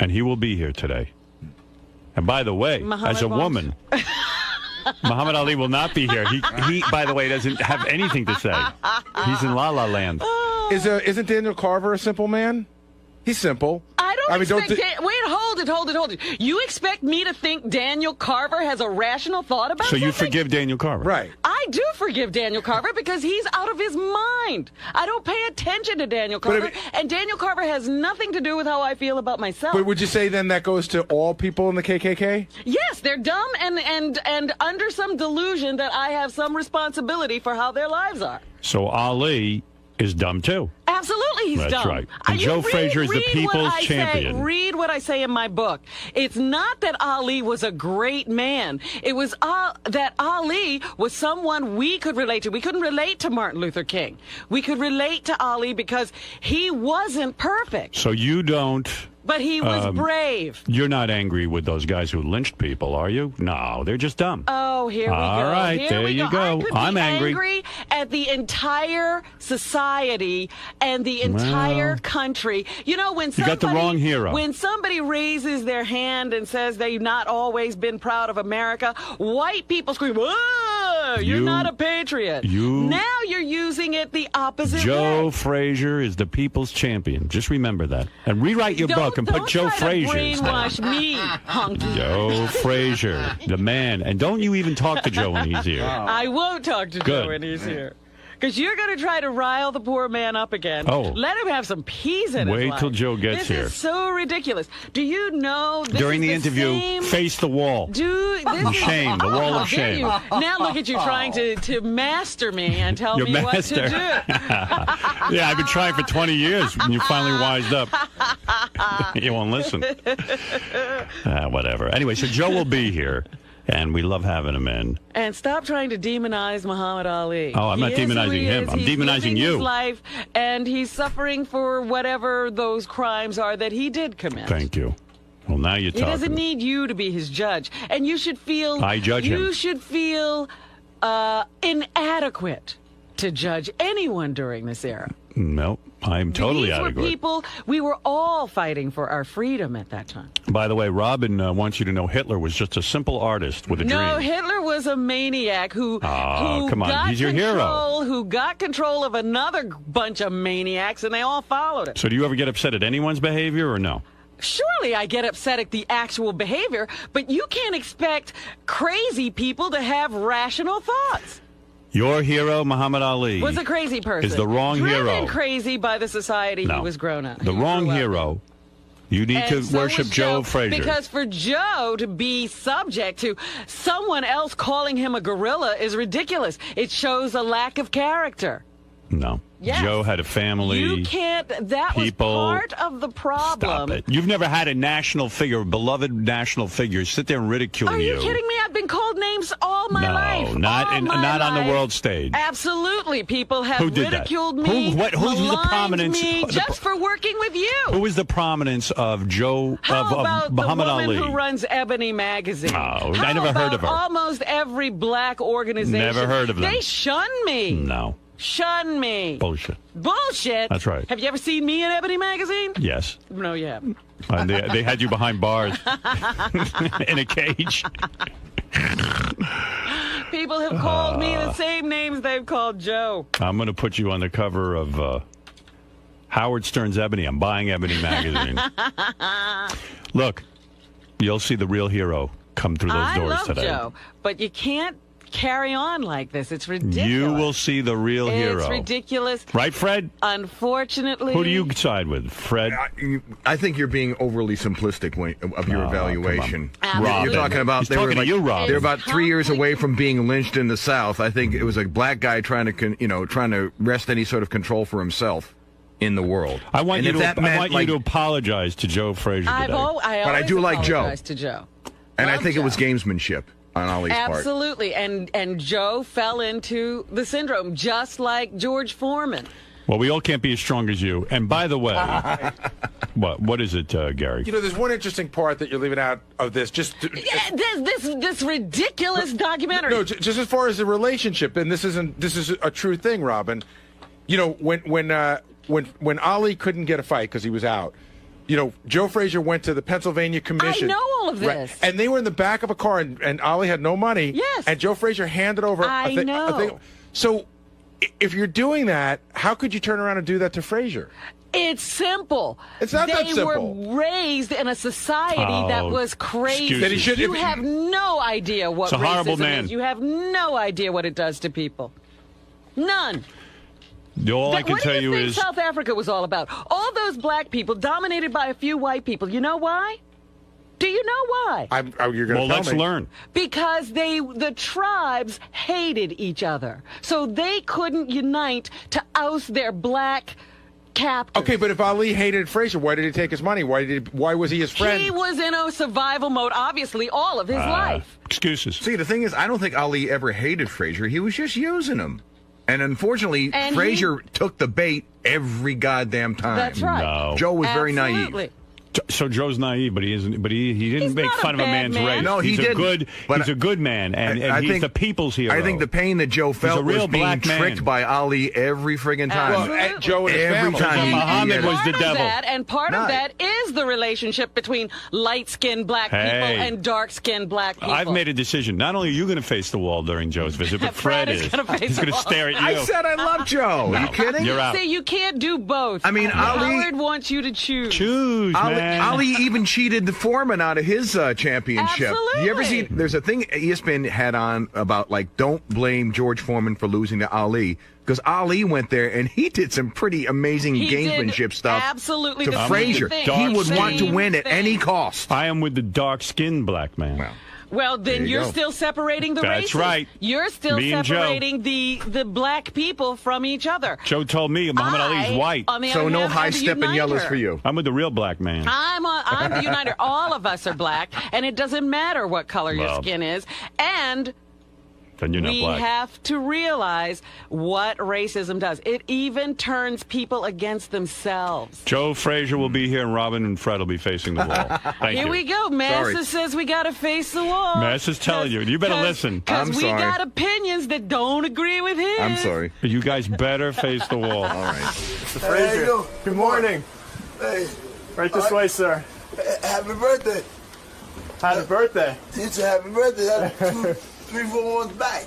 and he will be here today. And by the way, as a woman, Muhammad Ali will not be here. He, by the way, doesn't have anything to say. He's in La La Land. Isn't Daniel Carver a simple man? He's simple. I don't expect... Wait, hold it. You expect me to think Daniel Carver has a rational thought about something? So you forgive Daniel Carver? Right. I do forgive Daniel Carver because he's out of his mind. I don't pay attention to Daniel Carver, and Daniel Carver has nothing to do with how I feel about myself. But would you say then that goes to all people in the KKK? Yes, they're dumb and under some delusion that I have some responsibility for how their lives are. So Ali is dumb too. Absolutely, he's dumb. That's right. And Joe Frazier is the people's champion. Read what I say in my book. It's not that Ali was a great man. It was that Ali was someone we could relate to. We couldn't relate to Martin Luther King. We could relate to Ali because he wasn't perfect. So you don't... But he was brave. You're not angry with those guys who lynched people, are you? No, they're just dumb. Oh, here we go. All right, here there we you go. I'm angry at the entire society and the entire country. You know, when somebody, you got the wrong hero. When somebody raises their hand and says they've not always been proud of America, white people scream, "Whoa, you're not a patriot." Now you're using it the opposite way. Joe Frazier is the people's champion. Just remember that. And rewrite your book and put Joe Frazier. Brainwash me, hunky. Joe Frazier, the man. And don't you even talk to Joe when he's here. I won't talk to Good. Joe when he's here. Because you're going to try to rile the poor man up again. Oh. Let him have some peace in his Wait life. till Joe gets here. This is so ridiculous. Do you know this During is the interview, same... face the wall. Shame, the wall of There shame. you. Now look at you trying to master me and tell me what to do. Yeah, I've been trying for 20 years and you finally wised up. You won't listen. Whatever. Anyway, so Joe will be here. And we love having him in. And stop trying to demonize Muhammad Ali. Oh, I'm not demonizing him. I'm demonizing you. His life, and he's suffering for whatever those crimes are that he did commit. Thank you. Well, now you're He talking. doesn't need you to be his judge. And you should feel... I judge him. You should feel inadequate to judge anyone during this era. No, I'm totally out of These were it. people, we were all fighting for our freedom at that time. By the way, Robin wants you to know Hitler was just a simple artist with a No, dream. Hitler was a maniac who come on. got He's your hero. control, who got control of another bunch of maniacs, and they all followed him. So do you ever get upset at anyone's behavior or no? Surely I get upset at the actual behavior, but you can't expect crazy people to have rational thoughts. Your hero, Muhammad Ali, Was a crazy person. is the wrong Driven hero. crazy by the society he was grown up. The wrong hero. You need to And so worship was Joe Frazier. Because for Joe to be subject to someone else calling him a gorilla is ridiculous. It shows a lack of character. No. Yes. Joe had a family. You can't. That people. was part of the problem. Stop it. You've never had a national figure, a beloved national figure, sit there and ridicule Are you kidding me? I've been called names all my life. not on the world stage. Absolutely. People have Who did that? ridiculed me. Who's the maligned prominence? me just for working with you. Who is the prominence of Joe How about of Muhammad the woman Ali? who runs Ebony magazine? Oh, How I never heard of her. Almost every black organization. Never heard of them. They shun me. No. Shun me. Bullshit. Bullshit. That's right. Have you ever seen me in Ebony magazine? Yes. No, you haven't. And they had you behind bars in a cage. People have called me the same names they've called Joe. I'm going to put you on the cover of Howard Stern's Ebony. I'm buying Ebony magazine. Look, you'll see the real hero come through those doors I love today. Joe, but you can't carry on like this. It's ridiculous. You will see the real hero. It's ridiculous. Right, Fred? Unfortunately. Who do you side with, Fred? I think you're being overly simplistic of your evaluation. come on. You're talking about He's talking to you, Rob. They're about 3 years away from being lynched in the South. I think it was a black guy trying to wrest any sort of control for himself in the world. I want And you if to that meant, you to apologize to Joe Frazier today. But I do like Joe. To Joe. And I Love think it was Joe. gamesmanship on Ali's part. Absolutely. And Joe fell into the syndrome, just like George Foreman. Well, we all can't be as strong as you. And by the way, what is it, Gary? You know, there's one interesting part that you're leaving out of this. This ridiculous documentary. No, just as far as the relationship, and this is a true thing, Robin. You know, when Ali couldn't get a fight because he was out, you know, Joe Frazier went to the Pennsylvania Commission. I know all of this. Right, and they were in the back of a car, and Ali had no money. Yes. And Joe Frazier handed over I know. a thing. So, if you're doing that, how could you turn around and do that to Frazier? It's simple. It's not that They simple. were raised in a society that was crazy. excuses. That he should- you have no idea what It's a horrible racism man. is. You have no idea what it does to people. None. All I can what tell do you think is South Africa was all about? All those black people dominated by a few white people. You know why? Do you know why? You're going to tell let's me. learn. Because the tribes hated each other. So they couldn't unite to oust their black captors. Okay, but if Ali hated Frazier, why did he take his money? Why was he his friend? He was in a survival mode, obviously, all of his life. Excuses. See, the thing is, I don't think Ali ever hated Frazier. He was just using him. And unfortunately, And Frazier took the bait every goddamn time. That's right. No. Joe was very Absolutely. naive. So Joe's naive, but he isn't. But he didn't He's make not fun a of a bad man's man. race. No, he he's didn't. He's a good man, and I he's think the people's hero. I think the pain that Joe felt a real was being black man. tricked by Ali every friggin' time. Absolutely. Joe and his every family. time. Muhammad was the Part of devil. that, and part of No. that is the relationship between light-skinned black people Hey. and dark-skinned black people. I've made a decision. Not only are you going to face the wall during Joe's visit, but Fred Fred is is. gonna face He's the going to wall. stare at you. I said I love Joe. No, you kidding? you're out. See, you can't do both. I mean, Ali- Howard wants you to choose. Choose, man. Ali even cheated the Foreman out of his championship. Absolutely. You ever see? There's a thing ESPN had on about like don't blame George Foreman for losing to Ali because Ali went there and he did some pretty amazing He did gamesmanship stuff absolutely to the same Frazier. thing. He would want to Same win at thing. any cost. I am with the dark-skinned black man. Well, then There you you're go. still separating the That's races. right. You're still Me and Joe. separating the black people from each other. Joe told me Muhammad Ali's white. On the So other no hand, high am the stepping yellows uniter. for you. I'm with the real black man. I'm the uniter. All of us are black, and it doesn't matter what color your Well. skin is. And Then you're not we black. have to realize what racism does. It even turns people against themselves. Joe Frazier will be here, and Robin and Fred will be facing the wall. Thank Here you. we go. Massa says we got to face the wall. Massa's telling you. You better listen. Because we got opinions that don't agree with his. I'm sorry. You guys better face the wall. All right. Mr. Frazier, good morning. Hey. Right this way, sir. Happy birthday. Happy birthday. It's a happy birthday. That's 3, 4 months back.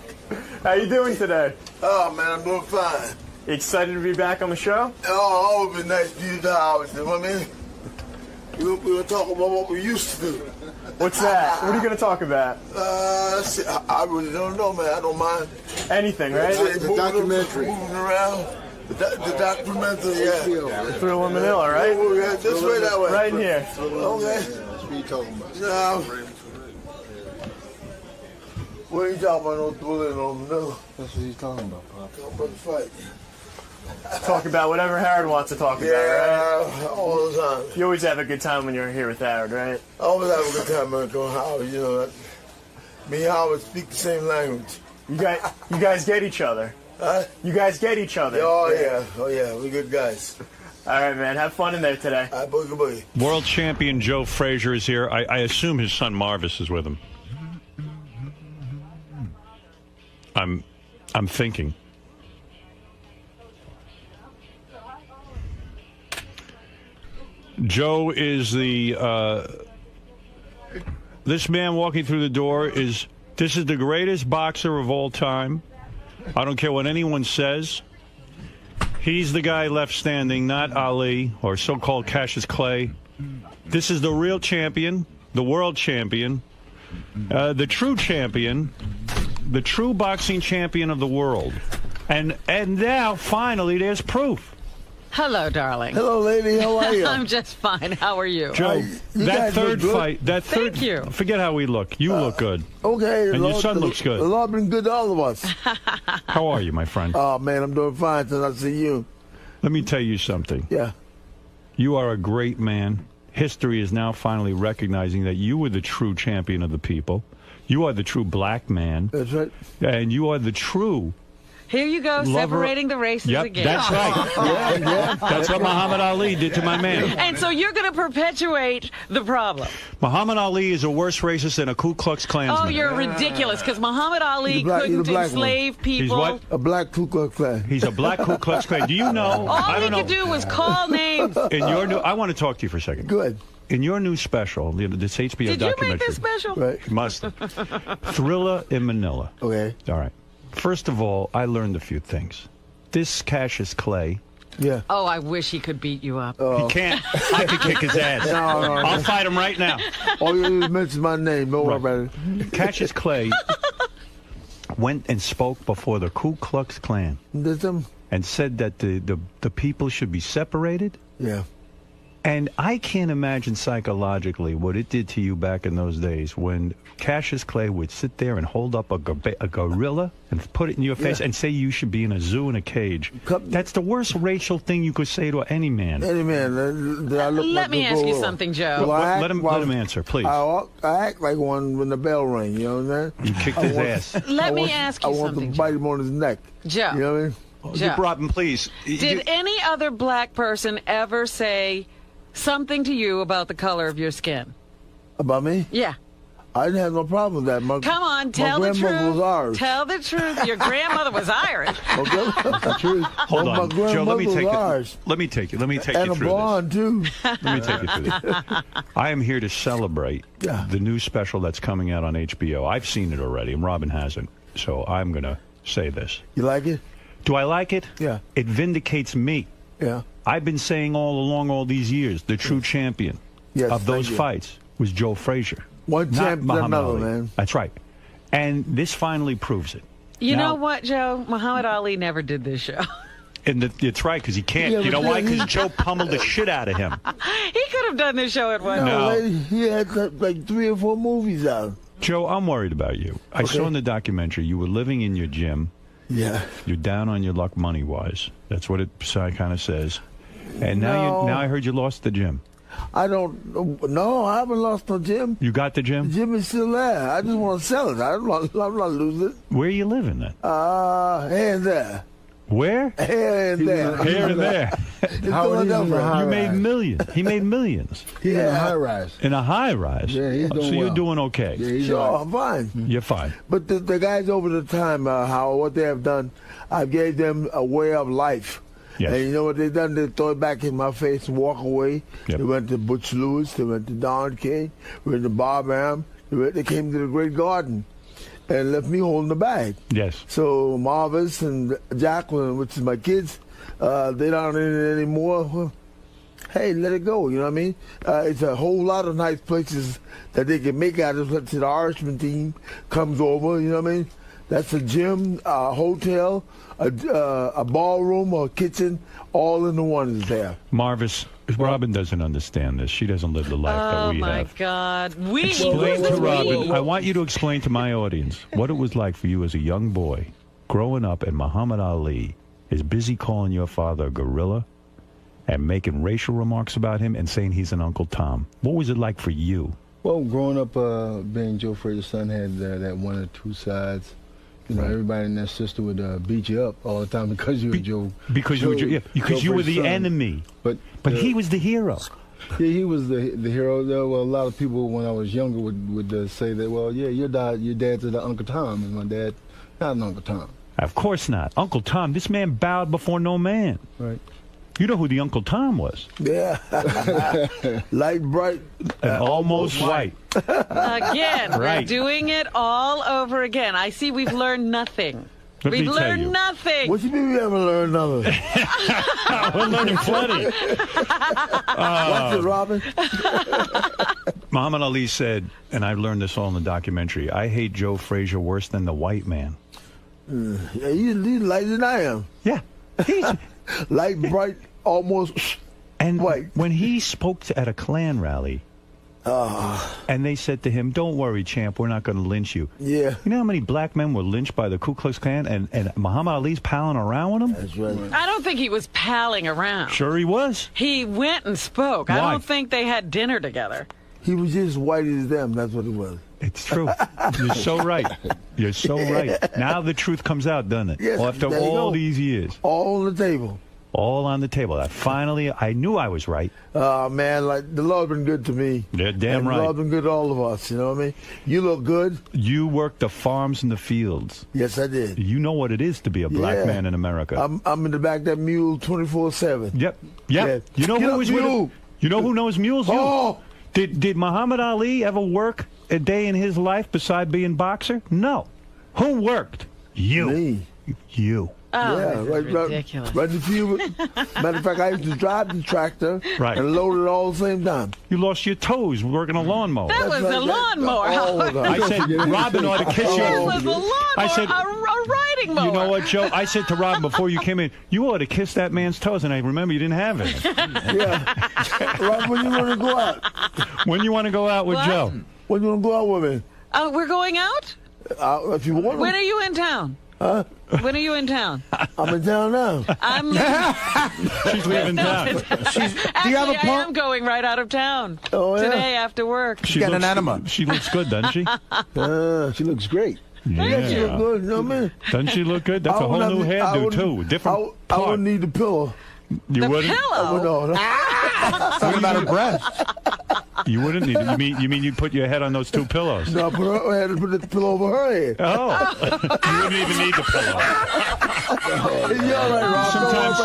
How you doing today? Oh, man, I'm doing fine. You excited to be back on the show? Oh, always been nice to you, Howard. You know what I mean? We're going to talk about what we used to do. What's that? What are you going to talk about? I really don't know, man. I don't mind. Anything, right? The documentary. Moving around. The documentary, yeah. Thriller Manila, right? Oh, yeah, this way, that way. Right in here. Okay. What are you talking about? What are you talking about? No Thriller, no Manila. That's what he's talking about, Pop. Talking about the fight. Talk about whatever Howard wants to talk about, right? Yeah, all the time. You always have a good time when you're here with Howard, right? I always have a good time, man. Going Howard, you know that. Me and Howard speak the same language. You guys get each other. Huh? You guys get each other. Oh yeah, we're good guys. All right, man. Have fun in there today. Boogie boogie. World champion Joe Frazier is here. I assume his son Marvis is with him. I'm thinking. Joe is this man walking through the door is the greatest boxer of all time. I don't care what anyone says. He's the guy left standing, not Ali or so-called Cassius Clay. This is the real champion, the world champion, the true champion, the true boxing champion of the world. And now, finally, there's proof. Hello, darling. Hello, lady. How are you? I'm just fine. How are you? Joe, that third fight, Thank you. Forget how we look. You look good. Okay. And your son looks good. The Lord been good to all of us. How are you, my friend? Oh, man, I'm doing fine since I see you. Let me tell you something. Yeah. You are a great man. History is now finally recognizing that you were the true champion of the people. You are the true black man. That's right. And you are the true Here you go, separating the races again. That's right. That's what Muhammad Ali did to my man. And so you're going to perpetuate the problem. Muhammad Ali is a worse racist than a Ku Klux Klansman. Oh, you're ridiculous, because Muhammad Ali couldn't enslave people. He's what? A black Ku Klux Klan. He's a black Ku Klux Klan. Do you know? All he could do was call names. In your new, I want to talk to you for a second. Good. In your new special, this HBO Did documentary. you make this special? Right. Must. Thriller in Manila. Okay. All right. First of all, I learned a few things. This Cassius Clay. Yeah. Oh, I wish he could beat you up. He can't. I could kick his ass. No. I'll fight him right now. All you do is mention my name. Don't worry about it. Cassius Clay went and spoke before the Ku Klux Klan. And said that the people should be separated. Yeah. And I can't imagine psychologically what it did to you back in those days when Cassius Clay would sit there and hold up a gorilla and put it in your face and say you should be in a zoo in a cage. That's the worst racial thing you could say to any man. Any man. Let me ask you something, Joe. Let him answer, please. I act like one when the bell rang, you know what I'm saying? You kicked his ass. Let me ask you something. I want to bite him on his neck. Joe. You know what I mean? Joe. Robin, please. Did any other black person ever say something to you about the color of your skin? About me? Yeah. I didn't have no problem with that. Come on, tell the truth. My grandmother was Irish. Tell the truth. Your grandmother was Irish. Okay, that's the truth. Hold on, Joe. Let me take you and through a blonde, too. Let me take you through this. I am here to celebrate the new special that's coming out on HBO. I've seen it already, and Robin hasn't. So I'm going to say this. You like it? Do I like it? Yeah. It vindicates me. Yeah. I've been saying all along all these years, the true champion of those fights was Joe Frazier. One champion, another, man. That's right. And this finally proves it. You know what, Joe? Muhammad Ali never did this show. And it's right, because he can't. Yeah, you know why? Because Joe pummeled the shit out of him. He could have done this show at one time. No, lady, he had like 3 or 4 movies out. Joe, I'm worried about you. I saw in the documentary you were living in your gym. Yeah. You're down on your luck money-wise. That's what it kind of says. And now I heard you lost the gym. I don't. No, I haven't lost no gym. You got the gym? The gym is still there. I just want to sell it. I'm not losing it. Where are you living then? Here and there. Where? Here and there. Here and there. You made millions. He made millions. He's in a high rise. In a high rise? Yeah, he's doing So you're well. doing okay? Yeah, he's sure, I'm fine. You're fine. But the guys over the time, Howard, what they have done, I gave them a way of life. Yes. And you know what they done? They throw it back in my face and walk away. Yep. They went to Butch Lewis. They went to Don King. They went to Bob Am. They came to the Great Garden and left me holding the bag. Yes. So Marvis and Jacqueline, which is my kids, they don't in it anymore. Well, hey, let it go. You know what I mean? It's a whole lot of nice places that they can make out of it. The Irishman team comes over. You know what I mean? That's a gym, a hotel, a ballroom, or a kitchen, all in the one is there. Marvis, Robin doesn't understand this. She doesn't live the life that we have. Oh, my God. Explain to Robin. I want you to explain to my audience what it was like for you as a young boy growing up, and Muhammad Ali is busy calling your father a gorilla and making racial remarks about him and saying he's an Uncle Tom. What was it like for you? Well, growing up, being Joe Frazier's son had that one or two sides. You know, everybody in that system would beat you up all the time because you were Joe. Because you were the son. enemy. But he was the hero. Yeah, he was the hero. Well, a lot of people when I was younger would say that. Well, yeah, your dad's the Uncle Tom, and my dad not an Uncle Tom. Of course not. Uncle Tom, this man bowed before no man. Right. You know who the Uncle Tom was. Yeah. Light, bright. And almost white. Again, we're Right. doing it all over again. I see we've learned nothing. Let me We've tell learned you. nothing. What you mean we haven't learned nothing? We're learning plenty. Watch it, Robin. Muhammad Ali said, and I learned this all in the documentary, I hate Joe Frazier worse than the white man. Yeah, he's lighter than I am. Yeah. He's light, bright, almost and white. When he spoke at a Klan rally, and they said to him, don't worry, champ, we're not going to lynch you. Yeah. You know how many black men were lynched by the Ku Klux Klan, and Muhammad Ali's palling around with them? That's right. I don't think he was palling around. Sure he was. He went and spoke. Why? I don't think they had dinner together. He was just white as them. That's what he was. It's true. You're so right. You're so right. Now the truth comes out, doesn't it? Yes, After there you all go. these years. All on the table. All on the table. I knew I was right. Man, like the Lord's been good to me. They're damn and right. The Lord's been good to all of us. You know what I mean? You look good. You worked the farms and the fields. Yes, I did. You know what it is to be a black man in America. I'm in the back of that mule 24/7. Yep. Yeah. You know who was with him? You know who knows mules? You. Did Muhammad Ali ever work a day in his life beside being boxer? No. Who worked? You. Me. You. Oh, yeah, this is ridiculous. Right in the field. Matter of fact, I used to drive the tractor and load it all at the same time. You lost your toes working a lawnmower. That was a lawnmower. I said Robin ought to kiss you. That was a lawnmower, I said, a riding mower. You know what, Joe? I said to Robin before you came in, you ought to kiss that man's toes, and I remember you didn't have it. Yeah. Robin, when you want to go out? When you want to go out with What? Joe? When you want to go out with me? We're going out? If you want. When are you in town? Huh? When are you in town? I'm in town now. She's leaving town. Actually, I am going right out of town today after work. She looks good, doesn't she? She looks great. Yeah. She looks good. You know what I mean? Doesn't she look good? That's a whole new hairdo, too. Different I wouldn't need the pillow. You wouldn't? I would not. Talking about her breast. You wouldn't need it. You mean you put your head on those two pillows? No, I had to put the pillow over her head. Oh. You wouldn't even need the pillow. You're all right, Rob. Sometimes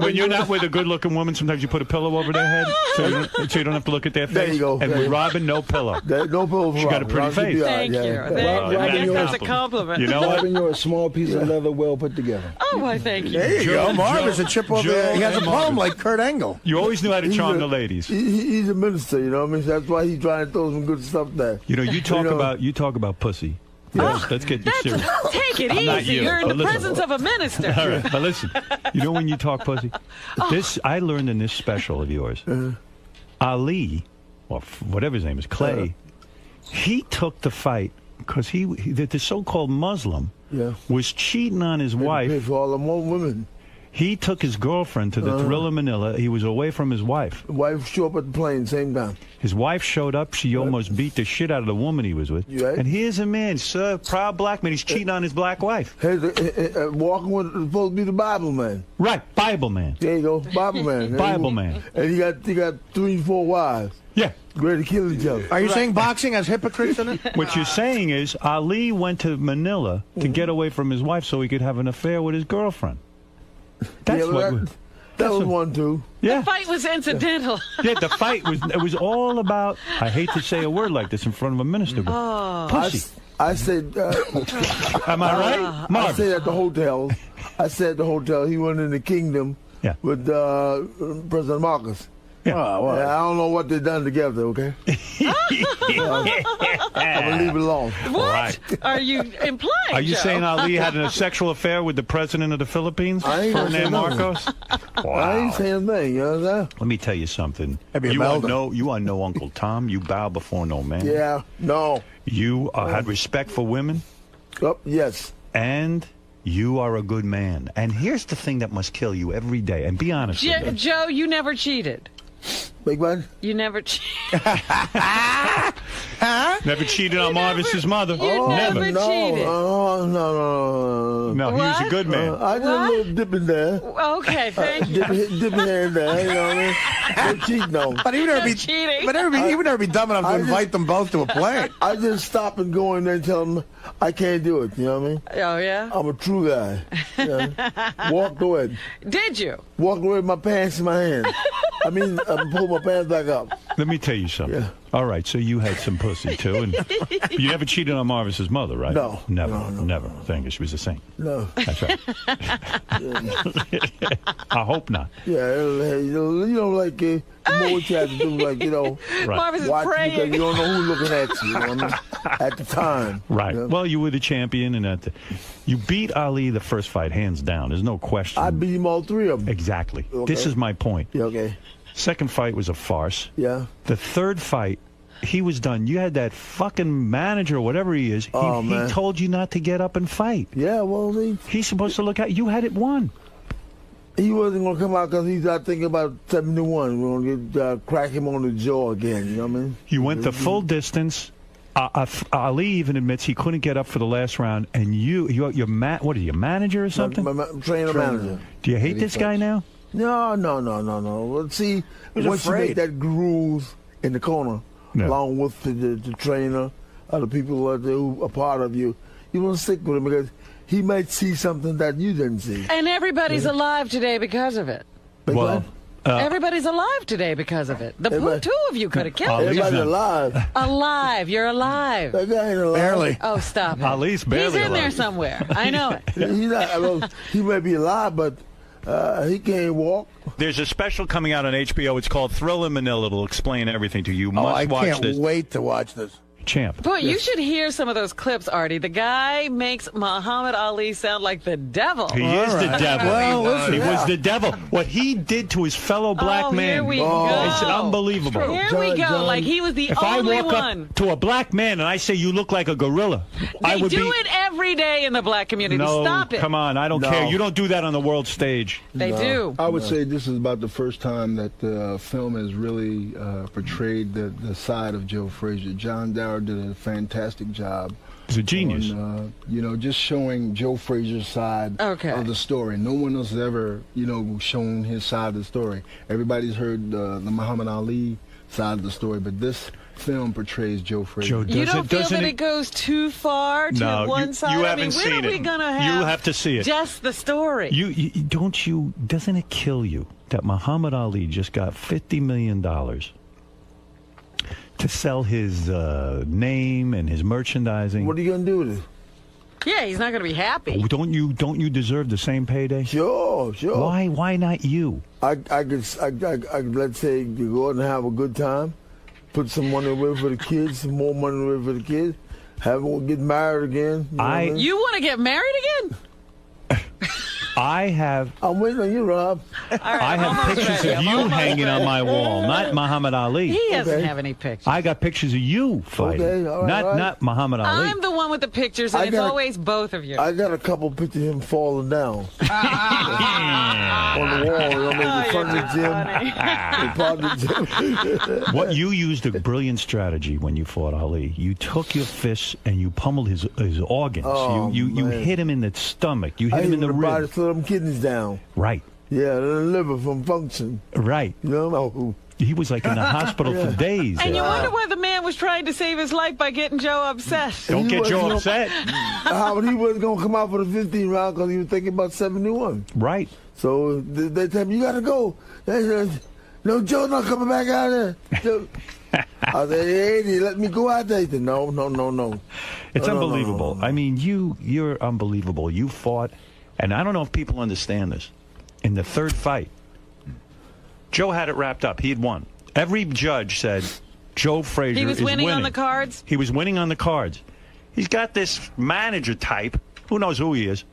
when you're not with a good-looking woman, sometimes you put a pillow over their head so you don't have to look at their face. There you go. And with Robin, no pillow. No pillow for She got a pretty face. Thank you. I guess that's a compliment. You know what? Robin, you're a small piece of leather well put together. Oh, why, thank you. There you go. Marvin's a chip over there. He has a palm like Kurt Angle. You always knew how to charm the ladies. He's a minister, you know what I mean? That's why he's trying to throw some good stuff there. You know, you talk about pussy. Let's get this serious. Take it Not easy. you, You're in but the listen. presence of a minister. All right, but listen. You know when you talk pussy? This I learned in this special of yours. Ali, or whatever his name is, Clay, he took the fight because the so-called Muslim was cheating on his wife. For all the more women. He took his girlfriend to the Thrill in Manila. He was away from his wife. Wife showed up at the plane same time. His wife showed up. She almost beat the shit out of the woman he was with. Right. And here's a man, sir, proud black man. He's cheating on his black wife. Hey, walking with supposed to be the Bible man. Right, Bible man. There you go, Bible man. Bible man. And he got 3, 4 wives. Yeah. Ready to kill each other. Are you saying boxing has hypocrites in it? What you're saying is Ali went to Manila to get away from his wife so he could have an affair with his girlfriend. That's that was one too. Yeah. The fight was incidental. Yeah, the fight was all about. I hate to say a word like this in front of a minister, but pussy. I said. Am I right, Marv? I said at the hotel. He went in the kingdom with President Marcos. Yeah. I don't know what they done together. Okay. I'm gonna leave it alone. What Right. are you implying? Are you Joe? saying Ali had a sexual affair with the president of the Philippines, I ain't gonna say Ferdinand nothing. Marcos? I ain't saying a thing. You know that? Let me tell you something. That'd be You are Imelda. no Uncle Tom. You bow before no man. Yeah. No. You had respect for women. Oh, yes. And you are a good man. And here's the thing that must kill you every day. And be honest with me. Joe, you never cheated. Big man? You never cheated. Never cheated on Marvis's mother. You never cheated. No. No, he was a good man. I did a little dip in there. Okay, thank you. Dip in there, you know what I mean? No cheating, no. But he would never be cheating. he would never be dumb enough to invite them both to a plane. I just stop and go in there and tell them I can't do it. You know what I mean? Oh, yeah? I'm a true guy. You know? Walked away. Did you? Walked away with my pants in my hand. I pulled my pants back up. Let me tell you something. All right, so you had some pussy, too. And you never cheated on Marvis's mother, right? No. Never. Thank you. She was a saint. No. That's right. I hope not. Yeah, you know, like the more you have to do, like, you know, Right. Marvis is watch praying. because you don't know who's looking at you. You know what I mean? At the time. Right. You know? Well, you were the champion, and you beat Ali the first fight, hands down. There's no question. I beat him all 3 of them. Exactly. Okay. This is my point. Yeah, okay. Second fight was a farce. Yeah. The third fight, he was done. You had that fucking manager, whatever he is. He told you not to get up and fight. Yeah, well, he's supposed to look at you. Had it won. He wasn't going to come out because he's not thinking about 71. We're going to crack him on the jaw again. You know what I mean? You went the full distance. Ali even admits he couldn't get up for the last round. And your what are you, manager or something? My trainer manager. Do you hate this guy now? No. Well, see, once you make that groove in the corner, along with the trainer, other people who are part of you, you want to stick with him because he might see something that you didn't see. And everybody's alive today because of it. Everybody's alive today because of it. The two of you could have killed him. Everybody's alive. Alive. You're alive. That guy ain't alive. Barely. Oh, stop it. Ali's barely He's in there alive. somewhere. I know it. He's not, well, he may be alive, but he can't walk. There's a special coming out on HBO. It's called Thrill in Manila. It'll explain everything to you. You must watch can't this. wait to watch this. Champ. Boy, you should hear some of those clips, Artie. The guy makes Muhammad Ali sound like the devil. He is the devil. Well, listen, he was the devil. What he did to his fellow black man here we go. is unbelievable. Here we go. Like he was the If only I walk one. up to a black man and I say you look like a gorilla, I They would do be. it every day in the black community. No, Stop it. come on. I don't care. You don't do that on the world stage. They do. I would say this is about the first time that the film has really portrayed the side of Joe Frazier. John Dower did a fantastic job. He's a genius. On, just showing Joe Frazier's side of the story. No one else has ever, shown his side of the story. Everybody's heard the Muhammad Ali side of the story, but this film portrays Joe Frazier. You don't feel that it goes too far to one side? You I haven't mean, seen when are we it. going to have You have to see it. Just the story. Doesn't it kill you that Muhammad Ali just got $50 million to sell his name and his merchandising? What are you going to do with it? Yeah, he's not going to be happy. Don't you deserve the same payday? Sure. Why not you? I could let's say you go out and have a good time, put some money away for the kids, some more money away for the kids, get married again. You want to get married again? I'm waiting on you, Rob. I have pictures of you hanging on my wall, not Muhammad Ali. He doesn't have any pictures. I got pictures of you fighting, Okay, all right. not Muhammad Ali. I'm the one with the pictures, and it's always both of you. I got a couple pictures of him falling down on the wall. You know, in front of the gym. What you used a brilliant strategy when you fought Ali. You took your fists and you pummeled his organs. Oh, you hit him in the stomach. You hit him in the body, ribs. slow them kidneys down. Right. Yeah, the liver from function. Right. You know. He was like in the hospital for days. And you wonder why the man was trying to save his life by getting Joe upset. Don't get Joe upset. Howard, he wasn't going to come out for the 15 round because he was thinking about 71. Right. So they tell me, you got to go. They said, no, Joe's not coming back out there. I said, hey, let me go out there. He said, no. It's unbelievable. I mean, you're unbelievable. You fought, and I don't know if people understand this. In the third fight, Joe had it wrapped up. He had won. Every judge said Joe Frazier He was winning on the cards? He was winning on the cards. He's got this manager type. Who knows who he is?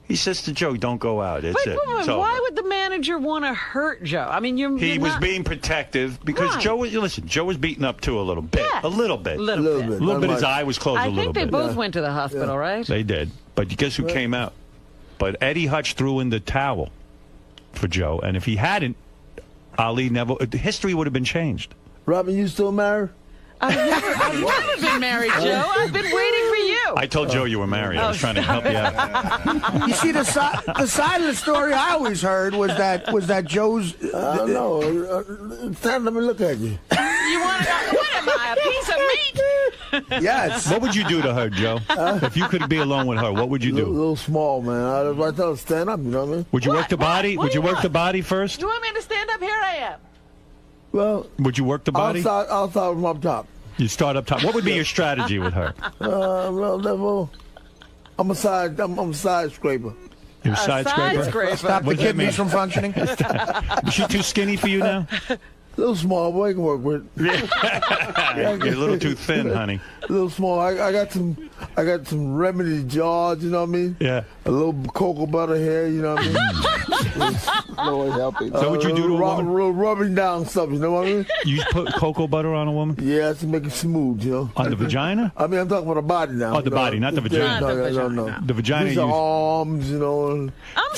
He says to Joe, don't go out. It's it. But why would the manager want to hurt Joe? I mean, He was being protective because Joe was beaten up too a little bit. Yeah. A little bit. A little bit. His eye was closed a I little think they bit. both went to the hospital, right? They did. But guess who came out? But Eddie Hutch threw in the towel for Joe. And if he hadn't, Ali never... History would have been changed. Robin, you still married? I've never been married, Joe. I've been waiting for you. I told Joe you were married. I was trying to help you out. You see, the side of the story I always heard was that Joe's. I don't know. Stand, let me look at you. You want to know, what am I, a piece of meat? Yes. What would you do to her, Joe? If you could be alone with her, what would you do? A little small, man. I tell her stand up, you know what I mean? Would you work the body? Would you work the body first? You want me to stand up? Here I am. Well, would you work the body? I'll start from up top. You start up top. What would be your strategy with her? Well, I'm a side scraper. You're a side scraper? Stop the kidneys from functioning. Is she too skinny for you now? A little small, boy, I can work with. You're a little too thin, honey. A little small. I got some remedy jars, you know what I mean? Yeah. A little cocoa butter here, you know what I mean? Lord help me. So what you do to a woman? Rubbing down stuff, you know what I mean? You put cocoa butter on a woman? Yeah, to make it smooth, you know. On the vagina? I mean, I'm talking about the body now. Oh, the body, not the vagina. No. The vagina. These are arms, you know. I'm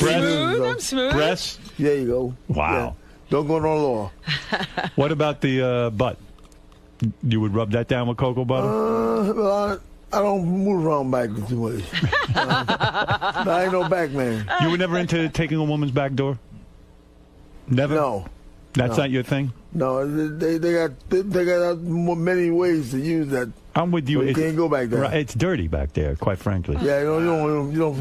smooth. Breasts? There you go. Wow. Yeah. Don't go no lower. What about the butt? You would rub that down with cocoa butter? Well, I don't move around back too much. I ain't no back man. You were never into taking a woman's back door? Never? No. That's not your thing? No, they got many ways to use that. I'm with you. You can't go back there. Right, it's dirty back there, quite frankly. Yeah, you don't